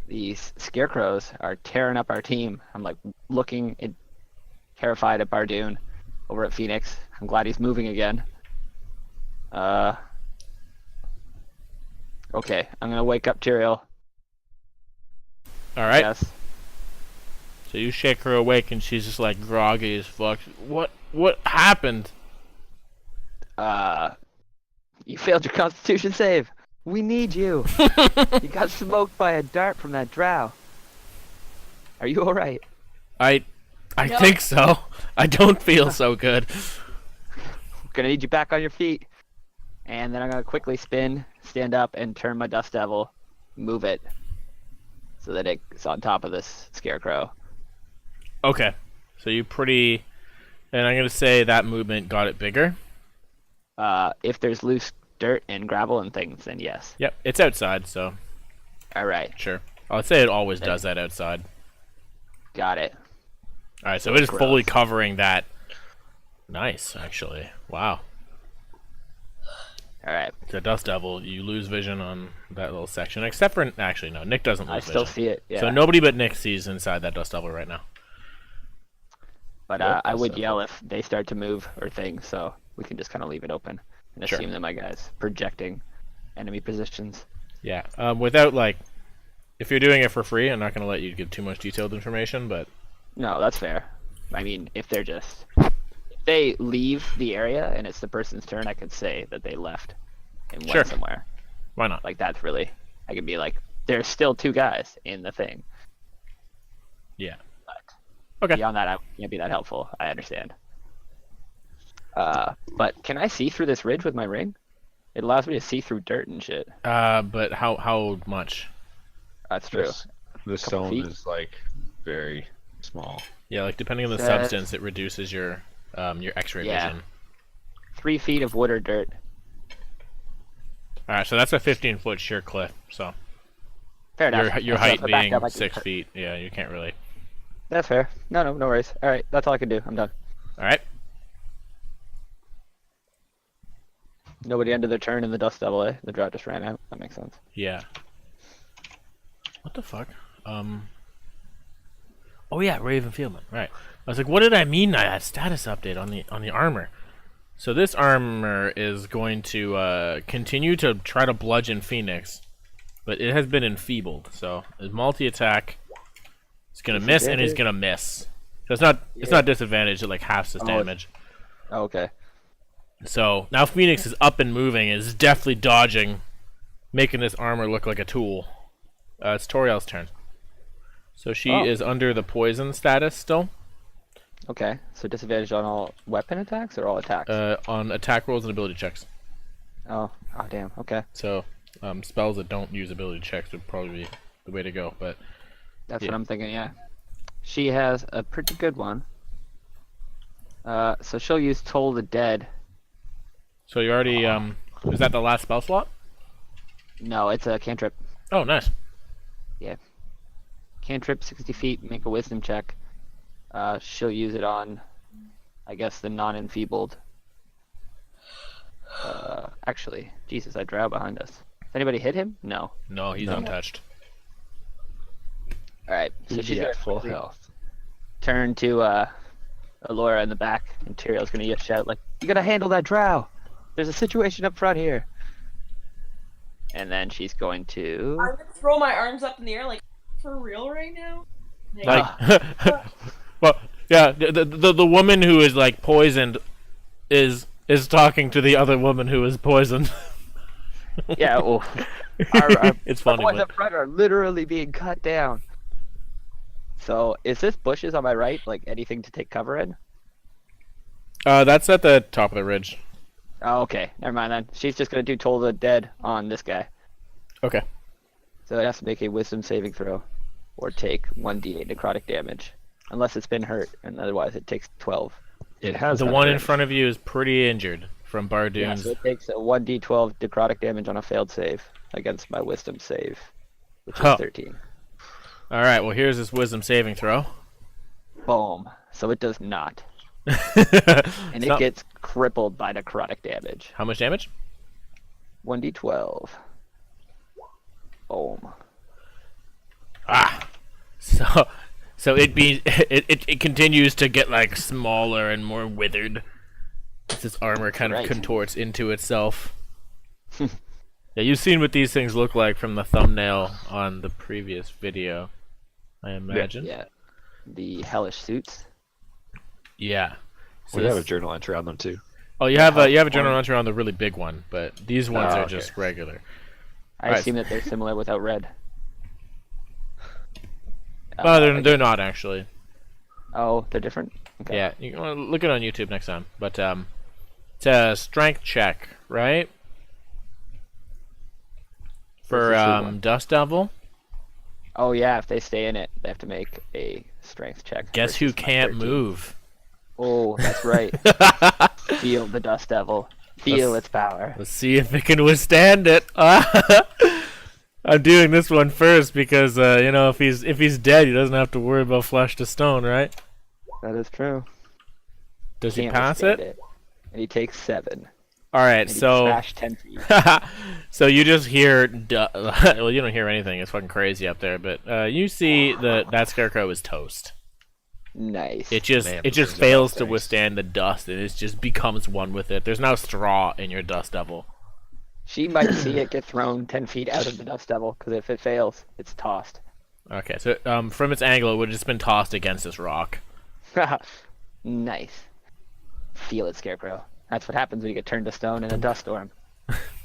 These scarecrows are tearing up our team. I'm like looking terrified at Bardoon over at Phoenix. I'm glad he's moving again. Okay, I'm gonna wake up Tyrael. All right. Yes. So you shake her awake, and she's just like groggy as fuck. What happened? You failed your Constitution save. We need you. You got smoked by a dart from that drow. Are you all right? I No. think so. I don't feel so good. Gonna need you back on your feet. And then I'm gonna quickly spin, stand up, and turn my Dust Devil, move it, so that it's on top of this scarecrow. Okay. So you pretty, and I'm gonna say that movement got it bigger. If there's loose dirt and gravel and things, then yes. Yep. It's outside, so All right, sure. I'd say it always does that outside. got it. All right. So it is Gross. fully covering that. Nice, actually. Wow. All right, The Dust Devil, you lose vision on that little section, except for actually no, Nick doesn't lose I still vision. see it. Yeah. So nobody but Nick sees inside that Dust Devil right now. But Yep, I that's would it. yell if they start to move or things, so we can just kind of leave it open and Sure. assume that my guy's projecting enemy positions. Yeah. Without like, if you're doing it for free, I'm not gonna let you give too much detailed information, but No, that's fair. I mean, if they leave the area and it's the person's turn, I could say that they left and went Sure. somewhere. why not? Like that's really, I could be like, there's still two guys in the thing. Yeah. But Okay. beyond that, I can't be that helpful. I understand. But can I see through this ridge with my ring? It allows me to see through dirt and shit. But how much? That's true. The stone feet? is like very small. Yeah, like depending on the Says- substance, it reduces your X-ray Yeah. vision. 3 feet of wood or dirt. All right, so that's a 15-foot sheer cliff. So Fair enough. your That's height the back being up, I can 6 cut. feet. Yeah, you can't really. That's fair. No worries. All right, that's all I can do. I'm done. All right. Nobody ended their turn in the Dust Devil, eh? The drought just ran out. That makes sense. Yeah. What the fuck? Oh yeah, Raven Fieldman. Right. I was like, what did I mean by that status update on the armor? So this armor is going to continue to try to bludgeon Phoenix, but it has been enfeebled. So his multi-attack is gonna miss and he's gonna miss. So it's not disadvantaged at like half his damage. Oh, okay. So now Phoenix is up and moving, is definitely dodging, making this armor look like a tool. It's Toriel's turn. So she Oh. is under the poison status still. Okay. So disadvantage on all weapon attacks or all attacks? On attack rolls and ability checks. Oh damn. Okay. So spells that don't use ability checks would probably be the way to go. But That's Yeah. what I'm thinking, yeah. She has a pretty good one. So she'll use Toll the Dead. so you already is that the last spell slot? No, it's a cantrip. Oh, nice. Cantrip, 60 feet, make a wisdom check. She'll use it on, I guess, the non-enfeebled. Actually, Jesus, I drow behind us. Does anybody hit him? No. No, he's No. untouched. Alright, so she's He's gonna at full quickly health. turn to Alora in the back, and Tyrion's gonna just shout, like, you gotta handle that drow! There's a situation up front here! And then she's going to... I'm gonna throw my arms up in the air, like, for real right now? Like, well, yeah, the woman who is like poisoned is talking to the other woman who is poisoned. Yeah, well, It's our funny, boys but up front are literally being cut down. So, is this bushes on my right, like anything to take cover in? that's at the top of the ridge. Oh, okay, never mind then. She's just gonna do Toll the Dead on this guy. Okay. So it has to make a Wisdom saving throw, or take 1d8 necrotic damage, unless it's been hurt, and otherwise it takes 12. It has The that one in range. front of you is pretty injured from Yeah, Bardoon's. so it takes a 1d12 necrotic damage on a failed save against my Wisdom save. which Oh. is 13. All right. Well, here's this wisdom saving throw. Boom. So it does not. And It's it not- gets crippled by necrotic damage. How much damage? 1d12. Boom. Ah. So it continues to get like smaller and more withered as its armor kind of Right. contorts into itself. Yeah, you've seen what these things look like from the thumbnail on the previous video, I imagine. Yeah. The hellish suits. Yeah. So We have a this- journal entry on them too. Oh, you have a journal entry on the really big one, but these ones Oh, are okay. just regular. I Right. assume that they're similar without red. Oh, they're not actually. Oh, they're different? Okay. Yeah, you can look it on YouTube next time. But it's a strength check, right? For What's the suit one? Dust Devil. Oh, yeah, if they stay in it, they have to make a strength check. Guess who versus my can't 13. move? Oh, that's right. Feel the Dust Devil. Feel its power. Let's see if it can withstand it. I'm doing this one first because you know, if he's dead, he doesn't have to worry about flesh to stone, right? That is true. Does he Can't pass withstand it? And he takes 7. All right, And he so trashed 10 feet. so you just hear well, you don't hear anything. It's fucking crazy up there, but you see that scarecrow is toast. Nice. It just Man, it just those are fails nice to things. withstand the dust, and it just becomes one with it. There's no straw in your Dust Devil. She might see it get thrown 10 feet out of the Dust Devil, because if it fails, it's tossed. Okay, so from its angle, it would have just been tossed against this rock. Nice. Feel it, Scarecrow. That's what happens when you get turned to stone in a dust storm.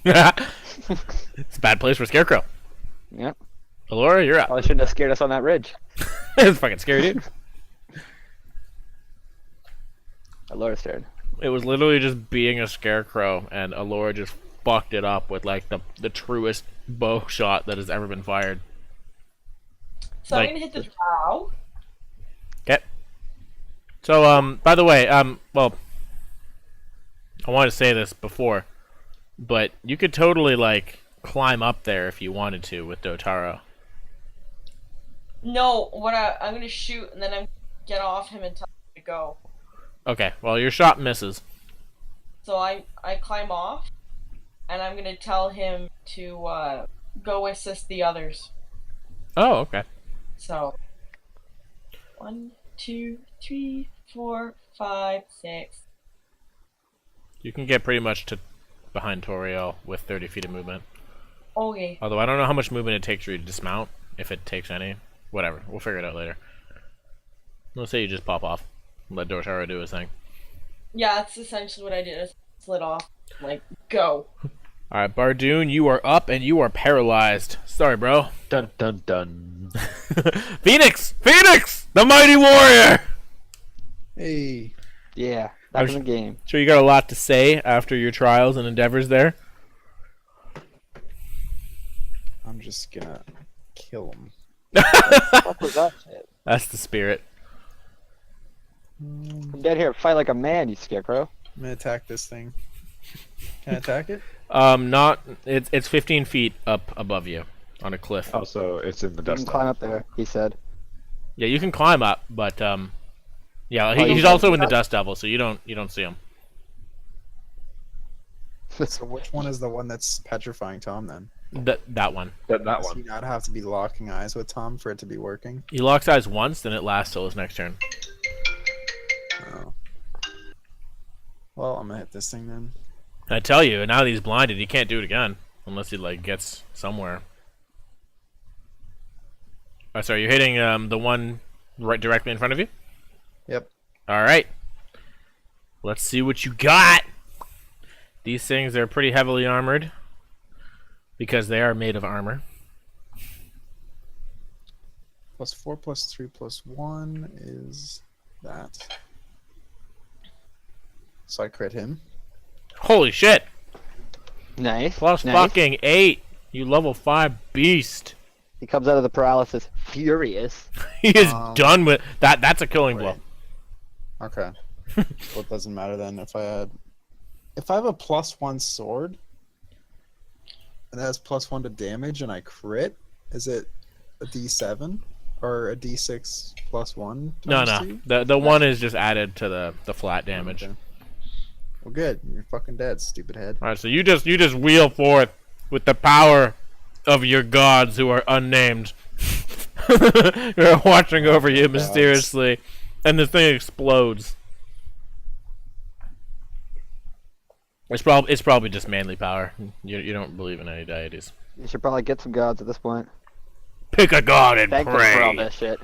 It's a bad place for Scarecrow. Yep. Alora, you're up. Probably shouldn't have scared us on that ridge. It's fucking scary, dude. Alora's turn. It was literally just being a scarecrow, and Alora just fucked it up with like the truest bow shot that has ever been fired. So Like- I'm gonna hit the drow. Okay. So by the way, well, I wanted to say this before, but you could totally like climb up there if you wanted to with Dotaro. No, I'm gonna shoot and then I'm get off him and tell him to go. Okay. Well, your shot misses. So I climb off, and I'm gonna tell him to go assist the others. Oh, okay. So 1, 2, 3, 4, 5, 6. You can get pretty much to behind Toriel with 30 feet of movement. Okay. Although I don't know how much movement it takes for you to dismount, if it takes any. Whatever, we'll figure it out later. Let's say you just pop off. Let Dotaro do his thing. Yeah, that's essentially what I did. I slid off. Like, go. Alright, Bardoon, you are up and you are paralyzed. Sorry, bro. Dun dun dun. Phoenix! Phoenix! The mighty warrior! Hey, Yeah, I back was- in the game. Sure you got a lot to say after your trials and endeavors there? I'm just gonna kill him. What was that shit? That's the spirit. I'm dead here. Fight like a man, you Scarecrow. I'm gonna attack this thing. Can I attack it? Not it's 15 feet up above you on a cliff. Oh, so it's in the You can dust. climb up there, he said. Yeah, you can climb up, but yeah, Oh, he's you also can in the up? dust devil, so you don't see him. So which one is the one that's petrifying Tom then? That one. That Does he one. not have to be locking eyes with Tom for it to be working? He locks eyes once, then it lasts till his next turn. Oh. Well, I'm gonna hit this thing then. I tell you, now that he's blinded, he can't do it again unless he like gets somewhere. Oh, sorry, you're hitting the one right directly in front of you. Yep. All right. Let's see what you got. These things are pretty heavily armored because they are made of armor. +4 +3 +1 is that. So I crit him. Holy shit! Nice. Plus nice. fucking 8. You level 5 beast. He comes out of the paralysis furious. He is Um, done with that. That's a killing blow. wait. Okay. Well, it doesn't matter then if I have a +1 sword, it has +1 to damage and I crit, Is it a D7 or a D6 plus 1 No, times no. 2? The one is just added to the flat damage. Okay. Well, good. You're fucking dead, stupid head. All right, so you just wheel forth with the power of your gods who are unnamed. They're watching over you mysteriously, and the thing explodes. It's probably just manly power. You don't believe in any deities. You should probably get some gods at this point. Pick a god and Thank them for all pray. this shit.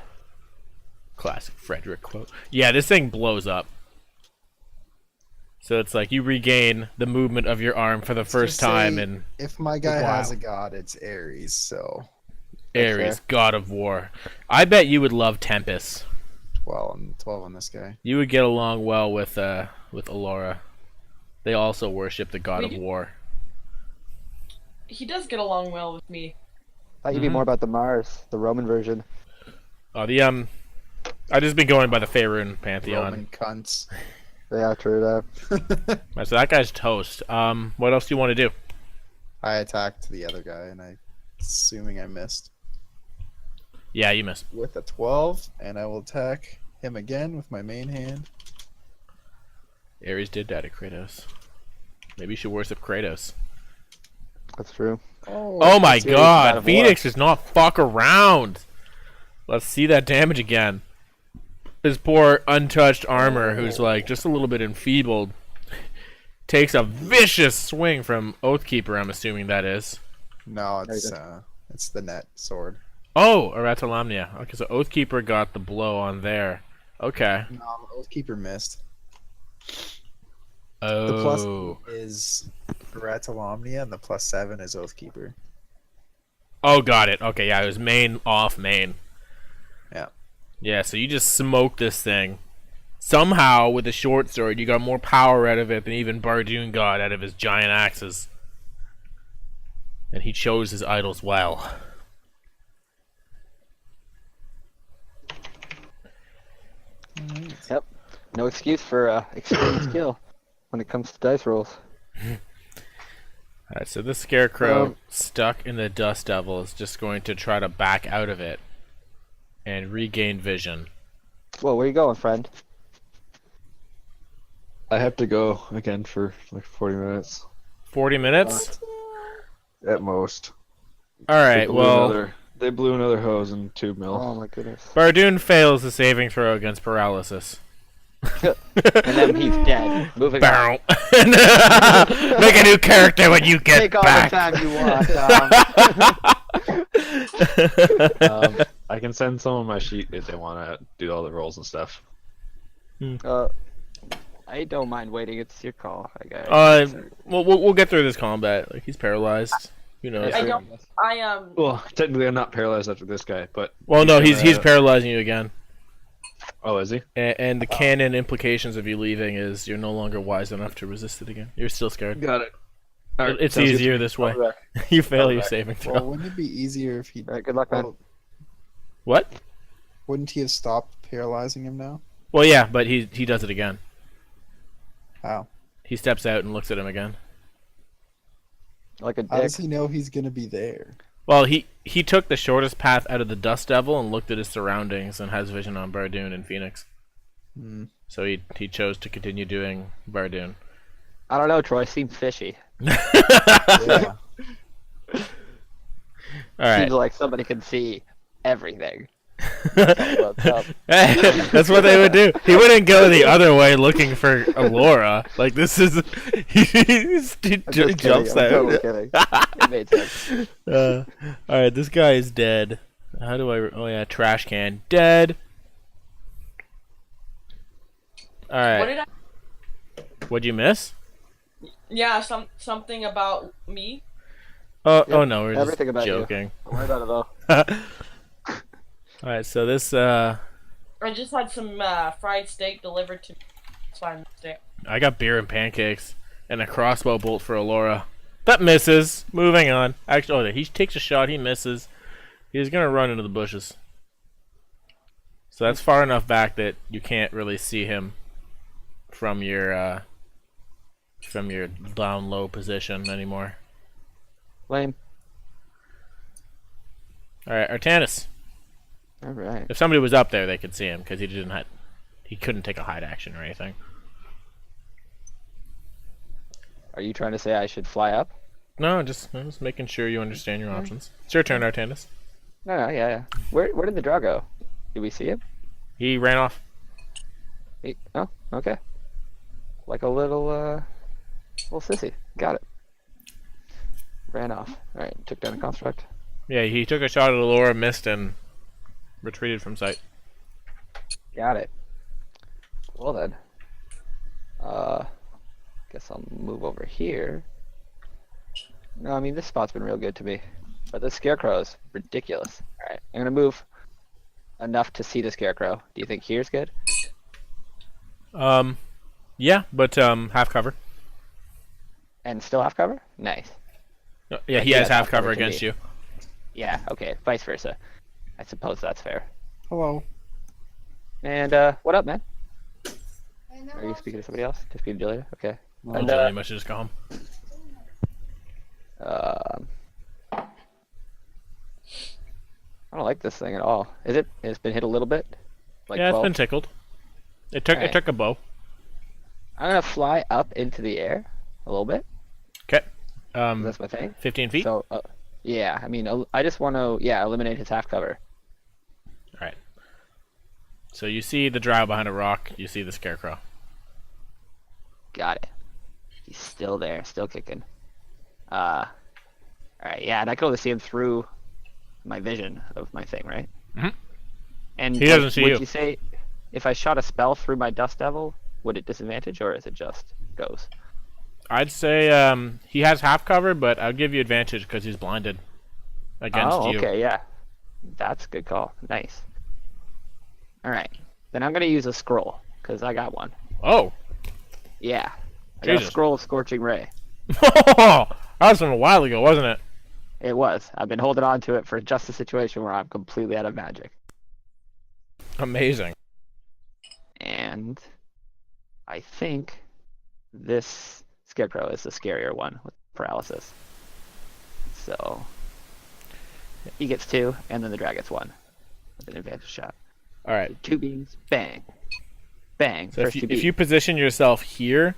Classic Frederick quote. Yeah, this thing blows up. So it's like you regain the movement of your arm for the first Just time say, in if my guy has Wow. a god, it's Ares. So Ares, fair. god of war. I bet you would love Tempest. 12 on this guy. You would get along well with Alora. They also worship the god of We do- war. He does get along well with me. Thought you'd be more about the Mars, the Roman version. Oh, I just been going by the Faerun pantheon. Roman cunts. Yeah, true that. Right, so that guy's toast. What else do you want to do? I attacked the other guy, and assuming I missed Yeah, you missed. with a 12, and I will attack him again with my main hand. Ares did die to Kratos. Maybe you should worship Kratos. That's true. Oh my Serious God god, of Phoenix does not fuck around. Let's see that damage again. His poor untouched armor, who's like just a little bit enfeebled, takes a vicious swing from Oathkeeper, I'm assuming that is. No, There you it's the net sword. Oh, Aratalamnia. Okay, so Oathkeeper got the blow on there. Okay. No, Oathkeeper missed. Oh. The plus is Ratalomnia, and the plus 7 is Oathkeeper. Oh, got it. Okay, yeah, it was main off main. Yeah. Yeah, so you just smoked this thing. Somehow, with a short sword, you got more power out of it than even Bardoon got out of his giant axes. And he chose his idols well. Yep. No excuse for extreme skill when it comes to dice rolls. Alright, so this scarecrow stuck in the dust devil is just going to try to back out of it and regain vision. Whoa, where you going, friend? I have to go again for like 40 minutes 40 minutes? at most. Alright, well, They blew another hose in tube mill. Oh my goodness. Bardoon fails the saving throw against paralysis. And then he's dead. Moving on. Bow. Make a new character when you get Take all back. the time you want. I can send someone my sheet if they want to do all the rolls and stuff. I don't mind waiting. It's your call, I guess. We'll get through this combat. Like, he's paralyzed. Who knows? I don't. Well, technically I'm not paralyzed after this guy, but Well, no, he's gonna- paralyzing you again. oh, is he? And the canon implications of you leaving is you're no longer wise enough to resist it again. You're still scared. Got it. All right, It's sounds good. easier this way. I'll be back. You fail I'll your back. saving throw. Well, wouldn't it be easier if he? All right, good luck, man. Well, What? wouldn't he have stopped paralyzing him now? Well, yeah, but he does it again. How? He steps out and looks at him again. Like a How dick. does he know he's gonna be there? Well, he took the shortest path out of the Dust Devil and looked at his surroundings and has vision on Bardoon and Phoenix. Hmm. So he chose to continue doing Bardoon. I don't know, Troy. Seems fishy. Yeah. All right. Seems like somebody can see everything. What's up? That's what they would do. He wouldn't go the other way looking for Alora. Like, this is he I'm just kidding, jumps I'm out. totally kidding. It made sense. All right, this guy is dead. How do I? Oh yeah, trash can dead. All What right, did I? what'd you miss? Yeah, something about me. Oh no, we're everything just about you. joking. Don't worry about it though. All right, so this I just had some fried steak delivered to me. It's fine. Steak. I got beer and pancakes and a crossbow bolt for Alora. That misses. Moving on. Actually, oh, he takes a shot. He misses. He's gonna run into the bushes. So that's far enough back that you can't really see him from your down low position anymore. Lame. All right, Artanis. All right. If somebody was up there, they could see him because he couldn't take a hide action or anything. Are you trying to say I should fly up? No, I'm just making sure you understand your options. It's your turn, Artanis. No, yeah. Where did the draw go? Did we see him? He ran off. Oh, okay. Like a little sissy. Got it. Ran off. All right, took down a construct. Yeah, he took a shot at Allura, missed, and retreated from sight. Got it. Well then. Guess I'll move over here. No, I mean this spot's been real good to me. But the scarecrow is ridiculous. Alright, I'm gonna move enough to see the scarecrow. Do you think here's good? Yeah, but half cover. And still half cover? Nice. Yeah, he has half cover against you. Yeah, okay, vice versa. I suppose that's fair. Hello. And what up, man? Are you speaking to somebody else? To speak to Julia? Okay. Well, And, Julia must have just go home. I don't like this thing at all. Is it? It's been hit a little bit. Like Yeah, 12? it's been tickled. It took a bow. I'm gonna fly up into the air a little bit. Okay. That's my thing. 15 feet. So, yeah. I mean, I just want to, eliminate his half cover. All right. So you see the drow behind a rock. You see the scarecrow. Got it. He's still there, still kicking. All right. Yeah, and I can only see him through my vision of my thing, right? Mhm. And He doesn't see you. Would you say if I shot a spell through my Dust Devil, would it disadvantage, or is it just goes? I'd say he has half cover, but I'll give you advantage because he's blinded against you. Okay, yeah. That's a good call. Nice. All right. Then I'm going to use a scroll, because I got one. Oh. Yeah. I got a Jesus. scroll of Scorching Ray. That was from a while ago, wasn't it? It was. I've been holding on to it for just a situation where I'm completely out of magic. Amazing. And I think this Scarecrow is the scarier one with paralysis. So he gets 2, and then the drag gets 1 with an advantage shot. All right. 2 beams, bang, bang. So First 2 if beams. you position yourself here,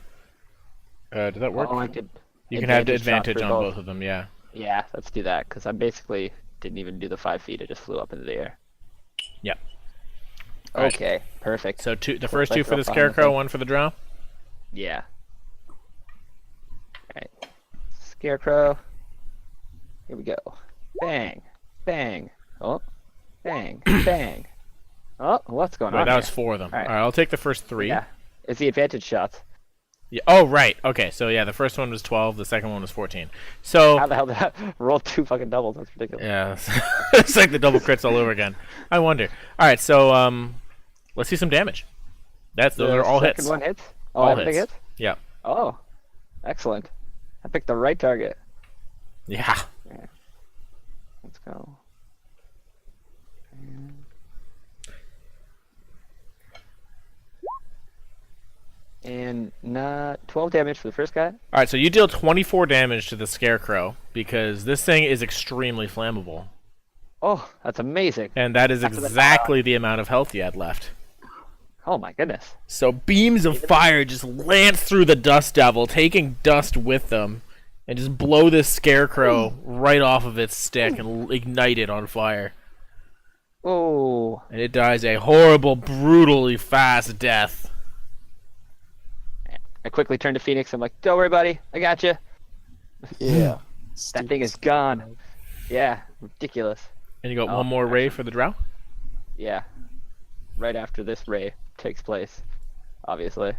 does that work? Oh, I could. You can have the shot advantage for on both of them. Yeah. Yeah, let's do that, because I basically didn't even do the 5 feet. It just flew up into the air. Yep. All right. Okay, perfect. So the Cool, first 2 let's for go the find scarecrow, thing. 1 for the drow. Yeah. Alright. Scarecrow. Here we go. Bang. Bang. Oh. Bang. Bang. Oh, what's going Wait, on that here? was 4 of them. All right. All right, I'll take the first 3. Yeah. It's the advantage shots. Yeah. Oh, right. Okay, so yeah, the first one was 12, the second one was 14. So How the hell did that roll 2 fucking doubles? That's ridiculous. yeah, it's like the double crits all over again. I wonder. All right, so let's see some damage. Those are all hits. Second one hits? Oh, All everything hits. hits? Yeah. Oh. Excellent. I picked the right target. Yeah. Let's go. And 12 damage for the first guy. All right, so you deal 24 damage to the scarecrow because this thing is extremely flammable, Oh, that's amazing. and that is After the exactly the amount of health you had left. Oh my goodness. So beams of fire just lance through the dust devil, taking dust with them, and just blow this scarecrow right off of its stick and ignite it on fire. Oh. And it dies a horrible, brutally fast death. I quickly turned to Phoenix. I'm like, don't worry, buddy. I got you. Yeah. That thing is gone. Yeah, ridiculous. And you got Oh, one more ray for the drow? Yeah. Right after this ray takes place, obviously.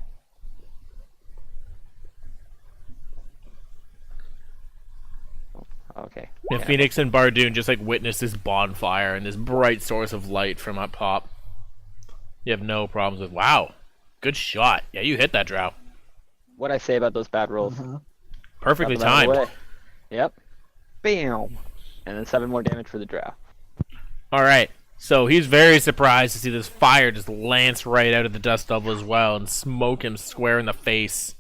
Okay. And Yeah. Phoenix and Bardoon just like witness this bonfire and this bright source of light from up top. You have no problems with. Wow, good shot. Yeah, you hit that drow. What'd I say about those bad rolls? Perfectly Got them out of the timed. way. Yep. Bam. And then 7 more damage for the drow. All right. So he's very surprised to see this fire just lance right out of the dust devil as well and smoke him square in the face.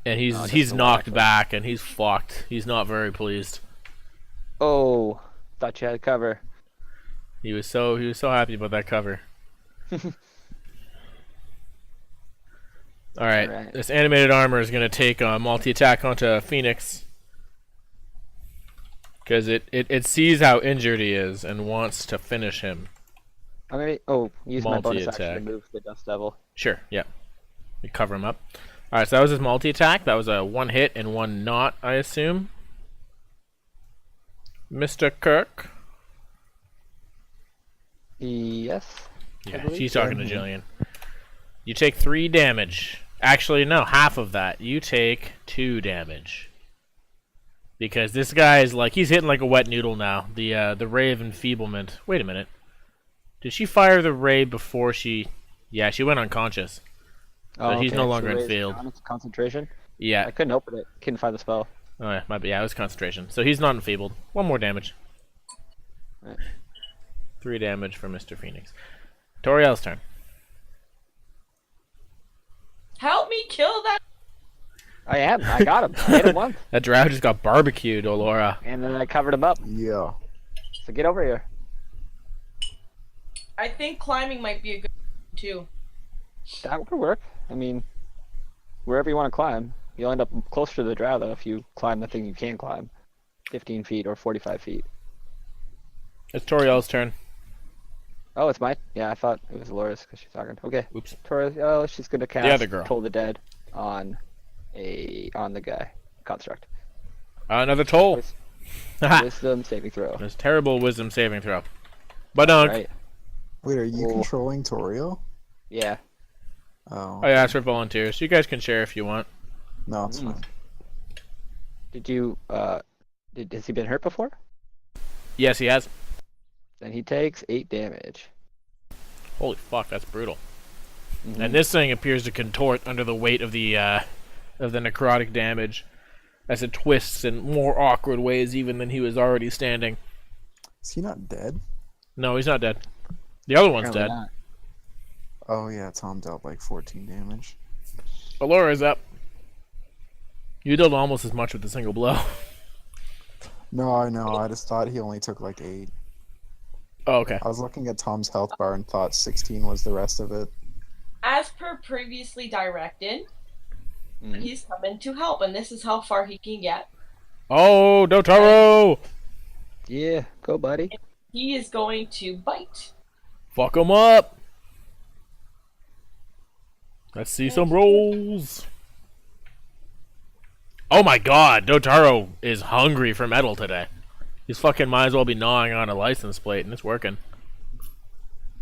And Oh, just he's the knocked one, back and he's fucked. He's not very pleased. Oh, thought you had cover. He was so happy about that cover. All right. Alright. This animated armor is gonna take multi-attack onto Phoenix because it sees how injured he is and wants to finish him. I'm gonna use my bonus action to Multi-attack. move the Dust Devil. Sure. Yeah. We cover him up. All right. So that was his multi-attack. That was a 1 hit and 1 not, I assume. Mr. Kirk. Yes. I Yeah, believe she's so. talking to Jillian. You take 3 damage. Actually, no, half of that. You take 2 damage. Because this guy is like, he's hitting like a wet noodle now. The Ray of Enfeeblement. Wait a minute. Did she fire the Ray before she... Yeah, she went unconscious. So he's no longer in field. It's concentration. Yeah. I couldn't open it. Couldn't find the spell. Oh, yeah, it was concentration. So he's not enfeebled. 1 more damage. Right. 3 damage for Mr. Phoenix. Toriel's turn. Help me kill that. I am. I got him. I hit him once, That drow just got barbecued, Olora. and then I covered him up. Yeah. So get over here. I think climbing might be a good too. That would work. I mean, wherever you want to climb, you'll end up closer to the drow though if you climb the thing you can climb, 15 feet or 45 feet. It's Toriel's turn. Oh, it's mine. Yeah, I thought it was Laura's because she's talking. Okay. Oops. Toriel, she's gonna cast other girl. Toll the Dead on the guy construct. Another toll. Wisdom saving throw. This terrible wisdom saving throw. Badunk. Right. Wait, are you Cool. controlling Torio? Yeah. Oh. I asked for volunteers. You guys can share if you want. No, it's Mm. fine. Did you has he been hurt before? Yes, he has. Then he takes 8 damage. Holy fuck, that's brutal. Mhm. And this thing appears to contort under the weight of the necrotic damage as it twists in more awkward ways even than he was already standing. Is he not dead? No, he's not dead. The other one's Apparently dead. not. Oh yeah, Tom dealt like 14 damage. Alora's up. You dealt almost as much with a single blow. No, I know. I just thought he only took like 8. Oh, okay. I was looking at Tom's health bar and thought 16 was the rest of it. As per previously directed, Mhm. he's coming to help, and this is how far he can get. Oh, Dotaro! Yeah, go buddy. He is going to bite. Fuck him up! Let's see some rolls. Oh my god, Dotaro is hungry for metal today. He's fucking might as well be gnawing on a license plate, and it's working.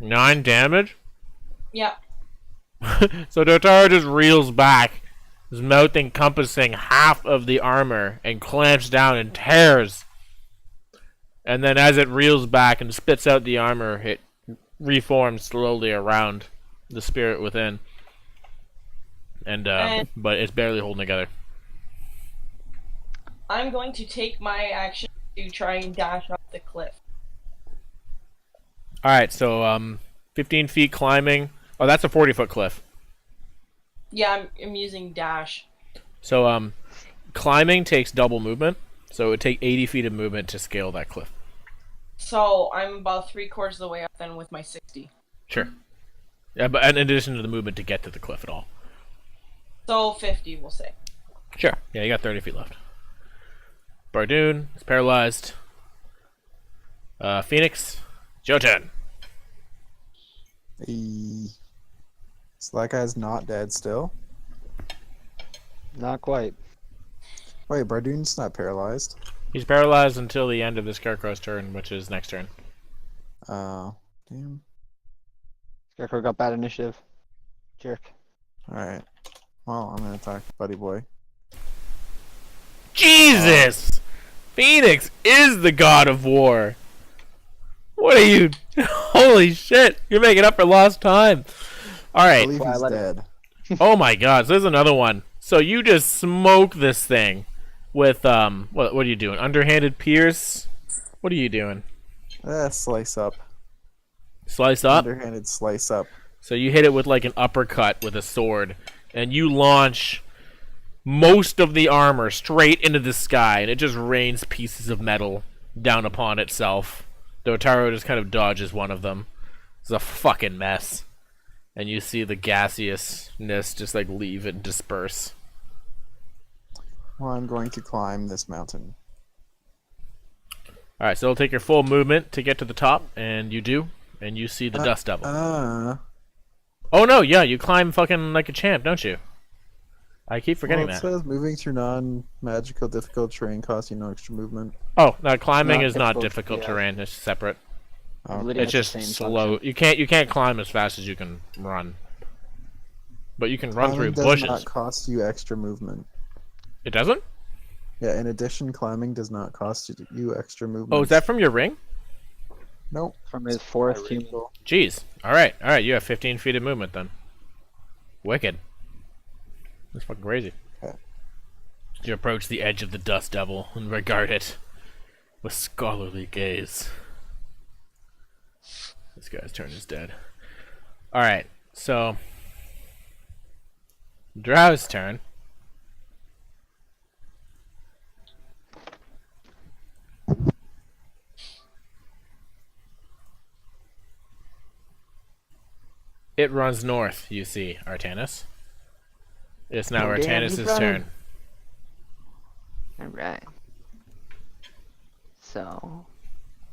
9 damage? Yep. So Dotaro just reels back, his mouth encompassing half of the armor, and clamps down and tears. And then as it reels back and spits out the armor, it reforms slowly around the spirit within. And but it's barely holding together. I'm going to take my action to try and dash off the cliff. Alright, so 15 feet climbing. Oh, that's a 40-foot cliff. Yeah, I'm using dash. So climbing takes double movement, so it would take 80 feet of movement to scale that cliff. So I'm about 3/4 of the way up then with my 60. Sure. Yeah, but in addition to the movement to get to the cliff at all. So 50, we'll say. Sure. Yeah, you got 30 feet left. Bardoon is paralyzed. Phoenix, it's your turn. So that guy's not dead still? Not quite. Wait, Bardoon's not paralyzed. He's paralyzed until the end of the Scarecrow's turn, which is next turn. Damn. Scarecrow got bad initiative. Jerk. Alright. Well, I'm gonna attack Buddy Boy. Jesus! Phoenix is the god of war. What are you? Holy shit! You're making up for lost time. All I right. believe Well, I he's let dead. Oh my god. So there's another one. So you just smoke this thing with What are you doing? Underhanded pierce. What are you doing? Slice up. Slice up. Underhanded slice up. So you hit it with like an uppercut with a sword, and you launch most of the armor straight into the sky, and it just rains pieces of metal down upon itself. Dotaro just kind of dodges one of them. It's a fucking mess. And you see the gaseousness just like leave and disperse. Well, I'm going to climb this mountain. Alright, so it'll take your full movement to get to the top, and you do, and you see the dust devil. Oh no, yeah, you climb fucking like a champ, don't you? I keep forgetting Well, it that. says moving through non-magical difficult terrain costs you no extra movement. Oh, no, climbing Not is not difficult, difficult yeah. terrain, it's separate. Oh, Literally It's has the just same slow. function. You can't climb as fast as you can run. But you can run through climbing does bushes. not cost you extra movement. It doesn't? Yeah, in addition, climbing does not cost you extra movement. Oh, is that from your ring? Nope. From his fourth human. Jeez. Alright, you have 15 feet of movement then. Wicked. That's fucking crazy. Okay. You approach the edge of the dust devil and regard it with scholarly gaze. This guy's turn is dead. Alright, so Drow's turn. It runs north, you see, Artanis. It's now Oh, damn, Artanis' he's running. turn. Alright. So,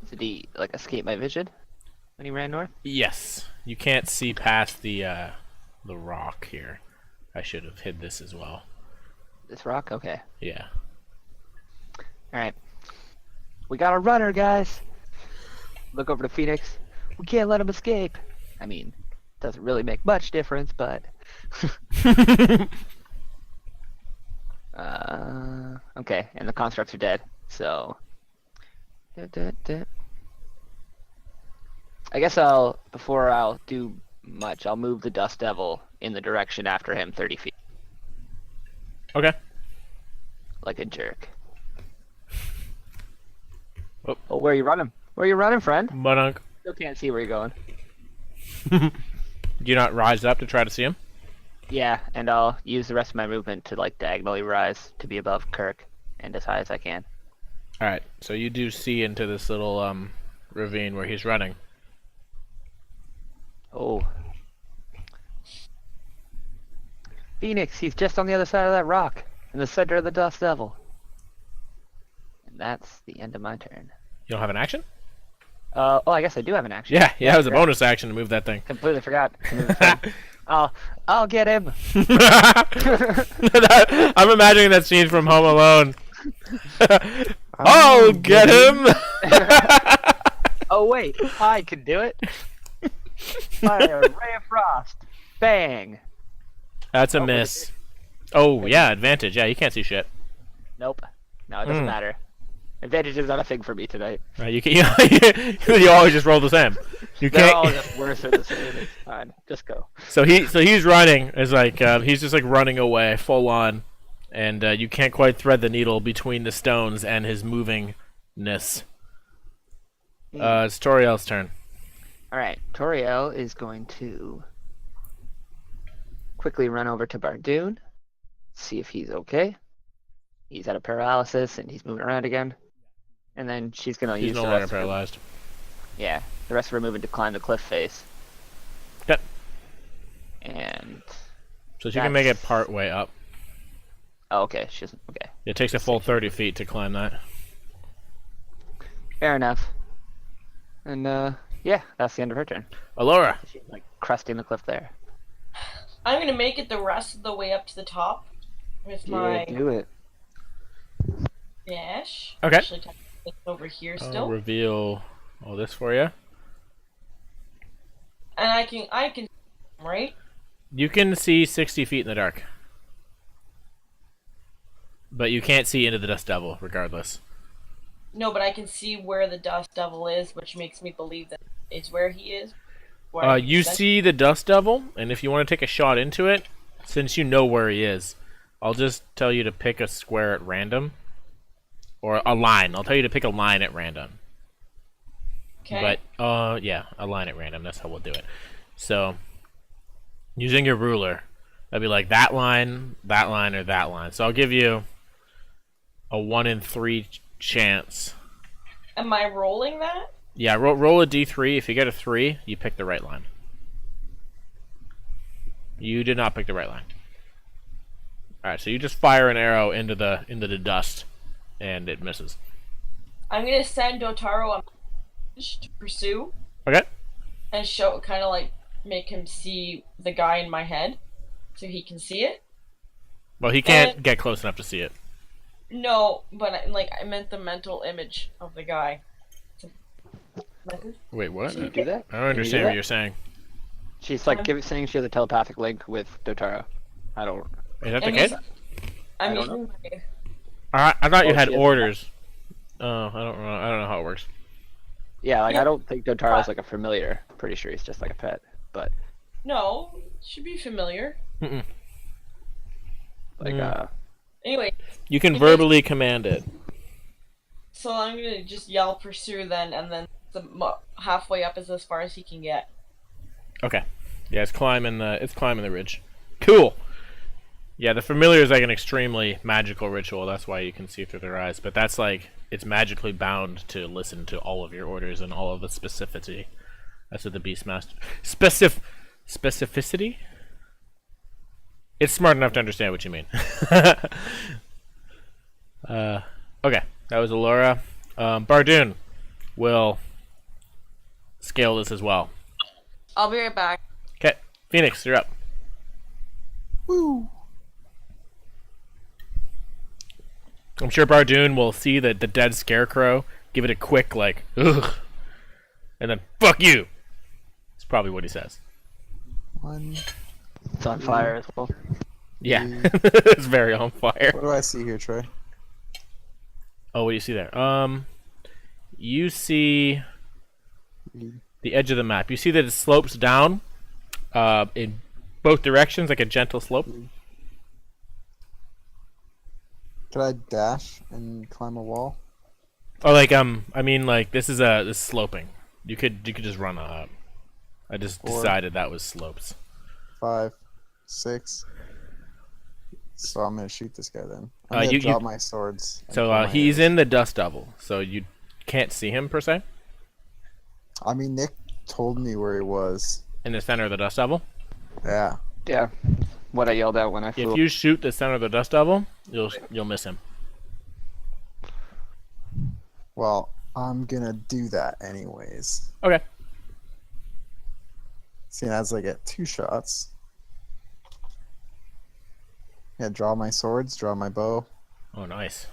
did he like escape my vision when he ran north? Yes. You can't see past the rock here. I should have hid this as well. This rock? Okay. Yeah. Alright. We got a runner, guys. Look over to Phoenix. We can't let him escape. I mean, doesn't really make much difference, but okay, and the constructs are dead, so I guess before I'll do much, I'll move the Dust Devil in the direction after him 30 feet. Okay. Like a jerk. Oh. Where are you running? Where are you running, friend? Monunk. Still can't see where you're going. Do you not rise up to try to see him? Yeah, and I'll use the rest of my movement to like diagonally rise to be above Kirk and as high as I can. Alright, so you do see into this little ravine where he's running. Oh. Phoenix, he's just on the other side of that rock, in the center of the Dust Devil. And that's the end of my turn. You don't have an action? I guess I do have an action. Yeah, it was a forgot. bonus action to move that thing. Completely forgot. to move the thing. I'll get him. I'm imagining that scene from Home Alone. I'll get him! Oh wait, I can do it. Fire, ray of frost, bang. That's a Oh, miss. Oh, yeah, advantage. Yeah, you can't see shit. Nope. No, it doesn't matter. Advantage is not a thing for me tonight. You you always just roll the same. You They're all can't. just worse or the same. It's fine. Just go. So he's running. It's like he's just like running away, full on, and you can't quite thread the needle between the stones and his movingness. It's Toriel's turn. Alright, Toriel is going to quickly run over to Bardoon, see if he's okay. He's out of paralysis and he's moving around again. And then she's going to He's use no the longer rest of her, paralyzed. yeah, the rest of her movement to climb the cliff face. Okay. And So she can make it That's- part way up. oh, okay, she doesn't. Okay, It takes a full 30 feet to climb that. fair enough. And yeah, that's the end of her turn. Alora. She's like cresting the cliff there. I'm gonna make it the rest of the way up to the top with my do it. dash. Okay. Actually, it's over here I'll still, reveal all this for you. and I can, right? You can see 60 feet in the dark. But you can't see into the Dust Devil, regardless. No, but I can see where the Dust Devil is, which makes me believe that is where he is. Where You see the Dust Devil, and if you want to take a shot into it, since you know where he is, I'll just tell you to pick a square at random. Or a line. I'll tell you to pick a line at random. Okay. But, yeah, a line at random. That's how we'll do it. So, using your ruler, That'd be like that line, or that line. So I'll give you a 1 in 3 chance. Am I rolling that? Yeah, roll a d3. If you get a 3, you pick the right line. You did not pick the right line. All right, so you just fire an arrow into the dust, and it misses. I'm gonna send Dotaro a message to pursue. Okay. And show, kind of like make him see the guy in my head, so he can see it. Well, he can't get close enough to see it. No, but I meant the mental image of the guy. Wait, what? Can you do that? I don't understand what you're saying. She's like saying she has a telepathic link with Dotaro. I don't. Is that the case? I'm don't using I thought you had she has orders. Oh, I don't know how it works. Yeah, like Yeah. I don't think Dotaro's like a familiar. Pretty sure he's just like a pet. But No, should be familiar. Mm-mm. like Anyway, You can verbally command it. so I'm gonna just yell pursue then, and then halfway up is as far as he can get. Okay. Yeah, it's climbing the ridge. Cool. Yeah, the familiar is like an extremely magical ritual. That's why you can see through their eyes. But that's like it's magically bound to listen to all of your orders and all of the specificity. That's what the Beastmaster specificity. It's smart enough to understand what you mean. Okay, that was Allura. Bardoon will scale this as well. I'll be right back. Okay, Phoenix, you're up. Woo! I'm sure Bardoon will see the dead scarecrow, give it a quick like, ugh, and then fuck you. That's probably what he says. 1. it's on fire as well. Yeah, it's very on fire. What do I see here, Trey? Oh, what do you see there? You see the edge of the map. You see that it slopes down, in both directions, like a gentle slope. Could I dash and climb a wall? Or like I mean like this is sloping. You could just run up. I just 4. decided that was slopes. 5, 6. So I'm gonna shoot this guy then. I'm You- gonna you- drop my swords. and So pull my he's arrows. in the dust devil, so you can't see him per se I mean, Nick told me where he was. in the center of the dust devil. Yeah. Yeah, what I yelled out when I flew. If you shoot the center of the dust devil, you'll miss him. Well, I'm gonna do that anyways. Okay. Seeing as I get 2 shots. Yeah, draw my swords, draw my bow. Oh, nice.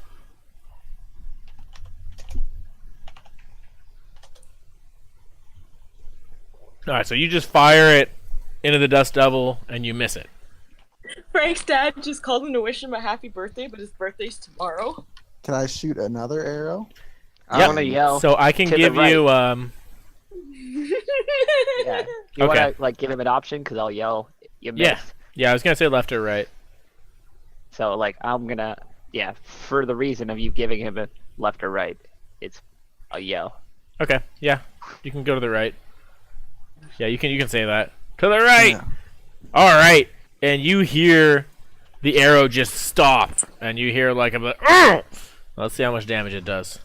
All right, so you just fire it into the dust devil and you miss it. Frank's dad just called him to wish him a happy birthday, but his birthday's tomorrow. Can I shoot another arrow? I Yep. want to yell. So I can to the give right. you Yeah. You Okay. want to like give him an option? Because I'll yell. You miss. yeah, I was gonna say left or right. So like I'm gonna for the reason of you giving him a left or right, it's a yell. Okay, yeah, you can go to the right. Yeah, you can say that to the right. Yeah. All right, and you hear the arrow just stop, and you hear like a "Ugh!" Let's see how much damage it does.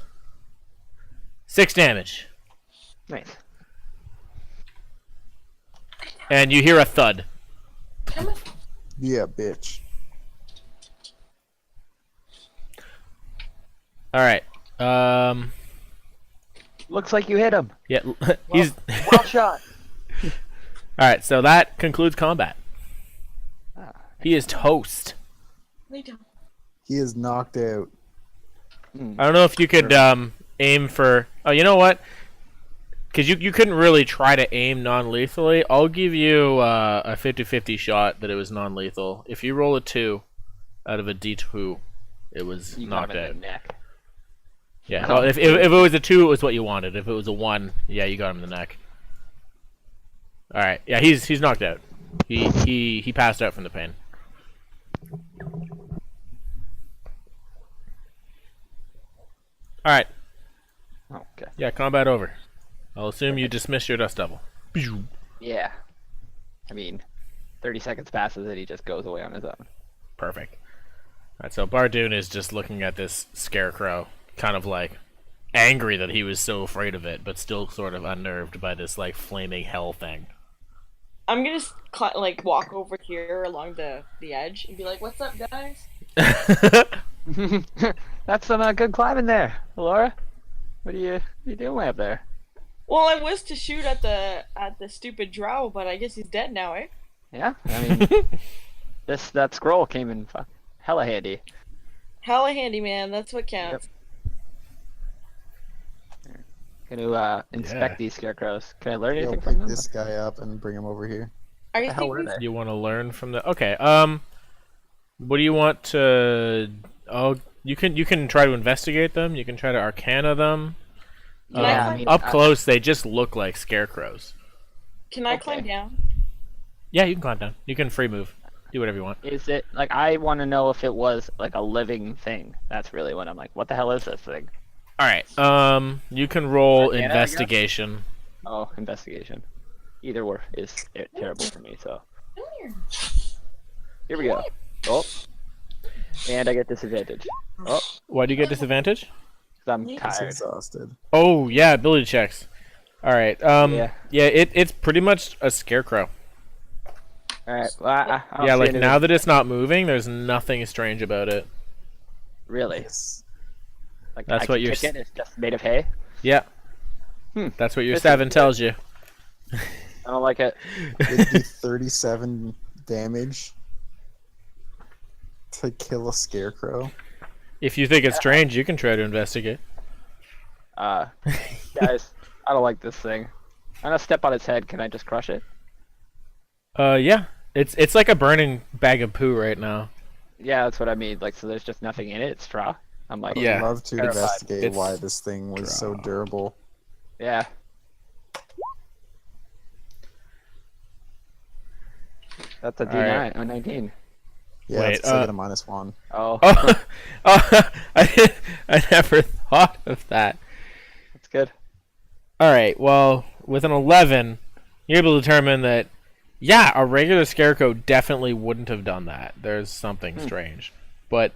6 damage, Nice. and you hear a thud. Yeah, bitch. All right. Looks like you hit him. Yeah, he's. Well shot. All right, so that concludes combat. Ah, He is toast. Lay down. He is knocked out. I don't know if you could aim for. Oh, you know what? Because you couldn't really try to aim non-lethally. I'll give you a 50-50 shot that it was non-lethal. If you roll a 2 out of a D2, it was you got knocked him in out. the neck. Yeah. Well, if it was a 2, it was what you wanted. If it was a 1, yeah, you got him in the neck. All right. Yeah, he's knocked out. He passed out from the pain. All right. Oh, okay. Yeah, combat over. I'll assume you dismiss your dust devil. Yeah. I mean, 30 seconds passes and he just goes away on his own. Perfect. Alright, so Bardoon is just looking at this scarecrow, kind of like angry that he was so afraid of it, but still sort of unnerved by this like flaming hell thing. I'm gonna like walk over here along the edge and be like, "What's up, guys?" That's some good climbing there, Laura. What are you doing way up there? Well, I was to shoot at the stupid drow, but I guess he's dead now, eh? Yeah, I mean, that scroll came in hella handy. Hella handy, man. That's what counts. Gonna inspect these scarecrows. Can I learn Yo, anything pick from them? this guy up and bring him over here. Are you The hell were thinking? they? You want to learn from the okay? What do you want to? Oh, you can try to investigate them. You can try to arcana them. Can I climb- Up close, they just look like scarecrows. Can I Okay. climb down? Yeah, you can climb down. You can free move. Do whatever you want. Is it like I want to know if it was like a living thing? That's really what I'm like. What the hell is this thing? All right. You can roll Arcana, I guess? investigation. Oh, investigation. Either or is terrible for me. So here we go. Oh, and I get disadvantage. Oh, Why do you get disadvantage? 'cause I'm He's He's tired. exhausted. Oh yeah, ability checks. All right. Yeah. It's pretty much a scarecrow. All right. Well, I don't Yeah, see like anything. now that it's not moving, there's nothing strange about it. Really, Yes. like That's I what can you're kick it. It's just made of hay. Yeah. Hmm. That's what your This is seven good. tells you. I don't like it. It'd do 37 damage to kill a scarecrow. If you think it's strange, you can try to investigate. Guys, I don't like this thing. I'm gonna step on its head. Can I just crush it? Yeah. It's like a burning bag of poo right now. Yeah, that's what I mean. Like, so there's just nothing in it. It's straw. I'm like, I would Yeah. love to Terrified. investigate It's why this thing was so draw. durable. yeah. That's a D9, Alright. a 19. Yeah, Wait, it's I get a -1. Oh, Oh, I never thought of that. that's good. All right. Well, with an 11, you're able to determine that, yeah, a regular scarecrow definitely wouldn't have done that. There's something strange, but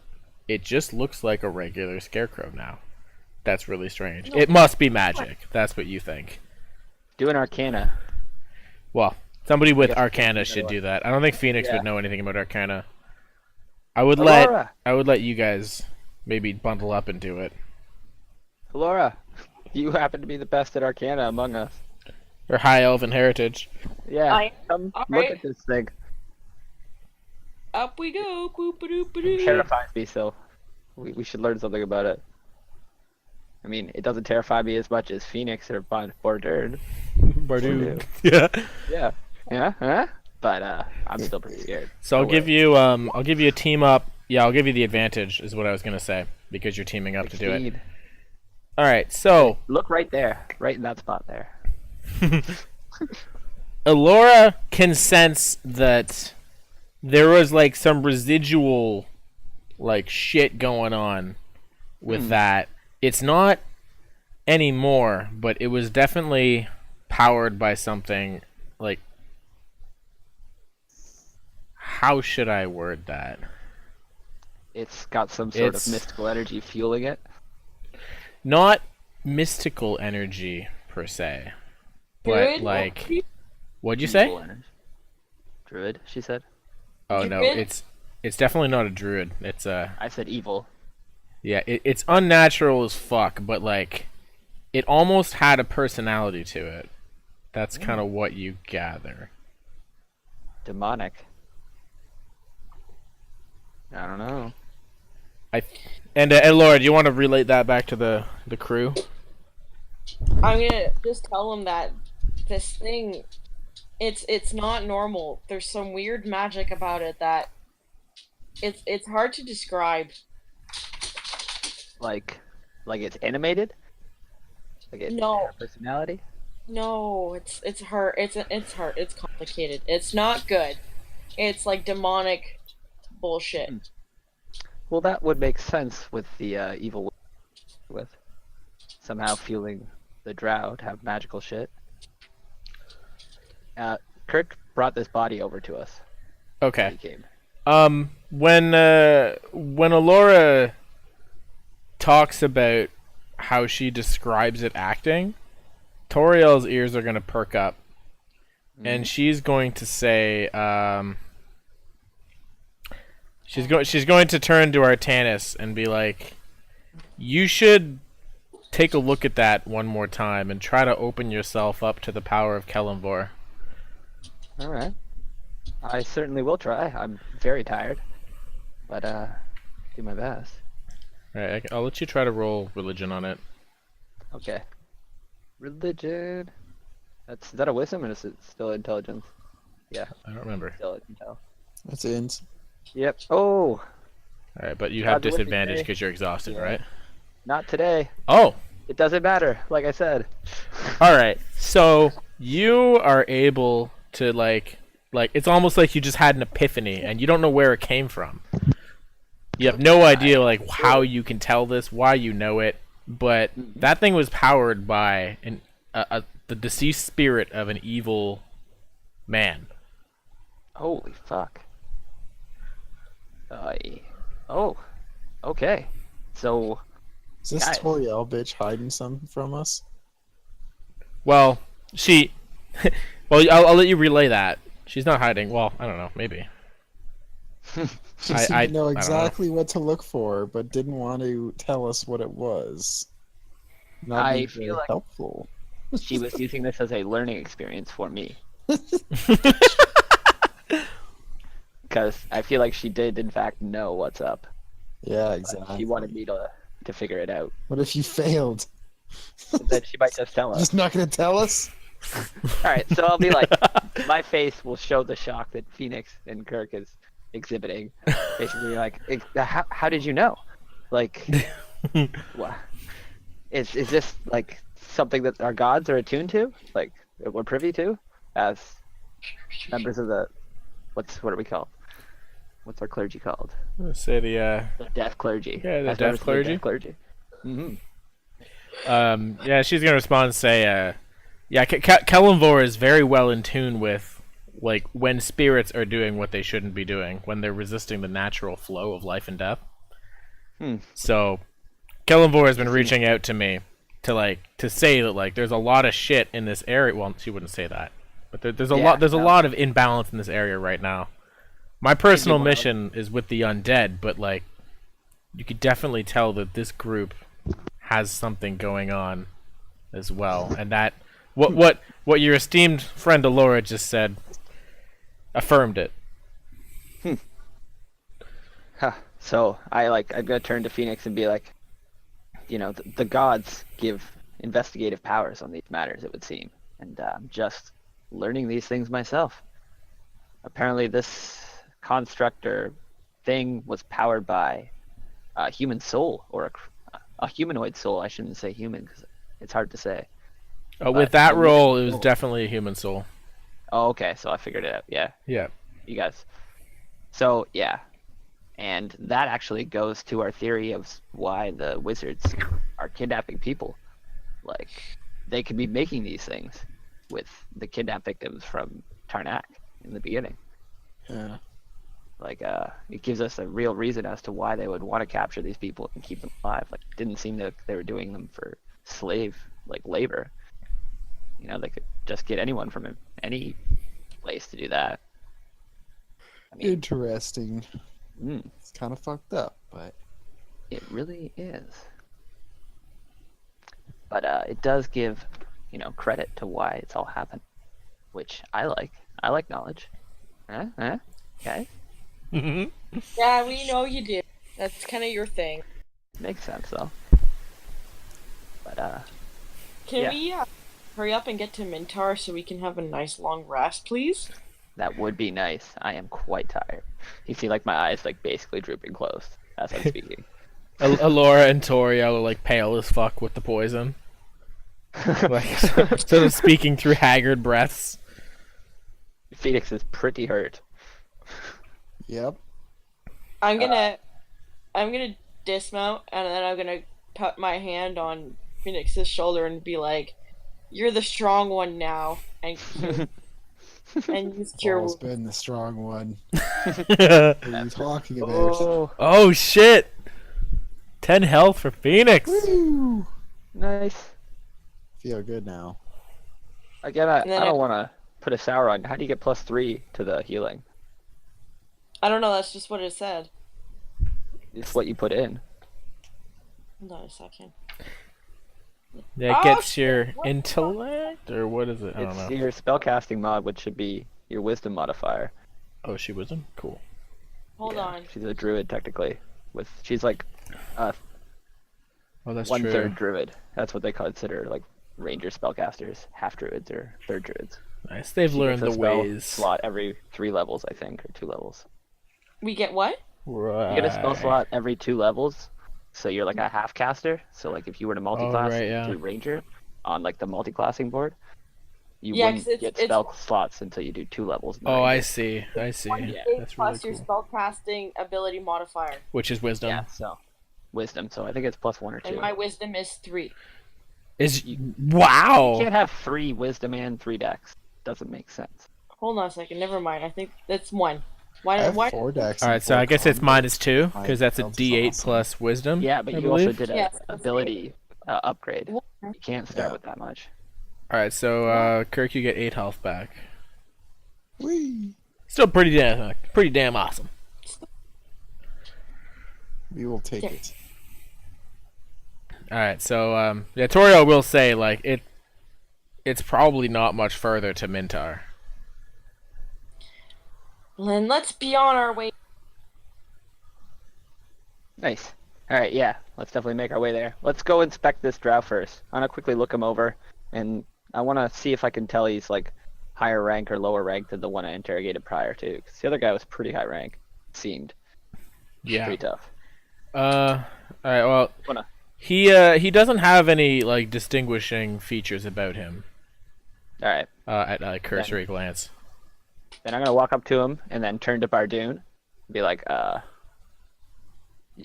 it just looks like a regular scarecrow now. That's really strange. It must be magic. That's what you think. Do an Arcana. Well, somebody with guess Arcana Phoenix should would do that. I don't think Phoenix Yeah. would know anything about Arcana. I would Laura. let you guys maybe bundle up and do it. Laura, you happen to be the best at Arcana among us. Or High Elven Heritage. Yeah, come All look right. at this thing. Up we go. Boop-a-doop-a-doo. Terrifies me, so we should learn something about it. I mean, it doesn't terrify me as much as Phoenix or Bordered. Bardoon. Yeah. Yeah. Yeah, huh? But I'm still pretty scared. So I'll No give way. you a team up. Yeah, I'll give you the advantage is what I was gonna say because you're teaming up to do it. Speed. All right. So Look right there, right in that spot there. Elora can sense that there was like some residual like shit going on with that. It's not anymore, but it was definitely powered by something like how should I word that? It's got some sort It's- of mystical energy fueling it. Not mystical energy per se, but Druid? like what'd you say? Evil energy. Druid, she said. Oh no, Druid? it's definitely not a druid. It's I said evil. yeah, it's unnatural as fuck, but like it almost had a personality to it. That's kind of what you gather. Demonic. I don't know. And Laura, do you want to relate that back to the crew? I'm gonna just tell him that this thing, it's not normal. There's some weird magic about it that it's hard to describe. Like it's animated. Like it's No. her personality. No, it's her. It's her. It's complicated. It's not good. It's like demonic bullshit. Well, that would make sense with the evil with somehow fueling the drow to have magical shit. Kirk brought this body over to us. Okay. became. When Alora talks about how she describes it acting, Toriel's ears are gonna perk up, and she's going to say, she's going to turn to Artanis and be like, "You should take a look at that one more time and try to open yourself up to the power of Kelemvor." All right. I certainly will try. I'm very tired, but do my best. All right, I'll let you try to roll religion on it. Okay. Religion. Is that a wisdom or is it still intelligence? Yeah, I don't remember. still intel. That's int. Yep. Oh, All right, but you have God's with me disadvantage today. because you're exhausted, Yeah. right? not today. Oh, It doesn't matter, like I said. all right. So you are able to like it's almost like you just had an epiphany and you don't know where it came from. You have no idea like how you can tell this, why you know it, but that thing was powered by the deceased spirit of an evil man. Holy fuck. Oh, okay. So, Is this Guys. Toriel bitch hiding something from us? Well, she. Well, I'll let you relay that. She's not hiding. Well, I don't know. Maybe. She I seemed to know don't know. exactly what to look for, but didn't want to tell us what it was. Not I being feel very like- helpful. she was using this as a learning experience for me. Because I feel like she did, in fact, know what's up. Yeah, But exactly. she wanted me to figure it out. What if you failed? Then she might just tell us. Just not gonna tell us? Alright, so I'll be like, my face will show the shock that Phoenix and Kirk is exhibiting. Basically, like, how did you know? Like, what? Is this, like, something that our gods are attuned to? Like, that we're privy to? As members of the, what are we called? What's our clergy called? Let's say the The death clergy. Yeah, the As death members of clergy. Death clergy. Mm-hmm. yeah, she's gonna respond and say, yeah, Kelemvor is very well in tune with like when spirits are doing what they shouldn't be doing, when they're resisting the natural flow of life and death. So, Kelemvor has been reaching out to me to say that like there's a lot of shit in this area. Well, she wouldn't say that, but there's a lot of imbalance in this area right now. My personal mission is with the undead, but like you could definitely tell that this group has something going on as well, and that what your esteemed friend Alora just said affirmed it. Huh. So I'm gonna turn to Phoenix and be like, the gods give investigative powers on these matters, it would seem, and I'm just learning these things myself. Apparently, this construct or thing was powered by a human soul, or a humanoid soul. I shouldn't say human because it's hard to say. With that role, it was definitely a human soul. Oh, okay. So I figured it out. Yeah. Yeah. You guys. So yeah, and that actually goes to our theory of why the wizards are kidnapping people. Like, they could be making these things with the kidnapped victims from Tarnak in the beginning. Yeah. Like, it gives us a real reason as to why they would want to capture these people and keep them alive. Like, it didn't seem that they were doing them for slave, like, labor. They could just get anyone from any place to do that. I mean, Interesting. mm, It's kind of fucked up, but it really is. But it does give, credit to why it's all happened, which I like. I like knowledge. Guys? Yeah, we know you did. That's kind of your thing. Makes sense, though. But, Can Yeah. we hurry up and get to Mintar so we can have a nice long rest, please? that would be nice. I am quite tired. You see, like, my eyes, like, basically drooping closed as I'm speaking. Alora and Toriel are like pale as fuck with the poison, like sort of speaking through haggard breaths. Phoenix is pretty hurt. yep. I'm gonna dismount and then I'm gonna put my hand on Phoenix's shoulder and be like, "You're the strong one now." And and use cure Paul's wounds. been the strong one. Oh What are you talking about? Oh, shit! 10 health for Phoenix. Woo! nice. Feel good now. Again, I And then don't want to put a sour on. How do you get +3 to the healing? I don't know. That's just what it said. It's what you put in. Hold on a second. Yeah, it Oh, gets shit, your what the fuck? intellect, or what is it? I don't It's know. your spellcasting mod, which should be your wisdom modifier. Oh, she wisdom? Cool. Hold Yeah, on. She's a druid technically. She's like Oh, that's one true. third druid. That's what they consider like ranger spellcasters, half druids or third druids. Nice. They've She learned gets the a spell ways. slot every 3 levels, I think, or 2 levels. We get what? Right. You get a spell slot every 2 levels, so you're like a half caster. So like if you were to multi-class right, yeah. to ranger on like the multi-classing board, you Yeah, wouldn't 'cause it's- get spell slots until you do 2 levels. in the Oh, I ranger. see. I see. Yeah. That's Plus really your cool. spellcasting ability modifier, Which is wisdom. Yeah, so wisdom. So I think it's +1 or 2. and my wisdom is 3. Is You wow. can't have 3 wisdom and 3 dex. Doesn't make sense. Hold on a second. Never mind. I think that's 1. I Why? have Why? 4 decks. All right, and so 4 I guess it's combat. -2 My because that's a health's D8 awesome. plus wisdom. Yeah, but I you also believe. did Yes, an that's ability upgrade. What? You can't start Yeah. with that much. All right, so Kirk, you get 8 health back. Whee! Still pretty damn awesome. We will take Okay. it. All right, so yeah, Torio will say like it's probably not much further to Mintar. Then let's be on our way. Nice. All right, yeah. Let's definitely make our way there. Let's go inspect this drow first. I'm gonna quickly look him over, and I want to see if I can tell he's like higher rank or lower rank than the one I interrogated prior to. Because the other guy was pretty high rank. Seemed Yeah. pretty tough. All right. Well, Wanna- he doesn't have any like distinguishing features about him All right. at a cursory glance. Then I'm gonna walk up to him and then turn to Bardoon, and be like,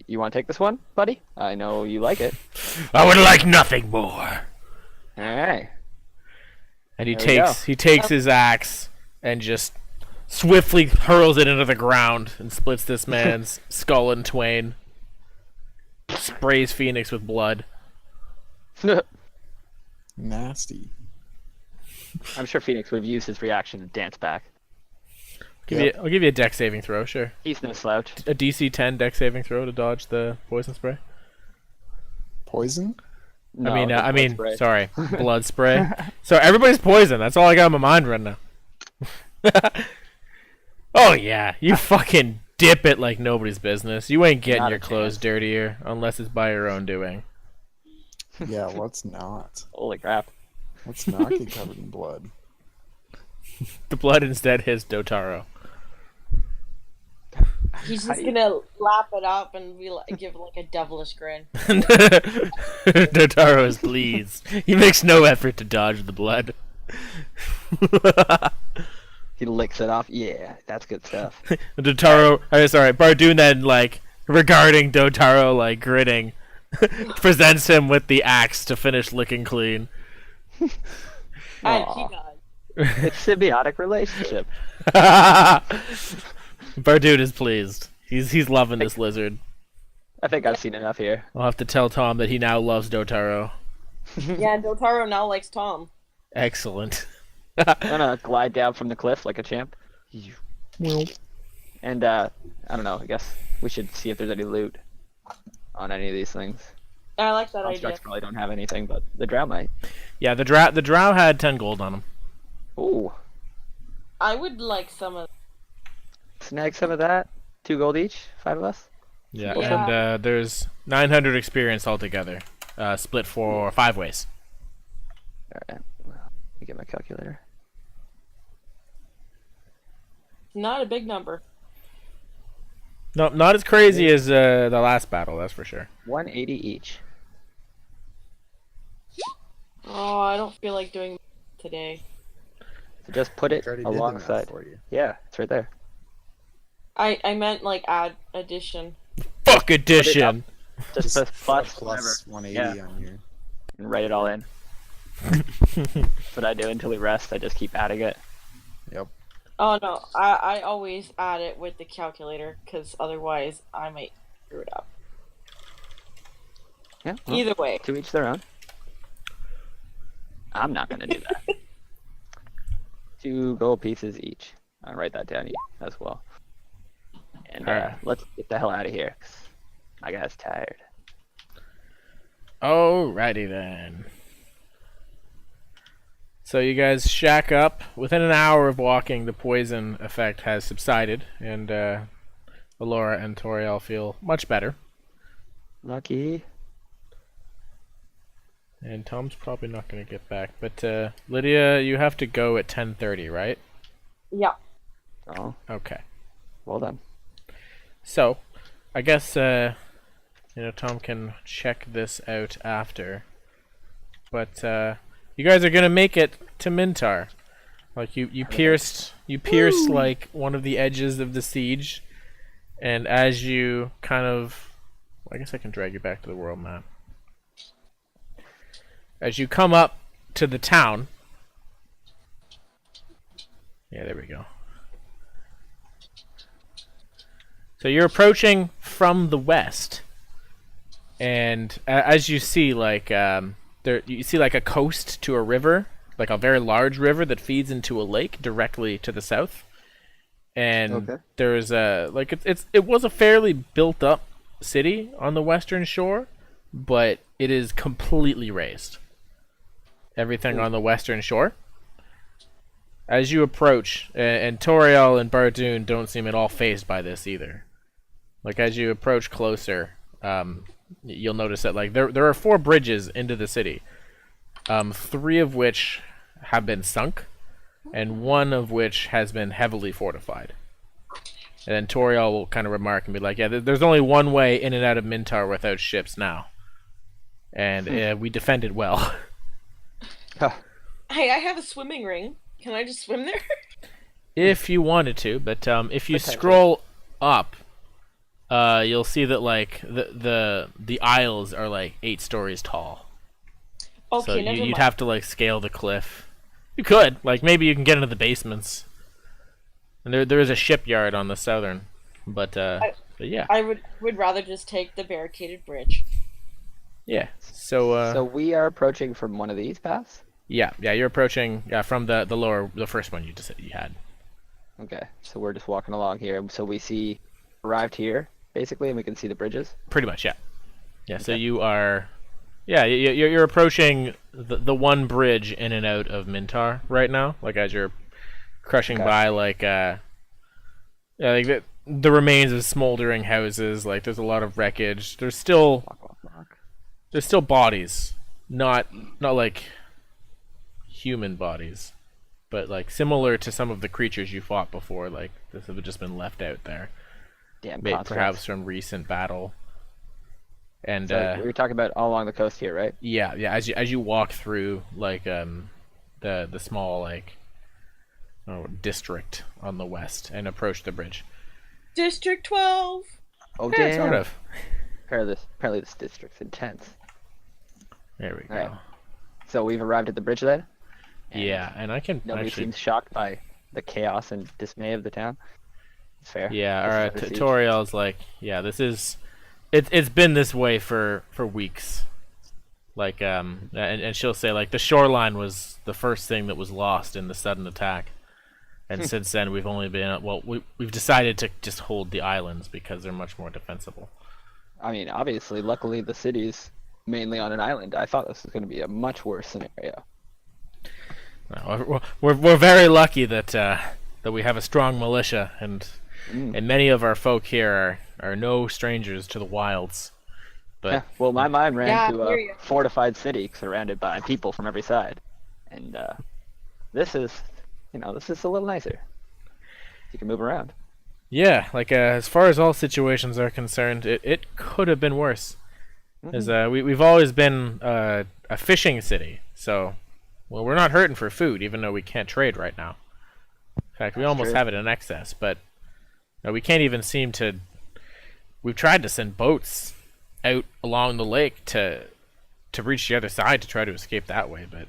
you want to take this one, buddy? I know you like it. I would like nothing more. All right. And he There we takes his axe and just swiftly hurls it into the ground and splits this man's skull in twain. Sprays Phoenix with blood. Nasty. I'm sure Phoenix would have used his reaction to dance back. I'll give you a dex saving throw, sure. He's no slouch. A DC 10 dex saving throw to dodge the poison spray. Poison? No, I the blood mean, spray. sorry, blood spray. So everybody's poison. That's all I got in my mind right now. Oh yeah, you fucking dip it like nobody's business. You ain't getting Not your a clothes chance. dirtier unless it's by your own doing. Yeah, let's not. Holy crap. Let's not get covered in blood. The blood instead hits Dotaro. He's just gonna lap it up and give like a devilish grin. Dotaro is pleased. He makes no effort to dodge the blood. He licks it off. Yeah, that's good stuff. Dotaro, sorry, Bardoon then, like, regarding Dotaro, like, grinning, presents him with the axe to finish licking clean. And Aw. he got. It's symbiotic relationship. Bardoon is pleased. He's loving this lizard. I think I've seen enough here. I'll have to tell Tom that he now loves Dotaro. Yeah, Dotaro now likes Tom. Excellent. I'm gonna glide down from the cliff like a champ. And I don't know, I guess we should see if there's any loot on any of these things. I like that idea. Constructs probably don't have anything, but the drow might. Yeah, the drow had 10 gold on him. Ooh. I would like some of. Snag some of that. 2 gold each, 5 of us. Yeah, Yeah. and there's 900 experience altogether, split for 5 ways. Alright. Let me get my calculator. Not a big number. No, not as crazy as the last battle, that's for sure. 180 each. Oh, I don't feel like doing today. So just put it I already did the math alongside. for you. Yeah, it's right there. I meant like add addition. Fuck addition! Just press plus, plus whatever, 180 on your. and write it all in. That's what I do until we rest. I just keep adding it. Yep. Oh no, I always add it with the calculator because otherwise I might screw it up. Yeah. Well, Either way. to each their own. I'm not gonna do that. 2 gold pieces each. I'll write that down as well. And Alright. let's get the hell out of here. 'Cause my guy's tired. Alrighty then. So you guys shack up. Within an hour of walking, the poison effect has subsided, and Alora and Toriel feel much better. Lucky. And Tom's probably not going to get back. But Lydia, you have to go at 10:30, right? Yeah. Oh, Okay. well done. So, I guess Tom can check this out after. But you guys are gonna make it to Mintar. Like you pierced like one of the edges of the siege, and as you kind of, I guess I can drag you back to the world map. As you come up to the town, yeah, there we go. So you're approaching from the west, and as you see, like you see like a coast to a river, like a very large river that feeds into a lake directly to the south. And there's a it was a fairly built up city on the western shore, but it is completely razed. Everything on the western shore. As you approach, and Toriel and Bardoon don't seem at all fazed by this either. Like as you approach closer, you'll notice that like there are 4 bridges into the city, 3 of which have been sunk, and 1 of which has been heavily fortified. And then Toriel will kind of remark and be like, "Yeah, there's only one way in and out of Mintar without ships now, and we defended well." Hey, I have a swimming ring. Can I just swim there? If you wanted to, but if you scroll up, you'll see that like the aisles are like 8 stories tall. Okay, So never you'd mind. have to like scale the cliff. You could, like maybe you can get into the basements. And there is a shipyard on the southern, but yeah, I would rather just take the barricaded bridge. yeah. So So we are approaching from one of these paths? yeah, you're approaching from the first one you had. Okay, so we're just walking along here. So we see arrived here, basically, and we can see the bridges. Pretty much, yeah. Yeah, so Okay. you are, yeah, you're approaching the one bridge in and out of Mintar right now. Like as you're crushing Okay. by, like like the remains of smoldering houses. Like there's a lot of wreckage. There's still bodies, not like human bodies, but like similar to some of the creatures you fought before. Like this have just been left out there, Damn perhaps constructs. from recent battle. And So we were talking about all along the coast here, right? yeah. As you walk through like the small like district on the west and approach the bridge. District 12. Oh, Yeah, damn. sort of. Apparently this district's intense. There we go. Alright. So we've arrived at the bridge then? And Yeah, and I can Nobody actually. seems shocked by the chaos and dismay of the town. It's fair. Yeah, This is alright. under siege. Toriel's like, yeah, this is. It's been this way for weeks. Like and she'll say like the shoreline was the first thing that was lost in the sudden attack, and since then we've only been we've decided to just hold the islands because they're much more defensible. I mean, obviously, luckily the city's mainly on an island. I thought this was going to be a much worse scenario. We're very lucky that that we have a strong militia, and many of our folk here are no strangers to the wilds. But Yeah, well, my mind ran Yeah, to I hear a ya. fortified city surrounded by people from every side. And this is, this is a little nicer. You can move around. yeah, like as far as all situations are concerned, it could have been worse. As we've always been a fishing city, so we're not hurting for food, even though we can't trade right now. In fact, we That's almost true. have it in excess, but we can't even seem to. We've tried to send boats out along the lake to reach the other side to try to escape that way, but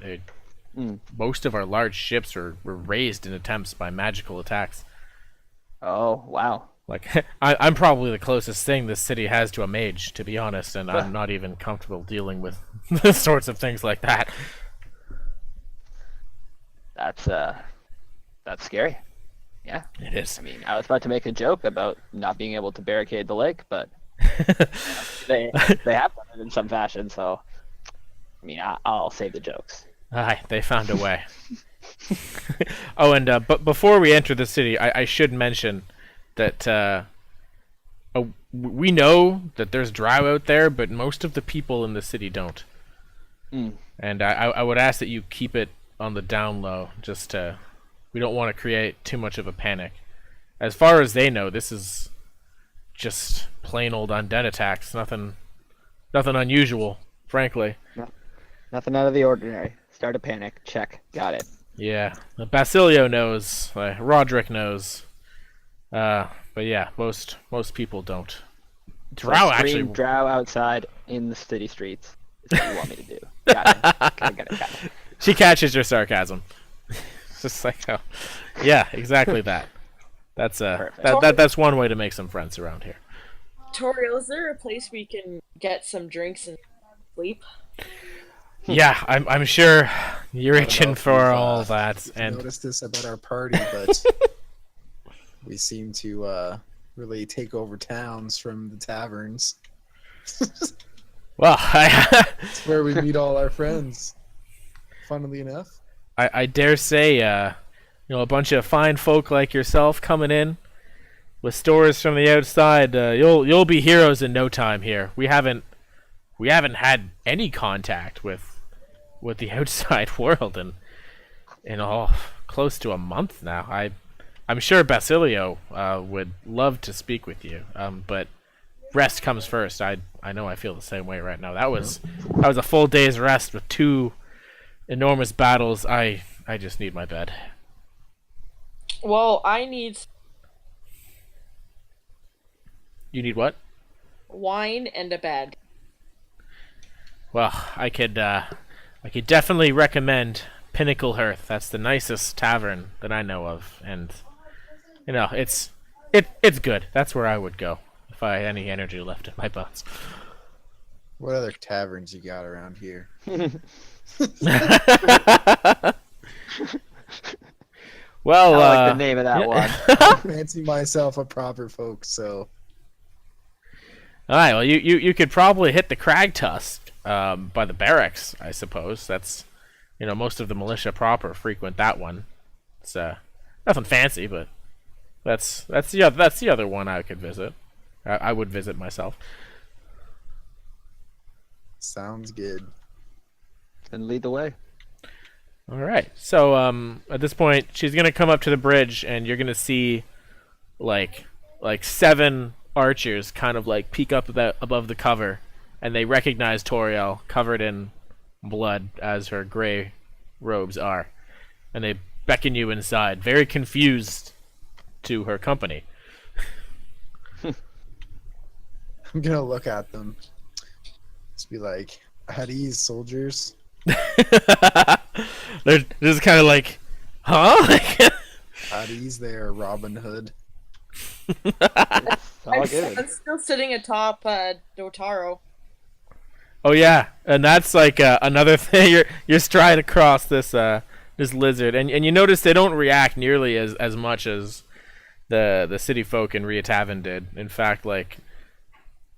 Mm. Most of our large ships were raised in attempts by magical attacks. Oh, wow. Like, I'm probably the closest thing this city has to a mage, to be honest, and I'm not even comfortable dealing with sorts of things like that. That's scary. Yeah. It is. I mean, I was about to make a joke about not being able to barricade the lake, but they have done it in some fashion, so I mean, I'll save the jokes. Aye, they found a way. Oh, and but before we enter the city, I should mention that we know that there's drow out there, but most of the people in the city don't. Mm. And I would ask that you keep it on the down low, just we don't want to create too much of a panic. As far as they know, this is just plain old undead attacks. Nothing unusual, frankly. No, nothing out of the ordinary. Start a panic. Check. Got it. Yeah, Basilio knows. Roderick knows. But yeah, most people don't. Drow actually. Drow outside in the city streets. Is what you want me to do? Got it. Got it. She catches your sarcasm. Just like how. Yeah, exactly that. That's that's one way to make some friends around here. Toriel, is there a place we can get some drinks and sleep? Yeah, I'm sure you're itching for all that. And noticed this about our party, but we seem to really take over towns from the taverns. well, It's where we meet all our friends. Funnily enough. I dare say, a bunch of fine folk like yourself coming in with stores from the outside, you'll be heroes in no time here. We haven't had any contact with the outside world in close to a month now. I'm sure Basilio would love to speak with you, but rest comes first. I know I feel the same way right now. That was a full day's rest with 2 enormous battles. I just need my bed. Well, I need You need what? wine and a bed. Well, I could definitely recommend Pinnacle Hearth. That's the nicest tavern that I know of, and it's good. That's where I would go if I had any energy left in my bones. What other taverns you got around here? Well, I like the name of that one. I fancy myself a proper folk, so all right. Well, you could probably hit the Crag Tusk by the barracks, I suppose. That's most of the militia proper frequent that one. It's nothing fancy, but that's the other one I could visit. I would visit myself. sounds good. Then lead the way. All right. So at this point, she's gonna come up to the bridge, and you're gonna see like 7 archers kind of like peek up above the cover, and they recognize Toriel covered in blood as her gray robes are, and they beckon you inside, very confused to her company. I'm gonna look at them. Just be like, "How do you soldiers?" They're just kind of like, huh? How do you there, Robin Hood? All good. I'm still sitting atop Dotaro. Oh yeah, and that's like another thing. You're striding across this lizard, and you notice they don't react nearly as much as the city folk in Riatavan did. In fact, like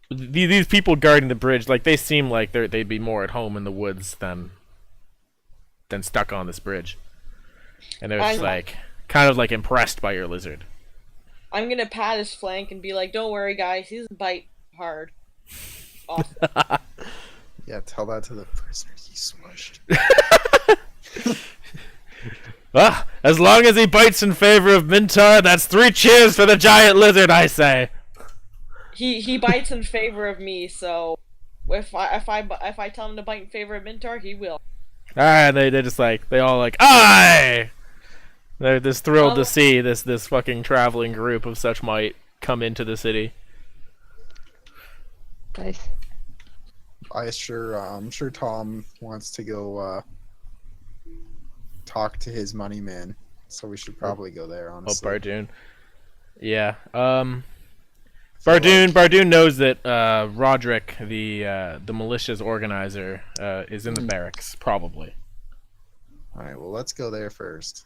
these people guarding the bridge, like they seem like they'd be more at home in the woods than stuck on this bridge, and they're just like kind of like impressed by your lizard. I'm gonna pat his flank and be like, "Don't worry, guys. He doesn't bite hard." Awesome. Yeah, tell that to the prisoners you smushed. Well, as long as he bites in favor of Mintar, that's 3 cheers for the giant lizard, I say. He bites in favor of me, so if I tell him to bite in favor of Mintar, he will. Alright, they just like, they all like, aye! They're just thrilled to see this fucking traveling group of such might come into the city. Nice. I'm sure Tom wants to go talk to his money man. So we should probably go there, Oh, honestly. Bardoon. Yeah. feel Bardoon knows that Roderick, the militia's organizer, is in the barracks, probably. All right, well, let's go there first.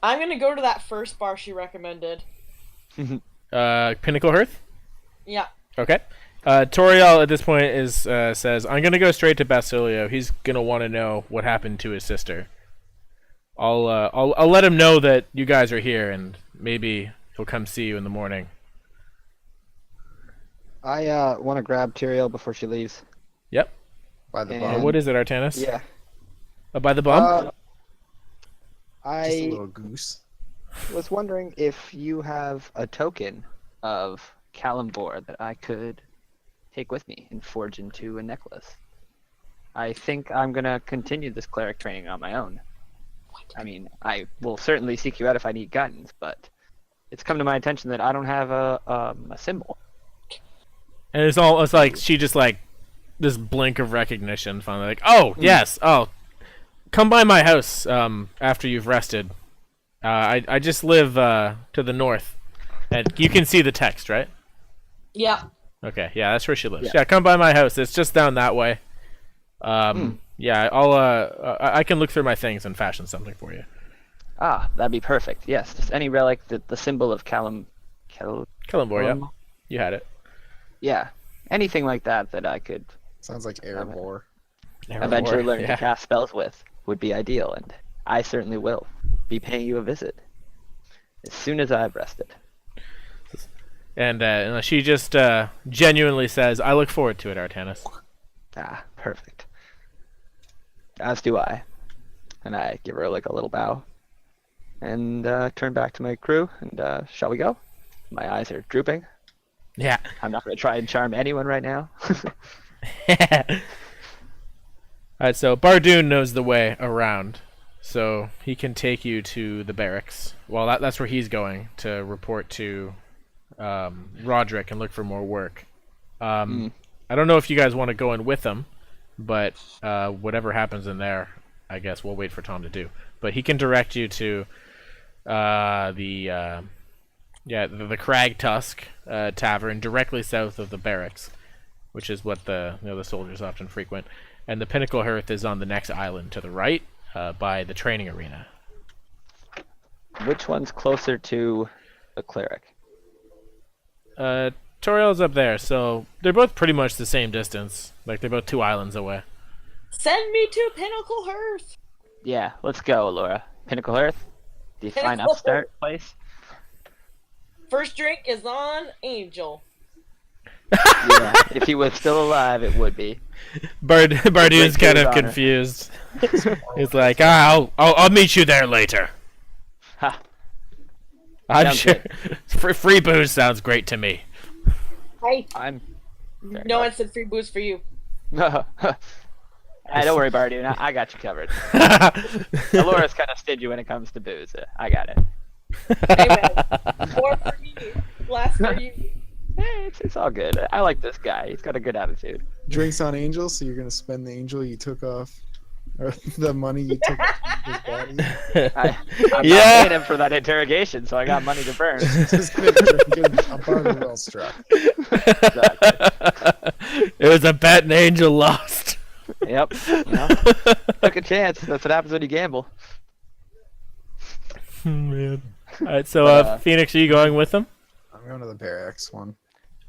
I'm gonna go to that first bar she recommended. Pinnacle Hearth? Yeah. Okay. Toriel at this point is says, "I'm gonna go straight to Basilio. He's gonna want to know what happened to his sister. I'll let him know that you guys are here, and maybe he'll come see you in the morning." I want to grab Tyrael before she leaves. Yep. By the And- bomb. What is it, Artanis? Yeah. By the bum? Just a I little goose. was wondering if you have a token of Calimbor that I could take with me and forge into a necklace. I think I'm going to continue this cleric training on my own. I mean, I will certainly seek you out if I need guidance, but it's come to my attention that I don't have a symbol. And it's like she just like this blink of recognition finally like, "Oh, yes. Oh, come by my house after you've rested. I just live to the north." And you can see the text, right? Yeah. Okay. Yeah, that's where she lives. Yeah. Yeah, come by my house. It's just down that way. Yeah, I can look through my things and fashion something for you. Ah, that'd be perfect. Yes, just any relic, the symbol of Calimbor, yeah. You had it. Yeah, anything like that I could Sounds like Erebor. eventually learn yeah. to cast spells with would be ideal, and I certainly will be paying you a visit as soon as I've rested. And she just genuinely says, "I look forward to it, Artanis." Ah, perfect. As do I. And I give her like a little bow and turn back to my crew and shall we go? My eyes are drooping. Yeah. I'm not going to try and charm anyone right now. Alright, so Bardoon knows the way around, so he can take you to the barracks. Well, that's where he's going to report to Roderick and look for more work. I don't know if you guys want to go in with him, but whatever happens in there, I guess we'll wait for Tom to do. But he can direct you to the Crag Tusk Tavern directly south of the barracks, which is what the soldiers often frequent. And the Pinnacle Hearth is on the next island to the right, by the training arena. Which one's closer to the cleric? Toriel's up there, so they're both pretty much the same distance. Like, they're both 2 islands away. Send me to Pinnacle Hearth. Yeah, let's go, Laura. Pinnacle Hearth? The fine Pinnacle upstart place? First drink is on Angel. Yeah, if he was still alive, it would be. Bardoon's Great kind to of his honor. confused. He's like, I'll meet you there later. Ha. I'm Sounds sure. Free booze sounds great to me. Hey, I'm... no one said free booze for you. Don't worry, Bardoon. I got you covered. Laura's kind of stingy when it comes to booze. I got it. Hey man, more for you, less for you. Hey, it's all good. I like this guy. He's got a good attitude. Drinks on Angel, so you're gonna spend the Angel you took off, or the money you took off his body. I'm not Yeah. paying him for that interrogation, so I got money to burn. Just kidding. A bargain well struck. It was a bet and Angel lost. Yep. Took a chance. That's what happens when you gamble. Man. Alright, so Phoenix, are you going with them? I'm going to the barracks one.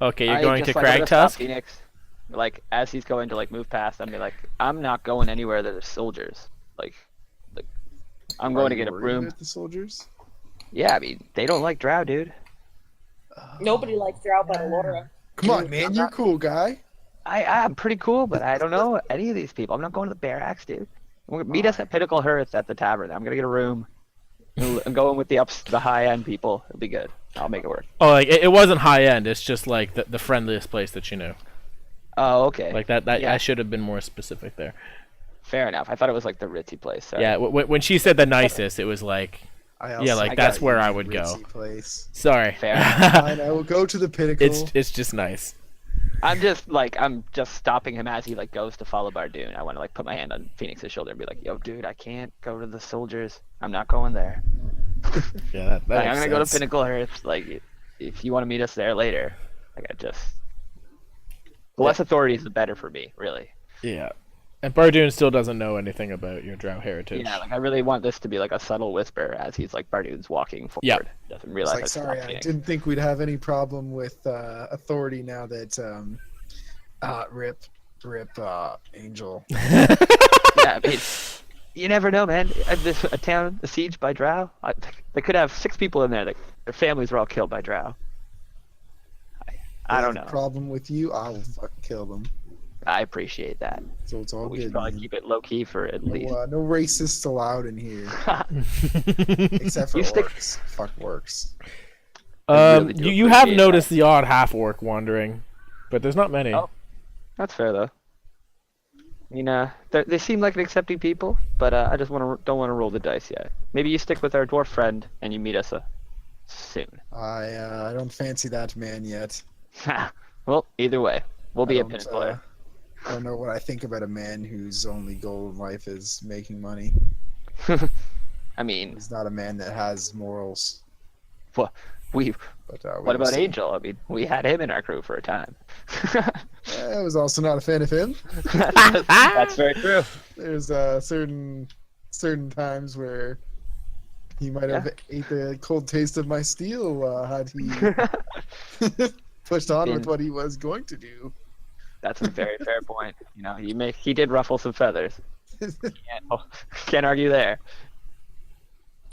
Okay, you're I going just, to like, I'm Crag gonna stop Tusk? Phoenix, like as he's going to like move past, I'm be like, I'm not going anywhere that there's soldiers. Like I'm going to get a broom. The soldiers. Yeah, I mean they don't like drow, dude. Nobody likes Drow but Laura. Come on, man, you're cool, guy. I'm pretty cool, but I don't know any of these people. I'm not going to the barracks, dude. Meet us at Pinnacle Hearth at the tavern. I'm gonna get a room. I'm going with the high end people. It'll be good. I'll make it work. Oh, like it wasn't high end. It's just like the friendliest place that you knew. Oh, okay. Like that. Yeah. I should have been more specific there. Fair enough. I thought it was like the ritzy place. Sorry. Yeah. When she said the nicest, it was like, I like I that's got where you, I would go. ritzy Place. Sorry. Fair. Fine, I will go to the Pinnacle. It's just nice. I'm just stopping him as he like goes to follow Bardoon. I want to like put my hand on Phoenix's shoulder and be like, "Yo, dude, I can't go to the soldiers. I'm not going there. Yeah, that Like, I'm makes gonna go to sense. Pinnacle Hearth. Like, if you want to meet us there later, like the less authority is the better for me, really. Yeah. And Bardoon still doesn't know anything about your drow heritage. Yeah, like I really want this to be like a subtle whisper as he's like Bardoon's walking forward. Yep. Doesn't It's realize like, I've sorry, stopped I Phoenix. didn't think we'd have any problem with authority now that rip Angel. Yeah, I mean, you never know, man. A town besieged by drow. They could have 6 people in there. Their families were all killed by drow. I don't know. Problem with you? I'll fucking kill them. I appreciate that. So it's all We good. should probably man. keep it low key for at least. No racists allowed in here, except for You stick- orcs. Fuck orcs. I really do you have appreciate noticed the odd half orc wandering, but there's not many. Oh. That's fair though. I mean, they seem like an accepting people, but I just don't want to roll the dice yet. Maybe you stick with our dwarf friend and you meet us soon. I don't fancy that man yet. Well, either way, we'll be I at don't, Pinnacle there. I don't know what I think about a man whose only goal in life is making money. I mean, He's not a man that has morals. we. But What we'll about see. Angel? I mean, we had him in our crew for a time. I was also not a fan of him. That's very true. There's certain times where he might have ate the cold taste of my steel had he pushed on with what he was going to do. That's a very fair point. You know, he did ruffle some feathers. Can't argue there.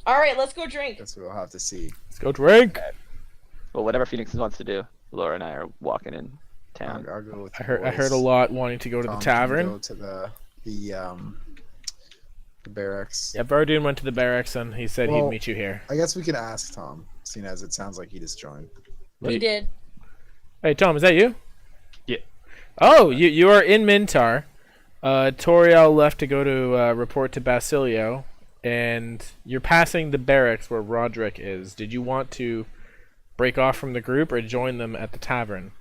All right, let's go drink. Guess we'll have to see. Let's go drink. Well, whatever Phoenix wants to do, Laura and I are walking in town. I'll go with I the heard a boys. lot wanting to go to Tom the can tavern. Go to the barracks. Yeah, Bardoon went to the barracks and he said he'd Well, meet you here. I guess we can ask Tom, seeing as it sounds like he just joined. He did. Hey, Tom, is that you? Yeah. Oh, you are in Mintar. Toriel left to go to report to Basilio, and you're passing the barracks where Roderick is. Did you want to break off from the group or join them at the tavern?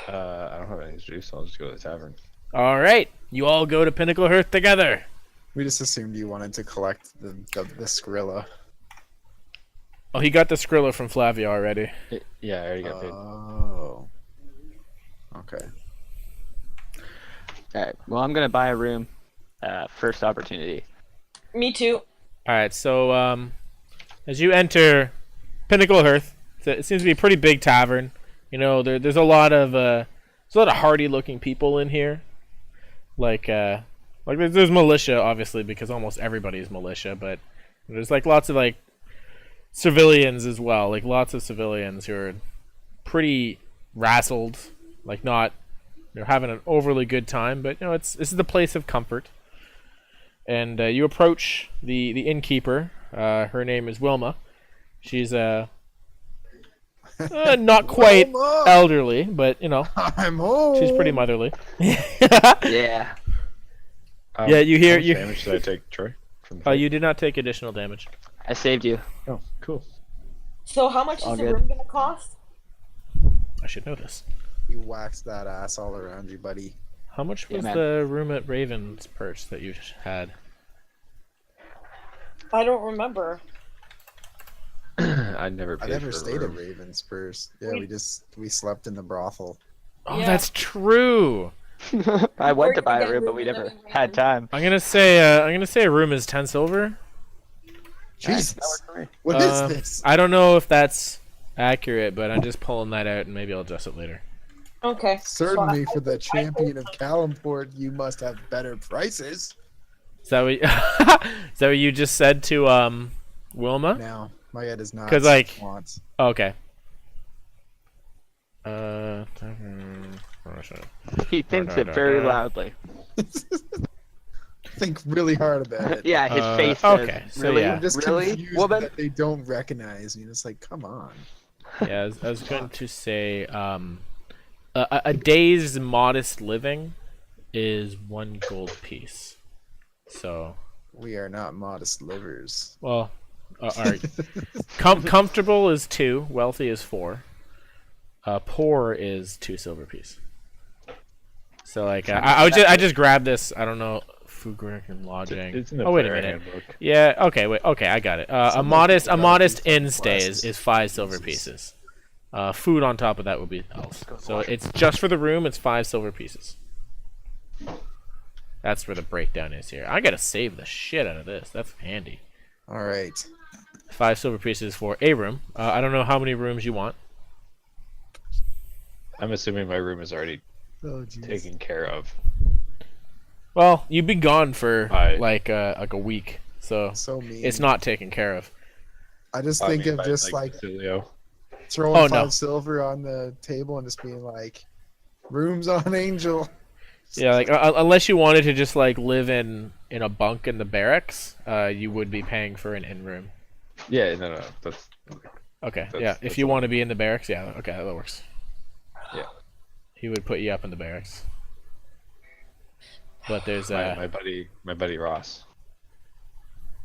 I don't have any juice, so I'll just go to the tavern. All right, you all go to Pinnacle Hearth together. We just assumed you wanted to collect the Skrilla. Oh, he got the Skrilla from Flavia already. Yeah, I already got paid. Oh. Okay. All right. Well, I'm gonna buy a room. First opportunity. Me too. All right, so as you enter Pinnacle Hearth, it seems to be a pretty big tavern. You know, there's a lot of hardy-looking people in here. Like there's militia, obviously, because almost everybody's militia, but there's like lots of like civilians as well, like lots of civilians who are pretty rassled, like not they're having an overly good time, but you know this is the place of comfort. And you approach the innkeeper. Her name is Wilma. She's not quite Wilma! elderly, but you know I'm home. she's pretty motherly. Yeah. Yeah, you hear- How much you- damage did I take, Troy? From You did not take additional damage. I saved you. Oh, cool. So how much All is the good. room gonna cost? I should know this. You waxed that ass all around you, buddy. How much Yeah, was man. the room at Raven's Perch that you had? I don't remember. I never I paid never for a stayed at room. Raven's Purse. Yeah, we slept in the brothel. Oh, Yeah. that's true. I went to Or buy you a get room, but room we and never then we had ran. time. I'm gonna say a room is 10 silver. Jesus, That worked for me. what is Uh, this? I don't know if that's accurate, but I'm just pulling that out and maybe I'll adjust it later. Okay. Certainly, So for the champion of Calimport, you must have better prices. Is that what is that what you just said to Wilma? Now, my head is not. 'Cause, like- wants. Oh, okay. He thinks it very loudly. Think really hard about it. Yeah, his face okay, says, so really? yeah. I'm just Really, confused woman? that they don't recognize me. It's like, come on. Yeah, I was going to say a day's modest living is 1 gold piece. So, We are not modest livers. well, all right. Comfortable is 2, wealthy is 4. Poor is 2 silver piece. So like I just grabbed this. I don't know. Food, drink, and lodging. It's in the Oh wait a player minute. handbook. Yeah. Okay. Wait. Okay. I got it. A Some modest people gotta do inn fucking stay quests. is 5 silver pieces. Food on top of that would be else. So it's just for the room. It's 5 silver pieces. That's where the breakdown is here. I gotta save the shit out of this. That's handy. All right. 5 silver pieces for a room. I don't know how many rooms you want. I'm assuming my room is already Oh, jeez. taken care of. Well, you've been gone for Right. like a week, so So mean. it's not taken care of. I just I think mean, of by, just like Basilio. throwing Oh, 5 no. silver on the table and just being like, rooms on Angel. Yeah, like unless you wanted to just like live in a bunk in the barracks, you would be paying for an inn room. Yeah, no, that's Okay, That's- yeah. If that's you fine. want to be in the barracks, yeah, okay, that works. Yeah. He would put you up in the barracks. But there's my buddy Ross.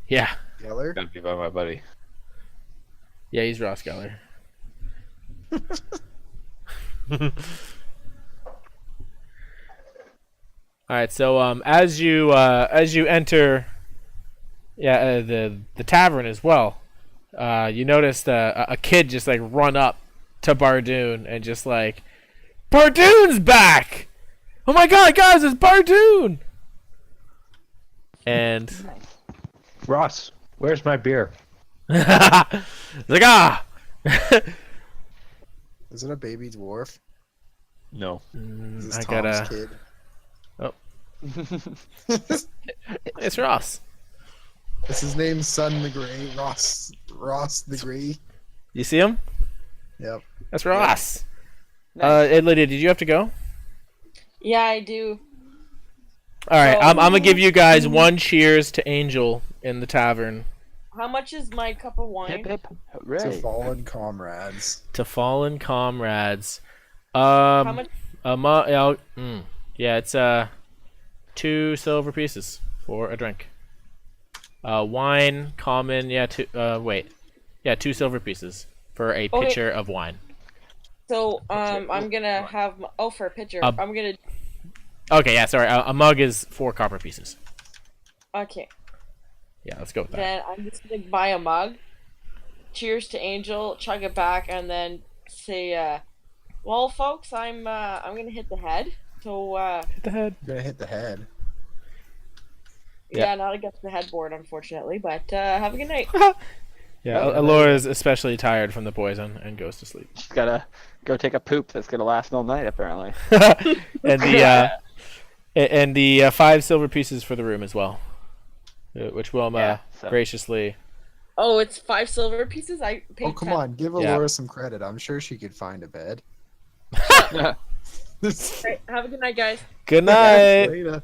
yeah, Geller? Gotta be by my buddy. yeah, he's Ross Geller. All right, so as you enter, the tavern as well, you noticed a kid just like run up to Bardoon and just like, Bardoon's back! Oh my god, guys, it's Bardoon! And Ross, where's my beer? like ah, Is it a baby dwarf? No. Is this I Tom's gotta. kid? It's Ross. Is his name Son the Grey? Ross the Grey? You see him? Yep. That's Ross. Nice. Hey, Lydia, did you have to go? Yeah, I do. All right, So- I'm gonna give you guys one cheers to Angel in the tavern. How much is my cup of wine? Hip hip To hooray. fallen comrades. To fallen comrades. How much? Yeah, it's 2 silver pieces for a drink. Wine, common, yeah, 2 silver pieces for a Okay. pitcher of wine. So I'm gonna have for a pitcher. Uh, I'm gonna Okay, yeah, sorry, a mug is 4 copper pieces. okay. Yeah, let's go with that. Then I'm just gonna buy a mug. Cheers to Angel. Chug it back, and then say, "Well, folks, I'm gonna hit the head." So Hit the head. You're gonna hit the head. Yeah. yeah, not against the headboard, unfortunately. But have a good night. Yeah, Alora is especially tired from the poison and goes to sleep. She's gotta go take a poop that's gonna last all night, apparently. and the 5 silver pieces for the room as well, which Wilma Yeah, so- graciously. Oh, it's 5 silver pieces. I paid. Oh, come 10. on. Give Yeah. Alora some credit. I'm sure she could find a bed. Right, have a good night, guys. Good night. Later.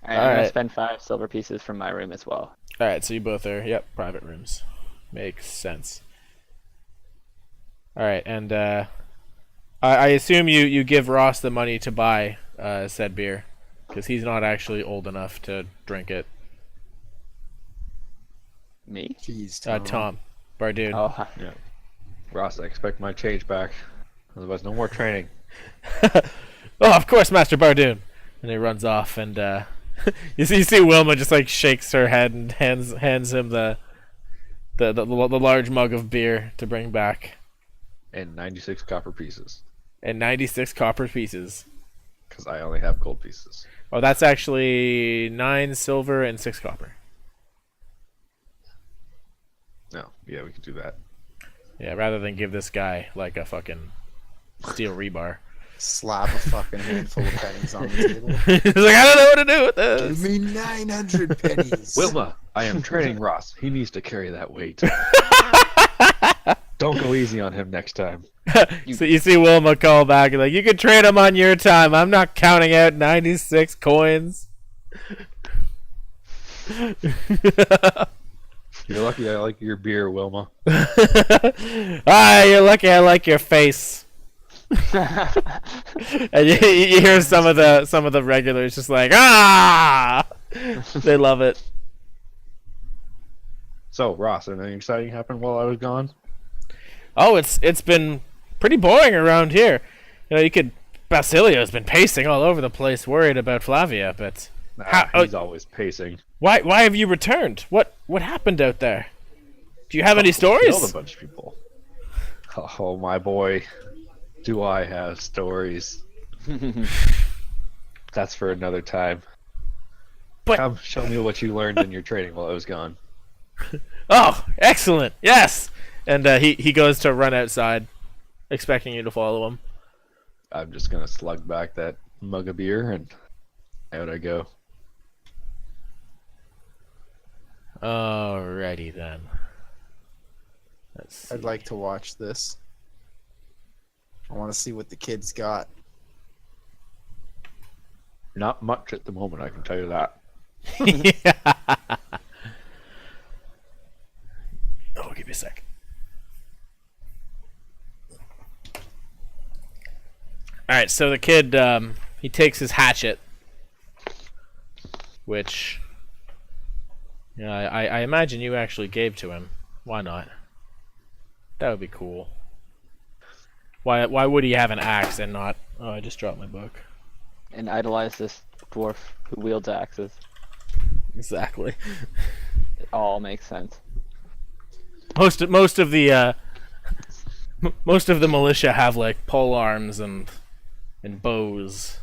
I'm gonna Alright. spend 5 silver pieces from my room as well. All right, so you both are private rooms. Makes sense. All right, and I assume you give Ross the money to buy said beer, because he's not actually old enough to drink it. Me? Jeez, Tom, Bardoon. Oh, Yeah. Ross, I expect my change back. Otherwise, no more training. Oh, of course, Master Bardoon. And he runs off, and you see Wilma just like shakes her head and hands him the large mug of beer to bring back, And 96 copper pieces. and 96 copper pieces. Because I only have gold pieces. Oh, that's actually 9 silver and 6 copper. No, yeah, we could do that. Yeah, rather than give this guy like a fucking steel rebar. Slap a fucking handful of pennies on the table. He's like, I don't know what to do with Give this. me 900 pennies. Wilma, I am training Ross. He needs to carry that weight. Don't go easy on him next time. So you see Wilma call back and like, you can trade him on your time. I'm not counting out 96 coins. You're lucky I like your beer, Wilma. You're lucky I like your face. And you hear some of the regulars just like, ah! They love it. So, Ross, anything exciting happened while I was gone? Oh, it's been pretty boring around here. You know, you could. Basilio's been pacing all over the place, worried about Flavia. But He's always pacing. why have you returned? What happened out there? Do you have any Killed stories? a bunch of people. Oh my boy, do I have stories? That's for another time. But Come, show me what you learned in your training while I was gone. oh, excellent! Yes, and he goes to run outside, expecting you to follow him. I'm just gonna slug back that mug of beer and out I go. Alrighty then. Let's see. I'd like to watch this. I want to see what the kids got. Not much at the moment, I can tell you that. Yeah. Oh, give me a sec. All right, so the kid he takes his hatchet, which I imagine you actually gave to him. Why not? That would be cool. Why would he have an axe and not? Oh, I just dropped my book. And idolize this dwarf who wields axes. Exactly. It all makes sense. Most of the militia have like pole arms and bows.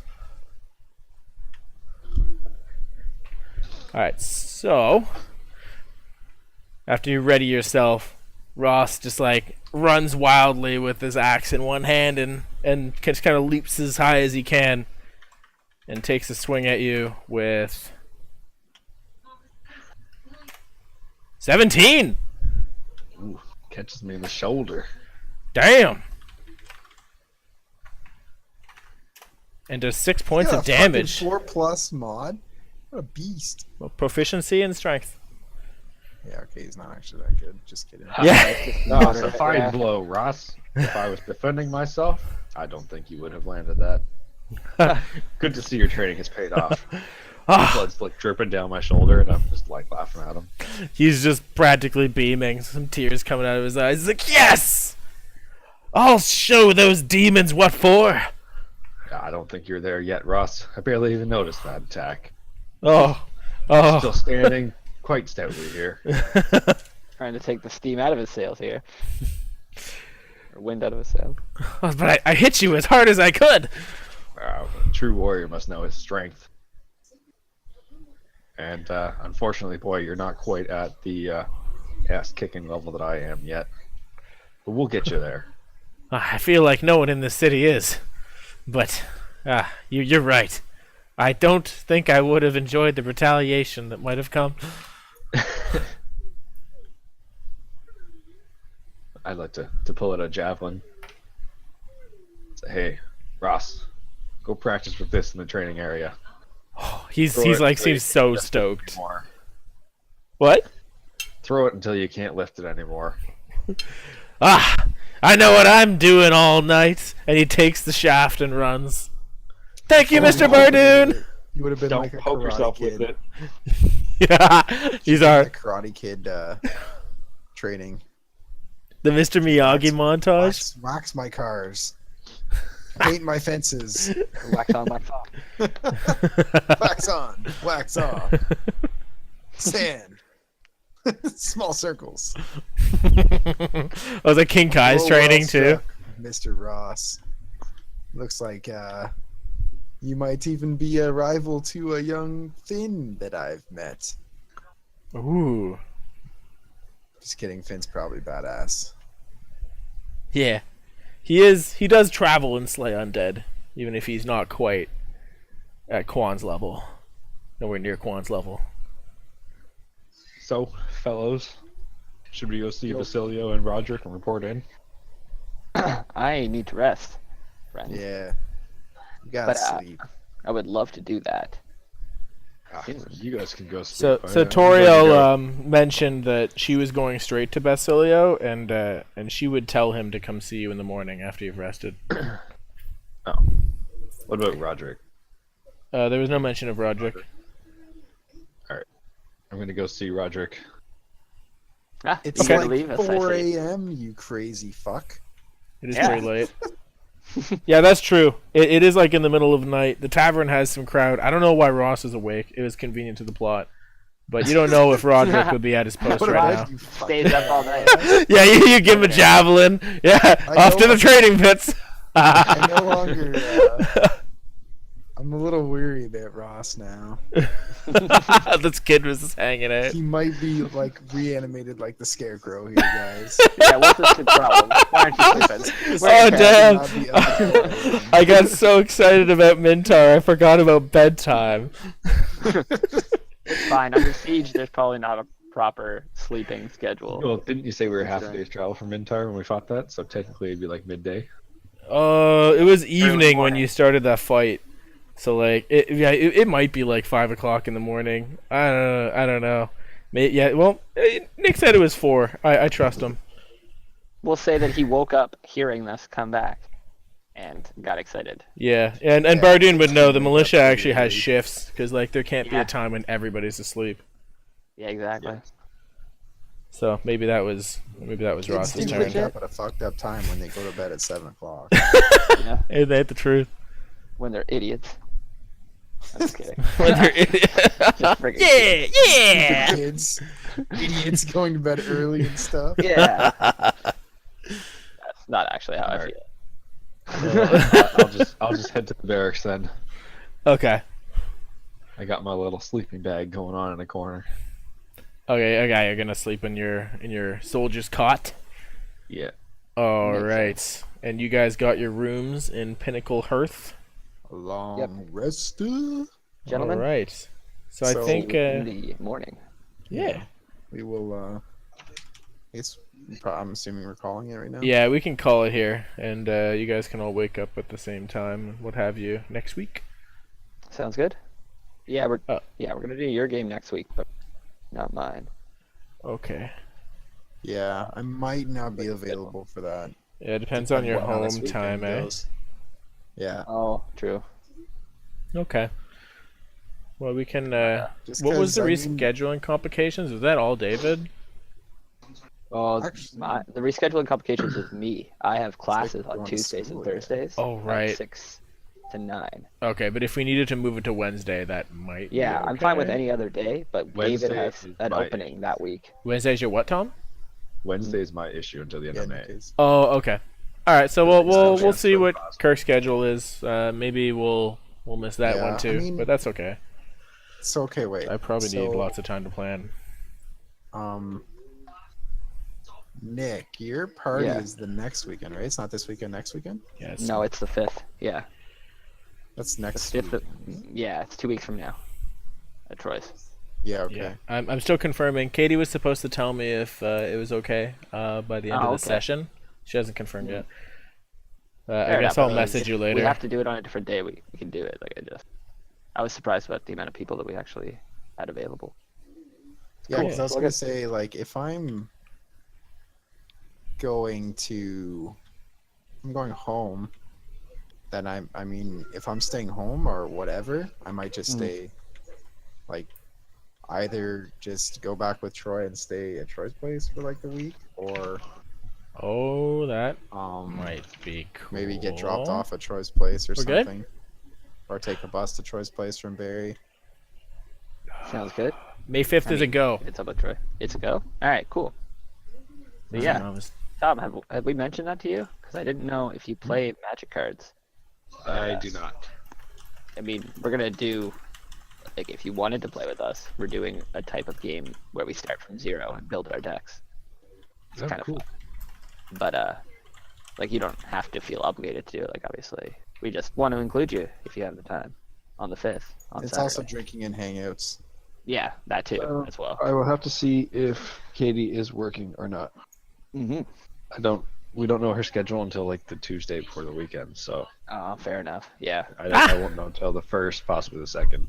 All right, so after you ready yourself, Ross just like runs wildly with his axe in one hand and just kind of leaps as high as he can and takes a swing at you with 17. Ooh, catches me in the shoulder. Damn. And does 6 points Yeah, of damage. 4+ mod. What a beast. Well, proficiency and strength. Yeah, okay, he's not actually that good. Just kidding. Yeah. No, it's a fine blow, Ross. If I was defending myself, I don't think you would have landed that. Good to see your training has paid off. Blood's like dripping down my shoulder, and I'm just like laughing at him. He's just practically beaming, some tears coming out of his eyes. He's like, yes! I'll show those demons what for! I don't think you're there yet, Ross. I barely even noticed that attack. Oh. Still standing quite stoutly here. Trying to take the steam out of his sails here. Or wind out of his sails. But I hit you as hard as I could! A true warrior must know his strength. And unfortunately, boy, you're not quite at the ass-kicking level that I am yet. But we'll get you there. I feel like no one in this city is. But, you're right. I don't think I would have enjoyed the retaliation that might have come. I'd like to pull out a javelin. Say, hey, Ross, go practice with this in the training area. He's Throw it like until you seems can't so lift it stoked. anymore. What? Throw it until you can't lift it anymore. I know what I'm doing all night. And he takes the shaft and runs. Thank you, Mr. Bardoon. You would have been Don't like a poke karate yourself kid. with it. Yeah, he's A our karate kid training. the Mr. Miyagi montage. Wax my cars. Paint my fences. Wax on, wax off. Wax on. Wax off. Sand. Small circles. I was like King Kai's Oh, training well too. struck, Mr. Ross. Looks like you might even be a rival to a young Finn that I've met. Ooh. Just kidding, Finn's probably badass. Yeah. He does travel and slay undead, even if he's not quite at Quan's level. Nowhere near Quan's level. So, fellows, should we go see Basilio and Roderick and report in? I need to rest, friend. Yeah. You gotta But, sleep. I would love to do that. You guys can go So sleep. so I'm glad Toriel you go. mentioned that she was going straight to Basilio and she would tell him to come see you in the morning after you've rested. Oh. What about Roderick? There was no mention of Roderick. I'm gonna go see Roderick. Ah, It's you gotta like leave us, I 4 see. a.m., you crazy fuck. It is Yeah. pretty late. Yeah, that's true. It is like in the middle of the night. The tavern has some crowd. I don't know why Ross is awake. It was convenient to the plot. But you don't know if Roderick would be at his post What right about now. you Stays up all night. Yeah, you give him a javelin. Yeah, I off to know- the training pits. I no longer. I'm a little weary about Ross now. This kid was just hanging out. He might be like reanimated like the scarecrow here, guys. Yeah, what's this kid's problem? Why aren't you sleeping? This Oh, cat damn. cannot be uncontrolled. I got so excited about Mintar, I forgot about bedtime. It's fine. Under siege, there's probably not a proper sleeping schedule. Well, didn't you say we were half a That's right. day's travel from Mintar when we fought that? So technically it'd be like midday. It was evening when morning. you started that fight. So like, it might be like 5 o'clock in the morning. I don't know. Nick said it was 4. I trust him. We'll say that he woke up hearing this come back and got excited. Yeah, and Bardoon would know the militia actually has shifts because like there can't be Yeah. a time when everybody's asleep. Yeah, exactly. So maybe that was Kids Ross's do turn. wake up at a fucked up time when they go to bed at 7 o'clock. Yeah, Ain't that the truth? when they're idiots. I'm just kidding. When they're Just friggin' kidding. yeah. Kids, idiots going to bed early and stuff. Yeah. That's not actually how I Alright. feel. I'll just head to the barracks then. Okay. I got my little sleeping bag going on in the corner. Okay. You're gonna sleep in your soldier's cot. Yeah. All Makes right. And you guys got your rooms in Pinnacle Hearth. A long Yep. rest. Gentlemen, All right. So I So- think in the morning. yeah. We will. I'm assuming we're calling it right now. Yeah, we can call it here, and you guys can all wake up at the same time. What have you next week? Sounds good. Yeah, we're Oh. gonna do your game next week, but not mine. Okay. Yeah, I might not be available for that. Yeah, it depends on your Depending how this home weekend time, eh? goes. Yeah. Oh, true. Okay. Well, we can. Just What was 'cause, the I mean, rescheduling complications? Was that all David? Oh, Actually- the rescheduling complications is me. I have classes going on to Tuesdays school and again. Thursdays. Oh, from right. 6 to 9. Okay, but if we needed to move it to Wednesday, that might. be Yeah, I'm fine with okay. any other day, but Wednesday David has is an my- opening that week. Wednesday's your what, Tom? Wednesday's my issue until the end Yeah, of May. Nick is. Oh, okay. All right, so we'll Yeah, see so what possible. Kirk's schedule is. Maybe we'll miss that Yeah, one I too, mean- but that's okay. So okay, wait. I probably need So, lots of time to plan. Nick, your party Yeah. is the next weekend, right? It's not this weekend. Next weekend? Yeah, No, it's the 5th. Yeah, That's the next 5th. week. Yeah, it's 2 weeks from now. At Troy's. Yeah. Okay. Yeah, I'm still confirming. Katie was supposed to tell me if it was okay by the end of the Oh, okay. session. She hasn't confirmed yet. I Fair guess enough. I'll message you later. We have to do it on a different day. We can do it. I was surprised about the amount of people that we actually had available. Yeah, Cool. because I was Well, gonna good. say, like, if I'm going home, then I mean, if I'm staying home or whatever, I might just stay, like, either just go back with Troy and stay at Troy's place for like the week, or Oh, that um might be cool. maybe get dropped off at Troy's place or We're good? something, or take a bus to Troy's place from Barrie. Sounds good. May 5th is a go. It's up with Troy. It's a go. All right, cool. So I yeah, don't know, it's- Tom, have we mentioned that to you? Because I didn't know if you play Magic cards. I do not. I mean, we're gonna do, like, if you wanted to play with us, we're doing a type of game where we start from 0 and build our decks. It's Oh, kind cool. of fun. But like, you don't have to feel obligated to do it. Like, obviously, we just want to include you if you have the time on the 5th. On It's Saturday. also drinking and hangouts. Yeah, that too Uh, as well. I will have to see if Katie is working or not. Mm-hmm. We don't know her schedule until like the Tuesday before the weekend, so Oh, fair enough. Yeah. I won't know until the 1st, possibly the 2nd.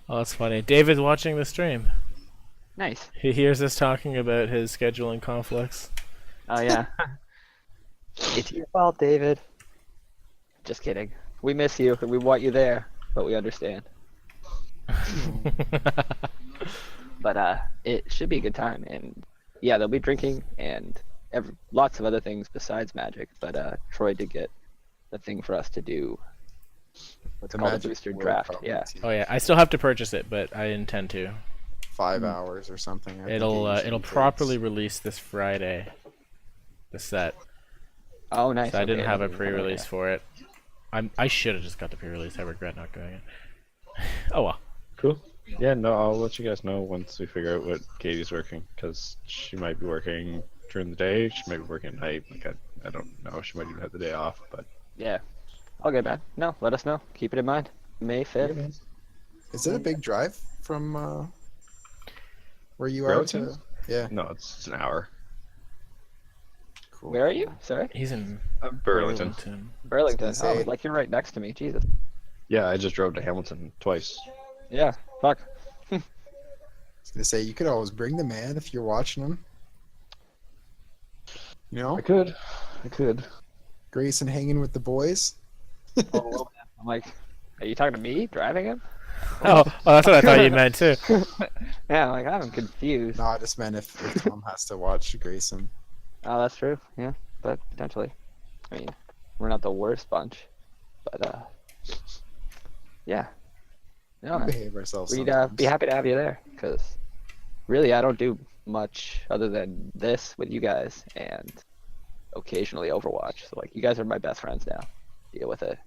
Oh, that's funny. David's watching the stream. Nice. He hears us talking about his scheduling conflicts. Oh yeah. It's your fault, David. Just kidding. We miss you and we want you there, but we understand. But it should be a good time, and yeah, they'll be drinking, and lots of other things besides Magic, but Troy did get the thing for us to do. What's The called a Magic booster will draft. probably Yeah. take Oh yeah, I still have to purchase it, but I intend to. 5 hours or something. I think It'll usually it'll takes. properly release this Friday. The set. Oh, nice. So I didn't okay, have a then, pre-release okay. for it. I should have just got the pre-release. I regret not going in. Oh well. Cool. Yeah, no, I'll let you guys know once we figure out what Katie's working, because she might be working during the day, she might be working at night. Like I don't know. She might even have the day off, but Yeah. Okay, man. No, let us know. Keep it in mind. May 5th. Is it a big drive from where you are Burlington? to? Yeah. no, it's an hour. Cool. Where are you? Sorry? He's in Burlington. Burlington. say- Oh, like you're right next to me. Jesus. Yeah, I just drove to Hamilton twice. Yeah. Fuck. I was gonna say you could always bring the man if you're watching him. You know, I could. Grayson hanging with the boys. Oh, I'm like, are you talking to me driving him? Oh, that's what I thought you meant too. Yeah, like I'm confused. No, I just meant if Tom has to watch Grayson. Oh, that's true. Yeah, but potentially. I mean, we're not the worst bunch, but yeah. No, We man. behave ourselves. We'd sometimes. be happy to have you there, because really I don't do much other than this with you guys and occasionally Overwatch. So like, you guys are my best friends now. Deal with it.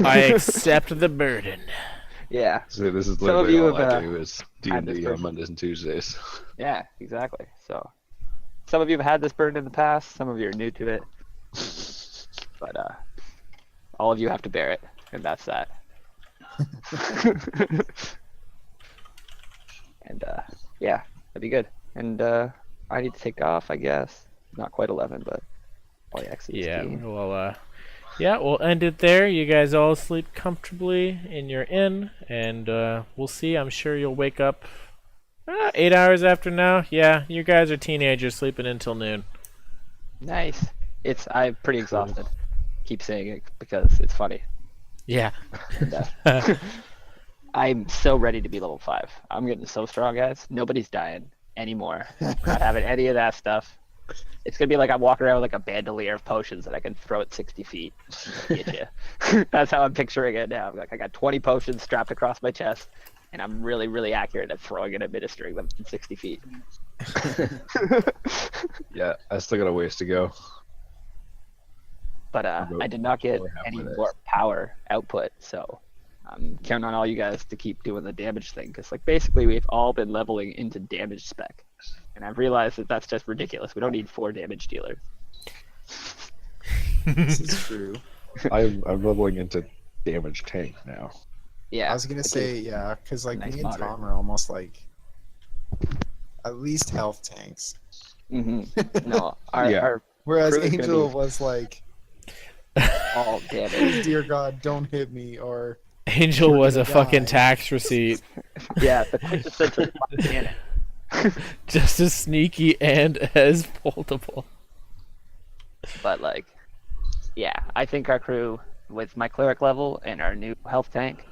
I accept the burden. Yeah. So this is Some of literally you all have, I do is had this D&D on burden. Mondays and Tuesdays. Yeah, exactly. So some of you have had this burden in the past, some of you are new to it. But all of you have to bear it, and that's that. And yeah, that'd be good. And I need to take off, I guess. Not quite 11, but probably XCST. Yeah, well, yeah, we'll end it there. You guys all sleep comfortably in your inn, and we'll see. I'm sure you'll wake up 8 hours after now. Yeah, you guys are teenagers sleeping until noon. Nice. I'm pretty exhausted. Keep saying it because it's funny. Yeah. And, I'm so ready to be level 5. I'm getting so strong, guys. Nobody's dying anymore. We're not having any of that stuff. It's gonna be like I'm walking around with like a bandolier of potions that I can throw at 60 feet. Get you. That's how I'm picturing it now. Like I got 20 potions strapped across my chest, and I'm really, really accurate at throwing and administering them from 60 feet. Yeah, I still got a ways to go. But I did not get We're halfway any there. more power output, so I'm counting on all you guys to keep doing the damage thing, because like basically we've all been leveling into damage spec, and I've realized that that's just ridiculous. We don't need 4 damage dealers. This is true. I'm leveling into damage tank now. Yeah, I was gonna which say is- yeah, because like nice me and modern. Tom are almost like at least health tanks. Mhm. No, our, Yeah. our Whereas Crew is gonna Angel be- was like, all damage. "Dear God, don't hit me," or Angel You're was a gonna fucking die. tax receipt. Yeah, the quintessential cannon. Just as sneaky and as foldable. But like, yeah, I think our crew with my cleric level and our new health tank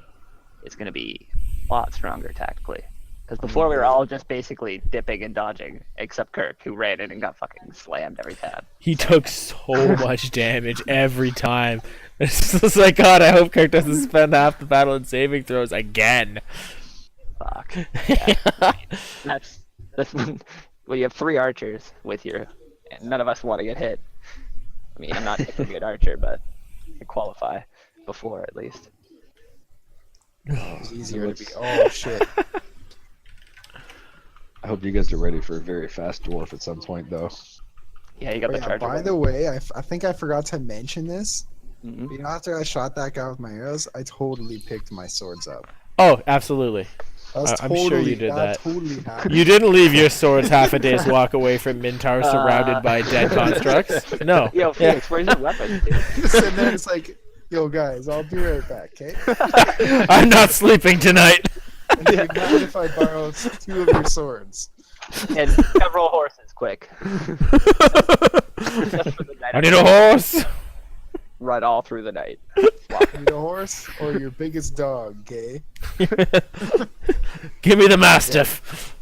is gonna be a lot stronger tactically. Because before we were all just basically dipping and dodging, except Kirk, who ran in and got fucking slammed every time. He took so much damage every time. It's just like, God, I hope Kirk doesn't spend half the battle in saving throws again. Fuck. Yeah. That's when you have 3 archers with you, and none of us want to get hit. I mean, I'm not a good archer, but I qualify before at least. it's easier to be. Oh shit! I hope you guys are ready for a very fast dwarf at some point, though. Yeah, you got the Yeah, charger. by the way, I think I forgot to mention this. Mhm. You know, after I shot that guy with my arrows, I totally picked my swords up. Oh, absolutely. I was I'm sure you did that. Totally happy. You didn't leave your swords half a day's walk away from Mintar surrounded by dead constructs? No. Yo, Yeah. Felix, where's your weapon, dude? Just sitting there, it's like, yo guys, I'll be right back, okay? I'm not sleeping tonight. And you mind if I borrow 2 of your swords? And several horses, quick. Just for the night. I need a horse. Run all through the night. Need a horse or your biggest dog, okay? Give me the mastiff.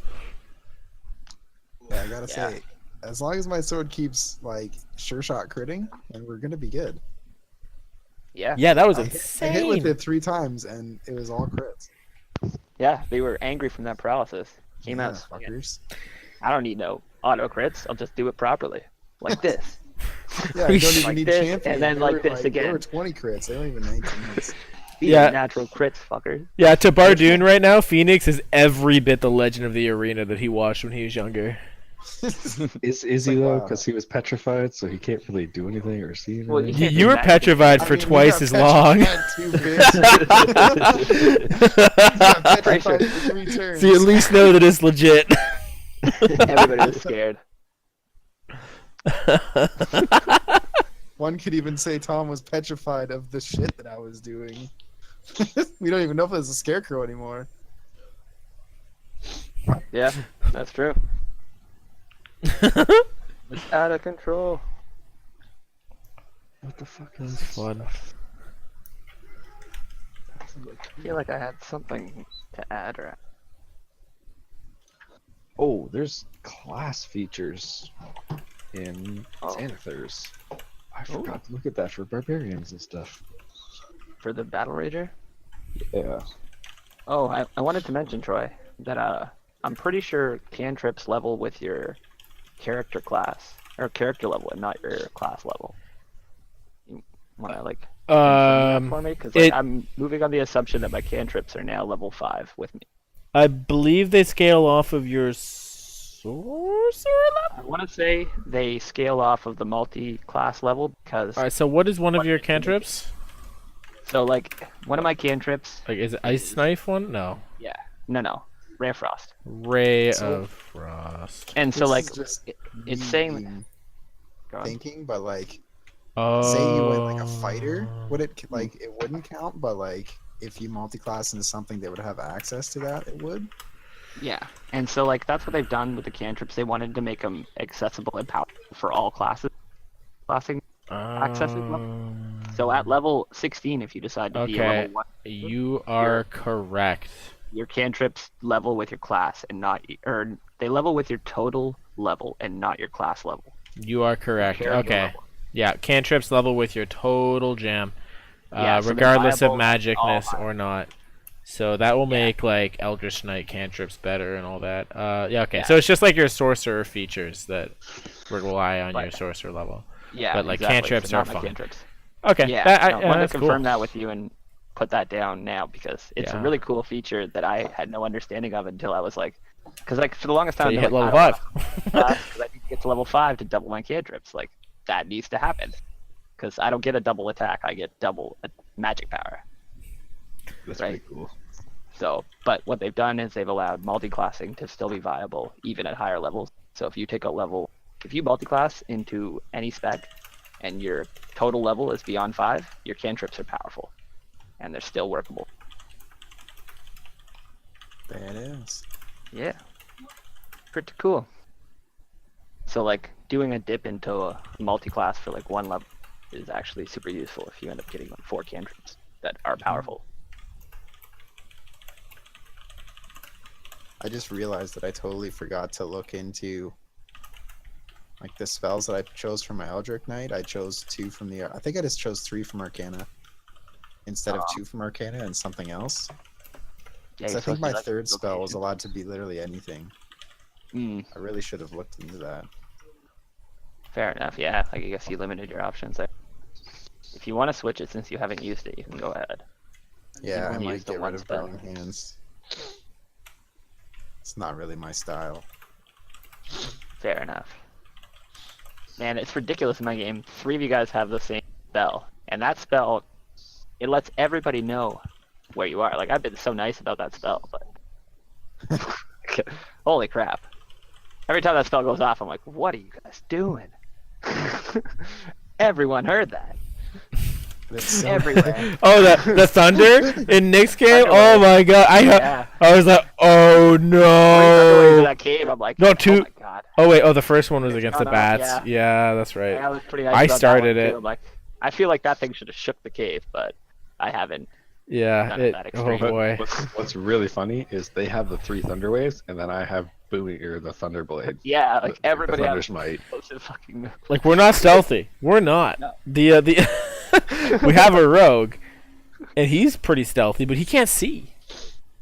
Yeah, I gotta Yeah. say, as long as my sword keeps like sure shot critting, then we're gonna be good. Yeah. Yeah, that was I hit with insane. it 3 times and it was all crits. Yeah, they were angry from that paralysis. Came Yeah, out swinging. fuckers. I don't need no auto crits. I'll just do it properly, like this. Yeah, you don't even Like need this, champion. and then They like were, this They again. were 20 crits. They weren't even 19. These Yeah. are natural crits, fucker. Yeah, to Bardoon right now, Phoenix is every bit the Legend of the Arena that he watched when he was younger. Is It's he like, though? wow. Because he was petrified, so he can't really do anything or see anything. Well, you can't You were imagine- petrified I for mean, we twice got as long. petrified too, bitch. We got petrified for 3 turns. So you at least know that it's legit. Everybody was scared. One could even say Tom was petrified of the shit that I was doing. We don't even know if it's a scarecrow anymore. Yeah, that's true. It's out of control. What the fuck is Fun. I feel like I had something to add. Or... Oh, there's class features in Oh. Xanathars. I forgot to look at that for barbarians and stuff. For the Battle Rager? Yeah. Oh, I wanted to mention, Troy, that I'm pretty sure cantrips level with your character class, or character level, and not your class level. You want to, like, confirm that for me? Because like, I'm moving on the assumption that my cantrips are now level 5 with me. I believe they scale off of your sorcerer level. I want to say they scale off of the multi-class level, because... Alright, so what is one of your cantrips? So, like, one of my cantrips... Like, is it Ice Knife one? No. Yeah. No. Ray of Frost. Ray So- of Frost. And so, This like, is just it's me saying... being Go on. thinking, but like, Oh. say you went like a fighter, would it like it wouldn't count? But like, if you multi-class into something that would have access to that, it would. Yeah, and so like that's what they've done with the cantrips. They wanted to make them accessible and powerful for all classes. Accessing level. So at level 16, if you decide to be a Okay. level 1, You are correct. your cantrips level with your class and not, or they level with your total level and not your class level. You are correct. Character Okay. level. Yeah, cantrips level with your total jam, Yeah, so they're regardless of viable in all magicness five. or not. So that will Yeah. make like Eldritch Knight cantrips better and all that. Yeah, okay. Yeah. So it's just like your sorcerer features that rely on your But- sorcerer level. Yeah, But, like, exactly. cantrips so are not my fine. Cantrips. Okay. Yeah, that, I wanted that's to cool. confirm that with you and put that down now because it's a Yeah. really cool feature that I had no understanding of until I was like, because like for the longest So time, you I've hit been level like, 5. because I need to get to level 5 to double my cantrips. Like that needs to happen because I don't get a double attack; I get double magic power. That's Right. pretty cool. So, but what they've done is they've allowed multi-classing to still be viable even at higher levels. So if you take a level, if you multi-class into any spec, and your total level is beyond 5, your cantrips are powerful, and they're still workable. There it is. Yeah, pretty cool. So like doing a dip into a multi-class for like 1 level is actually super useful if you end up getting like 4 cantrips that are powerful. I just realized that I totally forgot to look into like the spells that I chose for my Eldritch Knight. I chose 2 from the. I think I just chose 3 from Arcana instead of 2 from Arcana and something else. Yeah, 'Cause you're I think supposed to my do, like, 3rd spell was location. allowed to be literally anything. I really should have looked into that. Fair enough. Yeah, I guess you limited your options there. If you want to switch it since you haven't used it, you can go ahead. Yeah, I only might used the get one rid of spell. Burning Hands. It's not really my style. Fair enough. Man, it's ridiculous in my game. 3 of you guys have the same spell, and that spell, it lets everybody know where you are. Like I've been so nice about that spell, but holy crap! Every time that spell goes off, I'm like, "What are you guys doing?" Everyone heard that. It's so Everywhere. Oh, the thunder in Nick's game. Thunder Oh wave. my god! Yeah. I was like, oh Into no. that cave, I'm like, No, oh two- my god. Oh wait, oh the first one was against Oh, the no, bats. Yeah, that's I right. was pretty nice I about that started one, it. too. I'm like, I feel like that thing should have shook the cave, but I haven't. Yeah. None of that Oh extreme. boy. What's really funny is they have the 3 thunder waves, and then I have booming or the thunder blade. Yeah, like The everybody thunder else smite. to fucking Like we're not stealthy. We're not. No. The we have a rogue, and he's pretty stealthy, but he can't see.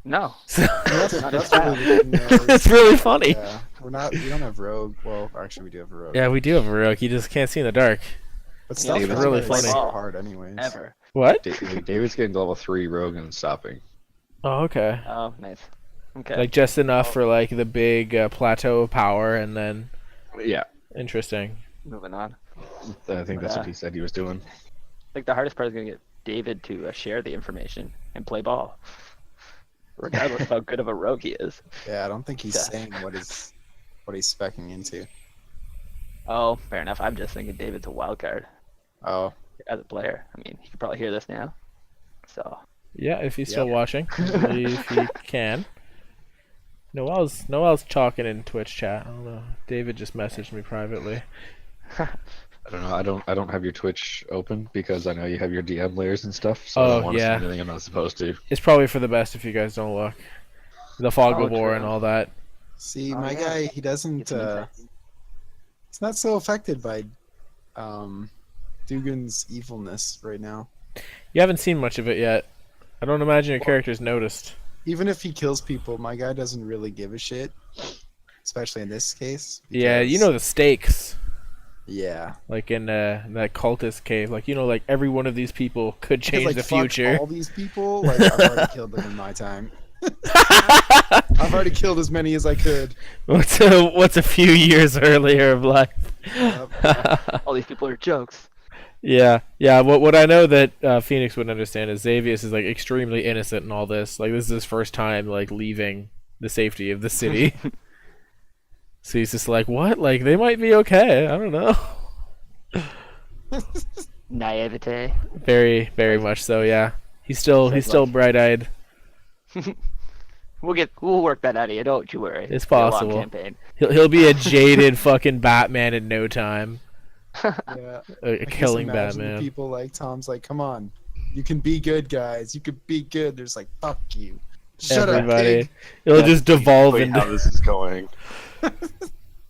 no. So That's, Not that's his really the thing, though, it's is- really funny. Yeah, we don't have rogue. Well, actually, we do have a rogue. Yeah, we do have a rogue. He just can't see in the dark. but Yeah, stealth it's is really really funny. so hard, anyways. Ever. What? David's getting to level 3 rogue and stopping. Oh, okay. Oh, nice. Okay. Like just enough for like the big plateau of power, and then Yeah, interesting. Moving on. I think that's Yeah. what he said he was doing. I think the hardest part is going to get David to share the information and play ball, regardless of how good of a rogue he is. Yeah, I don't think he's Yeah. saying what he's specking into. Oh, fair enough. I'm just thinking David's a wild card Oh, as a player. I mean, he could probably hear this now. So, Yeah, if he's still Yep. watching, I believe he can. Noel's talking in Twitch chat. I don't know. David just messaged me privately. I don't know. I don't have your Twitch open because I know you have your DM layers and stuff. So Oh, I don't want to yeah. see anything I'm not supposed to. It's probably for the best if you guys don't look. The fog of Oh, war true. and all that. see, Oh, my yeah. guy, he doesn't. Get some insights. He's not so affected by Dugan's evilness right now. You haven't seen much of it yet. I don't imagine your character's noticed. Even if he kills people, my guy doesn't really give a shit. Especially in this case. Yeah, you because- know the stakes. Yeah. Like in that cultist cave. Like, like every one of these people could Because, change like, the fuck future. all these people, like I've already killed them in my time. I've already killed as many as I could. What's a few years earlier of life? Yep. all these people are jokes. Yeah. What I know that Phoenix wouldn't understand is Xavius is like extremely innocent in all this. Like this is his first time like leaving the safety of the city. So he's just like, what? Like they might be okay. I don't know. Naivete. Very, very much so. Yeah. He's still like- bright-eyed. We'll work that out of you. Don't you worry. It's Be a long possible. campaign. He'll be a jaded fucking Batman in no time. Yeah. A I can just killing imagine the Batman. people like Tom's like, come on, you can be good, guys. You can be good. There's like, fuck you. Shut Everybody. up, pig. It'll just devolve Wait, into how this is going.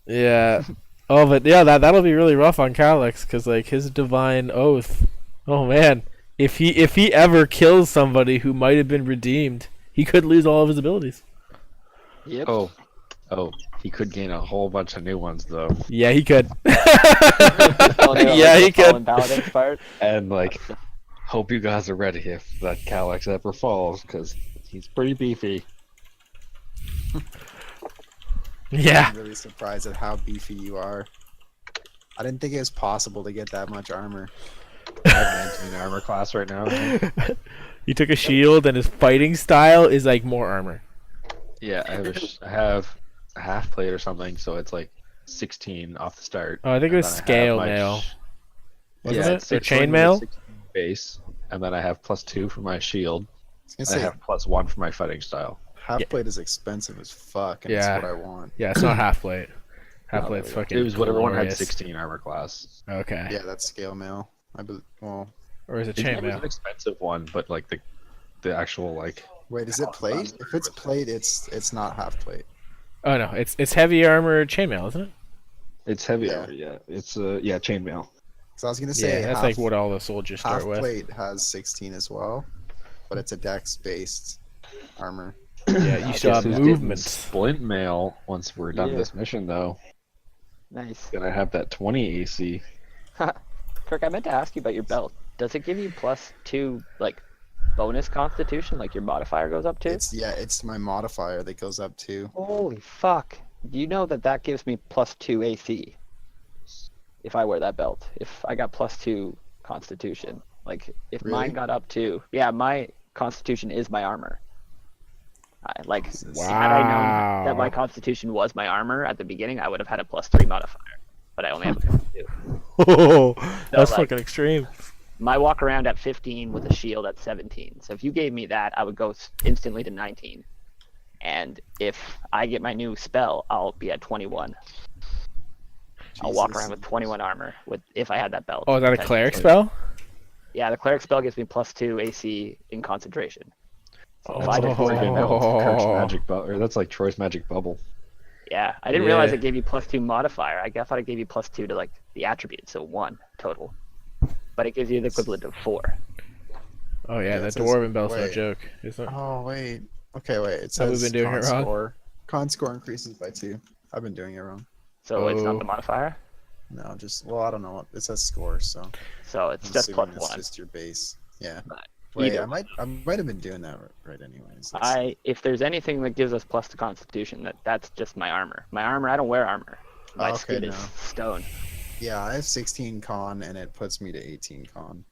yeah. Oh, but yeah, that'll be really rough on Calyx because like his divine oath. Oh man, if he ever kills somebody who might have been redeemed, he could lose all of his abilities. Yep. Oh, he could gain a whole bunch of new ones though, Yeah, he could. Oh, no, Yeah, like he the could. Fallen Paladins part. and like, hope you guys are ready if that Calyx ever falls because he's pretty beefy. Yeah. I'm really surprised at how beefy you are. I didn't think it was possible to get that much armor. I have 19 armor class right now. He took a shield and his fighting style is like more armor. Yeah, I have a half plate or something, so it's like 16 off the start. Oh, I think it And was then I have scale my mail. Wasn't yeah, it? it's Or 16 chainmail? with 16 base, and then I have +2 for my shield. I was And I gonna say, have +1 for my fighting style. half plate is expensive as fuck, and Yeah. it's what I want. Yeah, it's not half plate. Half plate's fucking. It was whatever one had glorious. 16 armor class. Okay. Yeah, that's scale mail. Well, Or is it It was an chainmail? expensive one, but like the actual like wait, is it plate? If it's plate, it's not half plate. Oh no, it's heavy armor chainmail, isn't it? it's heavy Yeah. armor. Yeah, it's chainmail. So I was gonna say Yeah, that's half, like what all the soldiers half start with. plate has 16 as well, but it's a dex based armor. Yeah, you still have Guess who's getting movement. Splint mail once we're done Yeah. this mission though. Nice. Gonna have that 20 AC. Kirk, I meant to ask you about your belt. Does it give you +2 like bonus constitution, like your modifier goes up to? It's my modifier that goes up to. Holy fuck. Do you know that gives me +2 AC? If I wear that belt. If I got +2 constitution. Like, if Really? mine got up to... Yeah, my constitution is my armor. Had I known that my Wow. constitution was my armor at the beginning, I would have had a +3 modifier. But I only have a +2. Oh, that's like- fucking extreme. My walk around at 15 with a shield at 17. So if you gave me that, I would go instantly to 19. And if I get my new spell, I'll be at 21. I'll walk Jesus. around with 21 armor if I had that belt. Oh, is that a cleric spell? Yeah, the cleric spell gives me +2 AC in concentration. So Oh. if I deploy Freaking that, Kirk's magic bubble, or that's like Troy's magic bubble. yeah, I didn't realize Yeah. it gave you +2 modifier. I thought it gave you +2 to like the attribute, so 1 total. But it gives you the equivalent of 4. Oh yeah, Yeah, it that says- dwarven bell's no wait. joke, isn't it? Oh wait. Okay, wait. It Have we says been doing it wrong? score. Con score increases by 2. I've been doing it wrong. So it's not Oh. the modifier. No, just I don't know. It says score, so So it's I'm just assuming +1. it's just your base. Yeah. But Wait, either I might have been doing that right anyways. Let's see. if there's anything that gives us plus to Constitution, that's just my armor. My armor, I don't wear armor. My Okay, skin is no. stone. Yeah, I have 16 con and it puts me to 18 con.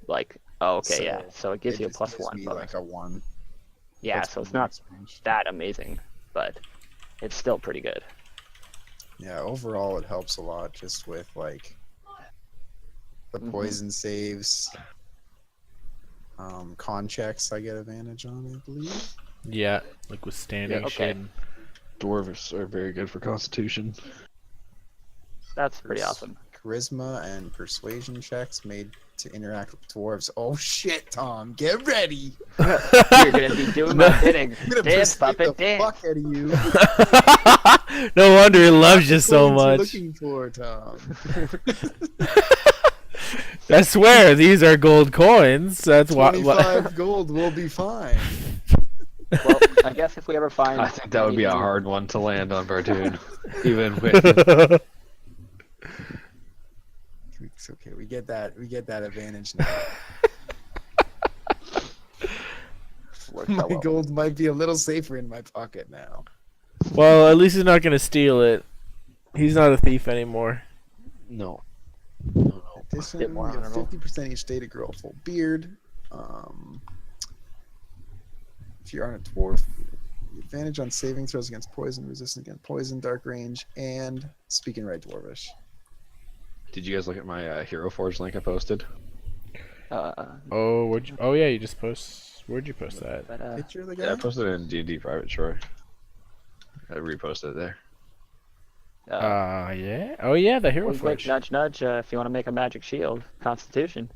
Like, oh, okay, So yeah. So it gives you a just plus gives 1 me bonus. like a 1. Yeah, Puts so me it's in not max range. that amazing, but it's still pretty good. Yeah, overall it helps a lot just with like the Mhm. poison saves. Con checks I get advantage on, I believe. Yeah, like withstanding Yeah, okay. shit. Dwarves are very good for Constitution. That's pretty Pers- awesome. Charisma and persuasion checks made to interact with dwarves. Oh shit, Tom, get ready! You're gonna be doing my bidding. I'm gonna Dance, persuade puppet, the dance. fuck out of you. No wonder he loves you so What are much. you looking for, Tom? I swear, these are gold coins. That's why. 25 gold will be fine. Well, I guess if we ever find, I think that would be a anything- hard one to land on Bartoon, even with. It's okay. We get that advantage now. Works My out well. gold might be a little safer in my pocket now. Well, at least he's not gonna steal it. He's not a thief anymore. No. Addition, Bit more you have honorable. 50% each day to grow a full beard. If you aren't a dwarf, advantage on saving throws against poison, resistance against poison, dark range, and speaking right dwarvish. Did you guys look at my Hero Forge link I posted? Oh, oh yeah, you just post. Where'd you post that? But, Picture of the Yeah, I guy? posted it in D&D Private, sure. I reposted it there. Yeah. Oh yeah, the hero wink, wink, forge. nudge, nudge. If you want to make a magic shield, Constitution.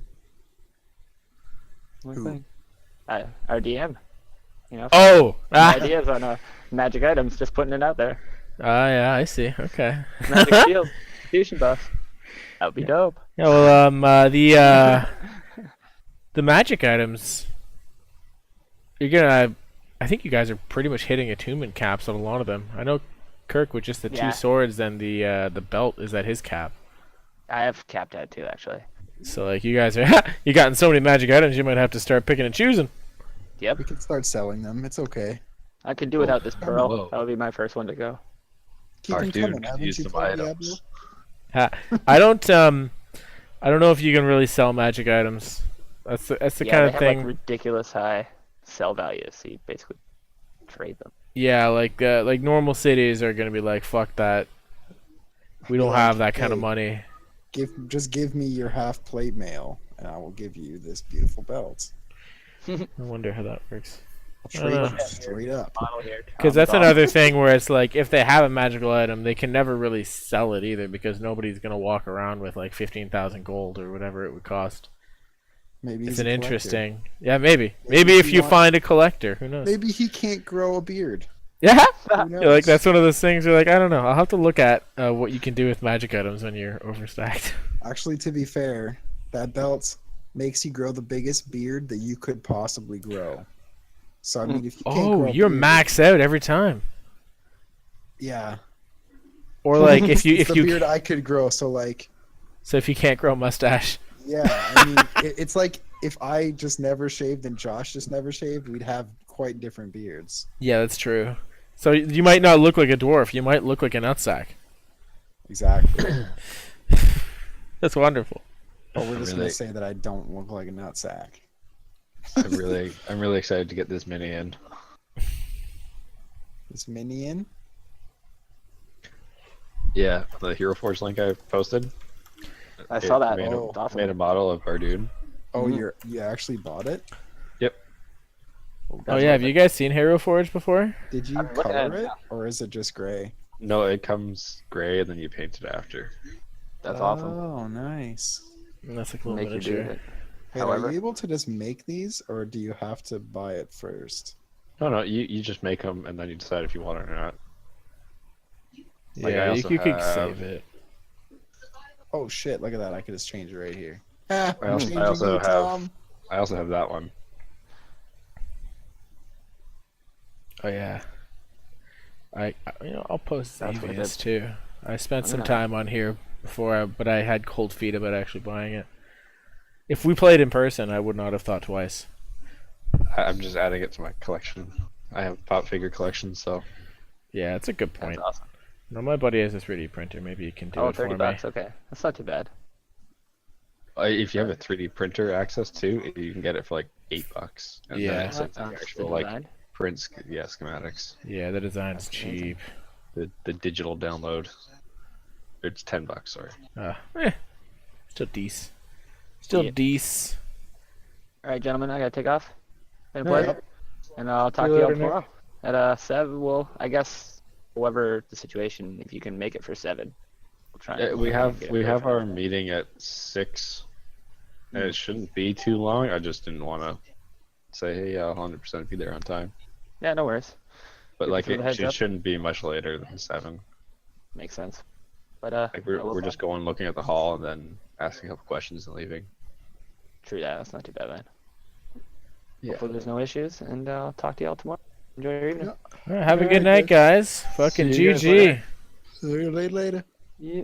Wink, Who? wink. Our DM. You know, Oh. ideas on magic items. Just putting it out there. Yeah, I see. Okay. Magic shield, Constitution buff. That would be dope. Yeah, well, the magic items. You're gonna. I think you guys are pretty much hitting attunement caps on a lot of them. I know Kirk with just the Yeah. 2 swords and the belt is at his cap. I have capped out too, actually. So like you guys are you gotten so many magic items you might have to start picking and choosing. Yep. We can start selling them. It's okay. I could do without this pearl. Whoa. That would be my first one to go. Keep Our them dude coming. could Haven't use you some played items. Diablo? I don't know if you can really sell magic items. That's the Yeah, kind they of have thing. like ridiculous high sell values, so you basically trade them. Yeah, like normal cities are gonna be like, fuck that. We don't Like, have that kind of hey. money. Just give me your half plate mail, and I will give you this beautiful belt. I wonder how that works. I'll I trade know. you straight up. Because that's another thing where it's like, if they have a magical item, they can never really sell it either, because nobody's gonna walk around with like 15,000 gold or whatever it would cost. Maybe It's he's an a collector. interesting. Yeah, maybe. Maybe Maybe if he you want- find a collector, who knows? Maybe he can't grow a beard. Yeah. Who You're like, knows? that's one of those things. You're like, I don't know. I'll have to look at what you can do with magic items when you're overstacked. Actually, to be fair, that belt makes you grow the biggest beard that you could possibly grow. So I mean, if you can't Oh, grow a you're beard, maxed out every time. Yeah. Or like if you It's if the you beard I could grow. So like, so if you can't grow a mustache. yeah. I mean, it's like if I just never shaved and Josh just never shaved, we'd have quite different beards. Yeah, that's true. So you might not look like a dwarf. You might look like a nutsack. Exactly. That's wonderful. But we're just Really? gonna say that I don't look like a nutsack. I'm really excited to get this mini in. This minion. Yeah, the Hero Forge link I posted. I saw that. Made, Oh, It's awesome. made a model of our dude. Oh, Mhm. you actually bought it? Yep. Oh yeah, have you guys seen Hero Forge before? Did you I'm looking at color it it, now. or is it just gray? No, it comes gray and then you paint it after. That's awesome. Oh, nice. And that's like a little make you do miniature. it. Wait, are However, you able to just make these, or do you have to buy it first? No, you just make them and then you decide if you want it or not. Like, Yeah, I you, also you could have- save it. Oh shit! Look at that. I could just change it right here. Ah, I I'm also, changing I also you, have Tom. I also have that one. Oh yeah. I'll post That's what it Xavius is. too. I spent some gonna- time on here before, but I had cold feet about actually buying it. If we played in person, I would not have thought twice. I'm just adding it to my collection. I have a pop figure collection, so Yeah, it's a good that's point. awesome. No, my buddy has a 3D printer. Maybe you can do Oh, it for 30 me. bucks. Okay, that's not too bad. if you have a 3D printer access too, you can get it for like $8. And Yeah. then Well, it's that like the sounds actual good like design. prints, schematics. Yeah, the design's That's amazing. cheap. The digital download. It's $10. Sorry. Still decent. Still Yeah. decent. All right, gentlemen, I gotta take off. Been a All right. pleasure, and I'll talk See to you y'all later, Nick. tomorrow at 7. Well, I guess whoever the situation, if you can make it for 7, we'll try. And We have get it we for have 7. our meeting at 6, and it shouldn't be too long. I just didn't want to say, hey, I'll 100% be there on time. Yeah, no worries. But Give like us a heads up. shouldn't be much later than 7. Makes sense. But Like yeah, we're just going looking at the hall and then asking a couple questions and leaving. true that. That's not too bad, man. Yeah. Hopefully there's no issues, and I'll talk to y'all tomorrow. Enjoy your evening. Yeah. All right, have a All good right, night, guys. Fucking See you guys GG. later. See you later. Yeah.